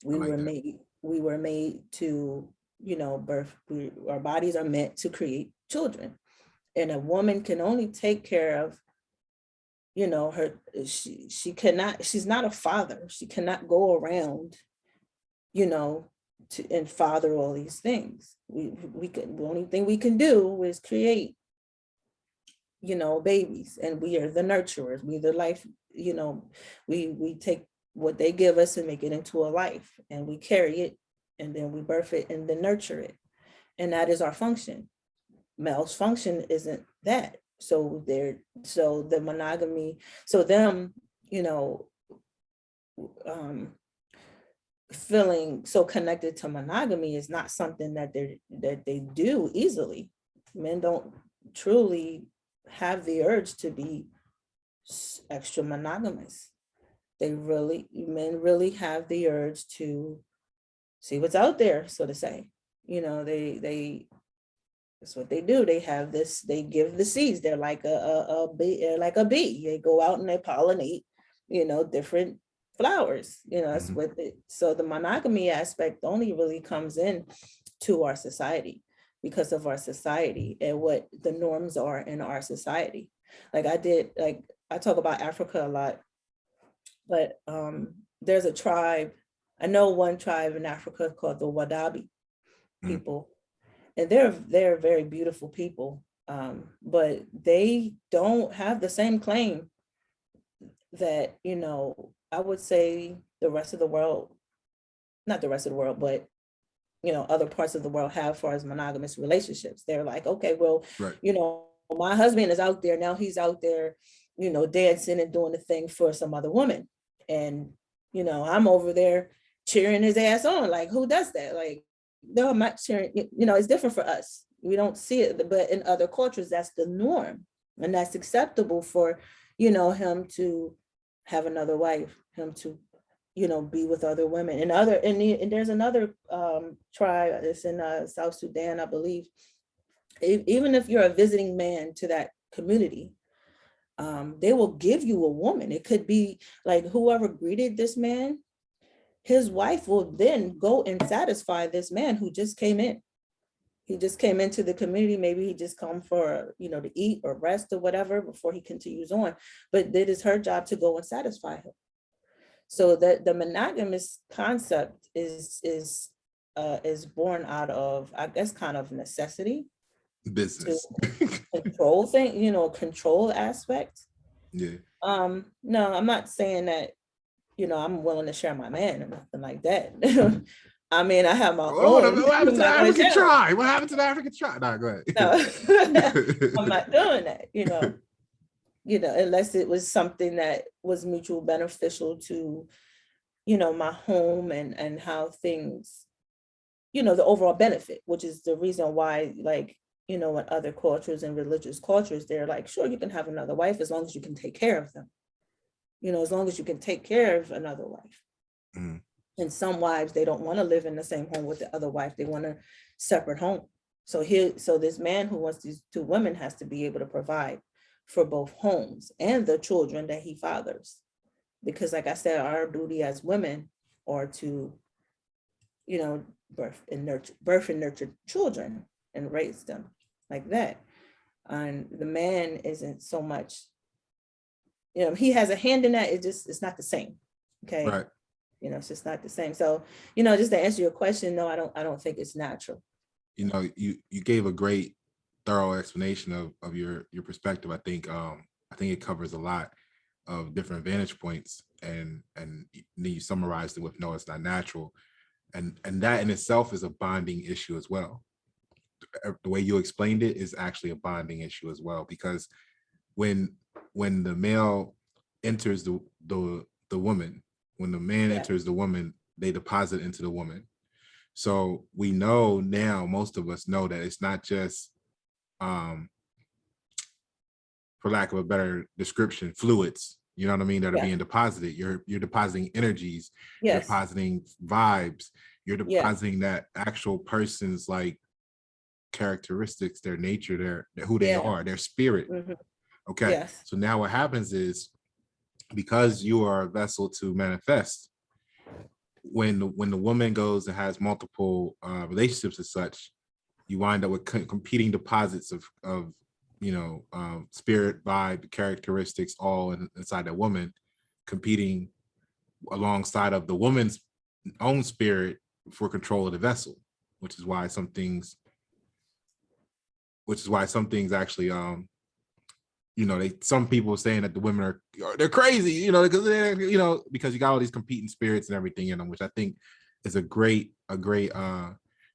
We were made to, birth. Our bodies are meant to create children, and a woman can only take care of, she cannot, she's not a father. She cannot go around, and father all these things. The only thing we can do is create, babies, and we are the nurturers. We the life, we take what they give us and make it into a life, and we carry it, and then we birth it and then nurture it. And that is our function. Male's function isn't that. So the monogamy, so them, feeling so connected to monogamy is not something that they do easily. Men don't truly have the urge to be extra monogamous. Men really have the urge to see what's out there, so to say. That's what they do. They have this, they give the seeds. They're like a bee. They go out and they pollinate, different flowers. That's what so the monogamy aspect only really comes in to our society because of our society and what the norms are in our society. I talk about Africa a lot, but there's a tribe, I know one tribe in Africa called the Wadabi people, and they're very beautiful people, but they don't have the same claim that, I would say the rest of the world, not the rest of the world, but other parts of the world have as far as monogamous relationships. They're like, okay, well, my husband is out there now, he's out there, dancing and doing the thing for some other woman. And, I'm over there cheering his ass on. Like, who does that? Like, no, I'm not cheering. It's different for us. We don't see it, but in other cultures, that's the norm. And that's acceptable for, him to have another wife, him to be with other women. And there's another tribe that's in South Sudan, I believe. Even if you're a visiting man to that community, they will give you a woman. It could be like whoever greeted this man, his wife will then go and satisfy this man who just came in. He just came into the community. Maybe he just come for, to eat or rest or whatever before he continues on. But it is her job to go and satisfy him. So that the monogamous concept is born out of, I guess, kind of necessity. Business. Control control aspect. Yeah. No, I'm not saying that, I'm willing to share my man or nothing like that. I mean, I have my own. What happened to the African tribe? What happened to the African tribe? No, go ahead. No, I'm not doing that, unless it was something that was mutual beneficial to, my home and how things, the overall benefit, which is the reason why, like, in other cultures and religious cultures, they're like, sure, you can have another wife as long as you can take care of them. As long as you can take care of another wife. Mm. And some wives, they don't want to live in the same home with the other wife. They want a separate home. So this man who wants these two women has to be able to provide for both homes and the children that he fathers. Because like I said, our duty as women are to, birth and nurture children and raise them like that. And the man isn't so much, he has a hand in that. It's not the same. Okay. Right. It's just not the same. So, just to answer your question, no, I don't think it's natural. You gave a great, thorough explanation of your perspective. I think it covers a lot of different vantage points, and then you summarized it with no, it's not natural. And that in itself is a bonding issue as well. The way you explained it is actually a bonding issue as well, because when the male enters the woman, when the man enters the woman, they deposit into the woman. So we know now, most of us know that it's not just, for lack of a better description, fluids, you know what I mean, that are being deposited. You're depositing energies, you're depositing vibes, you're depositing that actual person's like characteristics, their nature, their who they are, their spirit. Mm-hmm. Okay. Yes. So now what happens is, because you are a vessel to manifest, when the woman goes and has multiple relationships as such, you wind up with competing deposits of spirit, vibe, characteristics, all inside that woman, competing alongside of the woman's own spirit for control of the vessel, which is why some things actually some people are saying that the women they're crazy, because you got all these competing spirits and everything in them, which I think is a great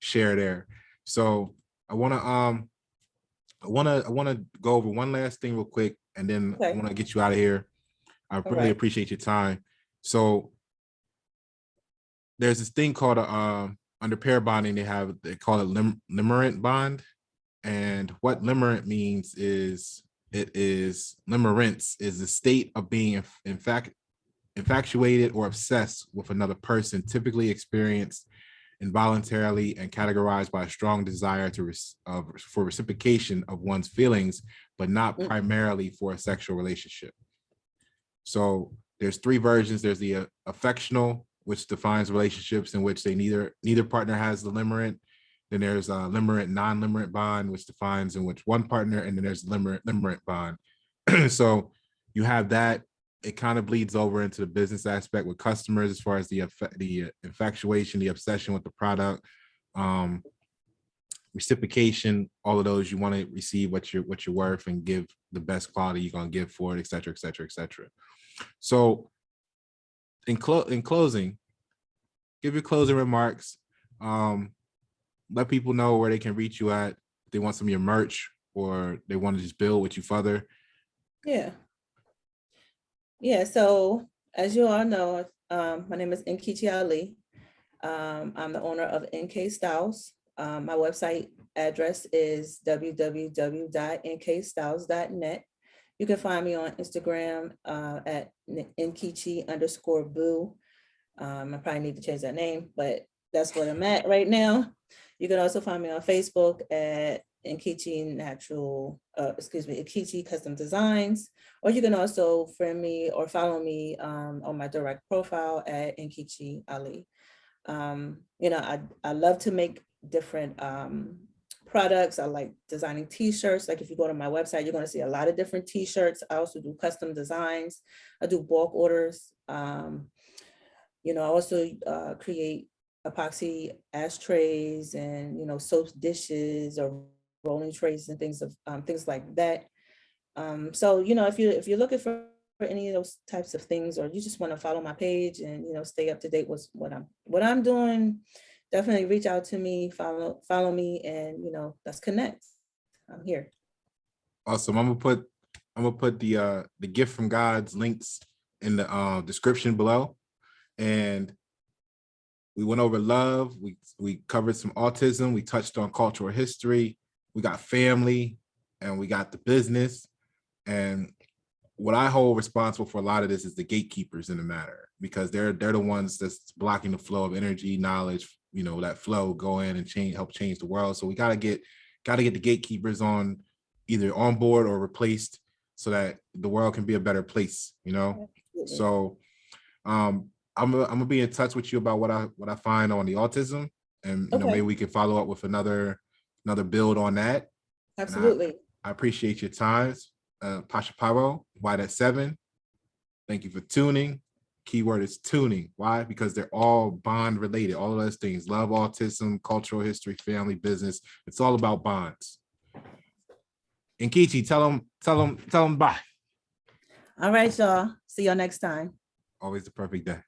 share there. So I want to go over one last thing real quick, and then I want to get you out of here. I really appreciate your time. So there's this thing called under pair bonding, they call it limerent bond, and what limerent means is, limerence is the state of being infatuated or obsessed with another person, typically experienced involuntarily and categorized by a strong desire for reciprocation of one's feelings, but not primarily for a sexual relationship. So there's three versions. There's the affectional, which defines relationships in which neither partner has the limerent. Then there's a limerent, non-limerent bond, which defines in which one partner, and then there's limerent bond. So you have that. It kind of bleeds over into the business aspect with customers, as far as the infatuation, the obsession with the product, reciprocation, all of those. You want to receive what you're worth and give the best quality you're going to give for it, et cetera, et cetera, et cetera. So in closing, give your closing remarks. Let people know where they can reach you at if they want some of your merch, or they want to just build with you further. Yeah. So as you all know, my name is Nkechi Ali. I'm the owner of NkStyles. My website address is www.nkstyles.net. You can find me on Instagram at Nkechi_boo. I probably need to change that name, but that's what I'm at right now. You can also find me on Facebook at Nkechi Custom Designs, or you can also friend me or follow me on my direct profile at Nkechi Ali. I love to make different products. I like designing t-shirts. Like if you go to my website, you're going to see a lot of different t-shirts. I also do custom designs. I do bulk orders. I also create epoxy ashtrays and, soap dishes or rolling trays and things like that. So, if you're looking for any of those types of things, or you just want to follow my page and, stay up to date with what I'm doing, definitely reach out to me, follow me, and, let's connect. I'm here. Awesome. I'm gonna put the gift from God's links in the description below. And we went over love. We covered some autism. We touched on cultural history. We got family, and we got the business. And what I hold responsible for a lot of this is the gatekeepers in the matter, because they're the ones that's blocking the flow of energy, knowledge, that flow go in and help change the world. So we gotta get the gatekeepers on either on board or replaced so that the world can be a better place, Absolutely. So I'm gonna be in touch with you about what I find on the autism, and Okay. maybe we can follow up with another build on that. Absolutely. I appreciate your time. Pasha Paroh, White at 7. Thank you for tuning. Keyword is tuning. Why? Because they're all bond related. All of those things: love, autism, cultural history, family, business. It's all about bonds. Nkechi, tell them bye. All right, y'all. See y'all next time. Always the perfect day.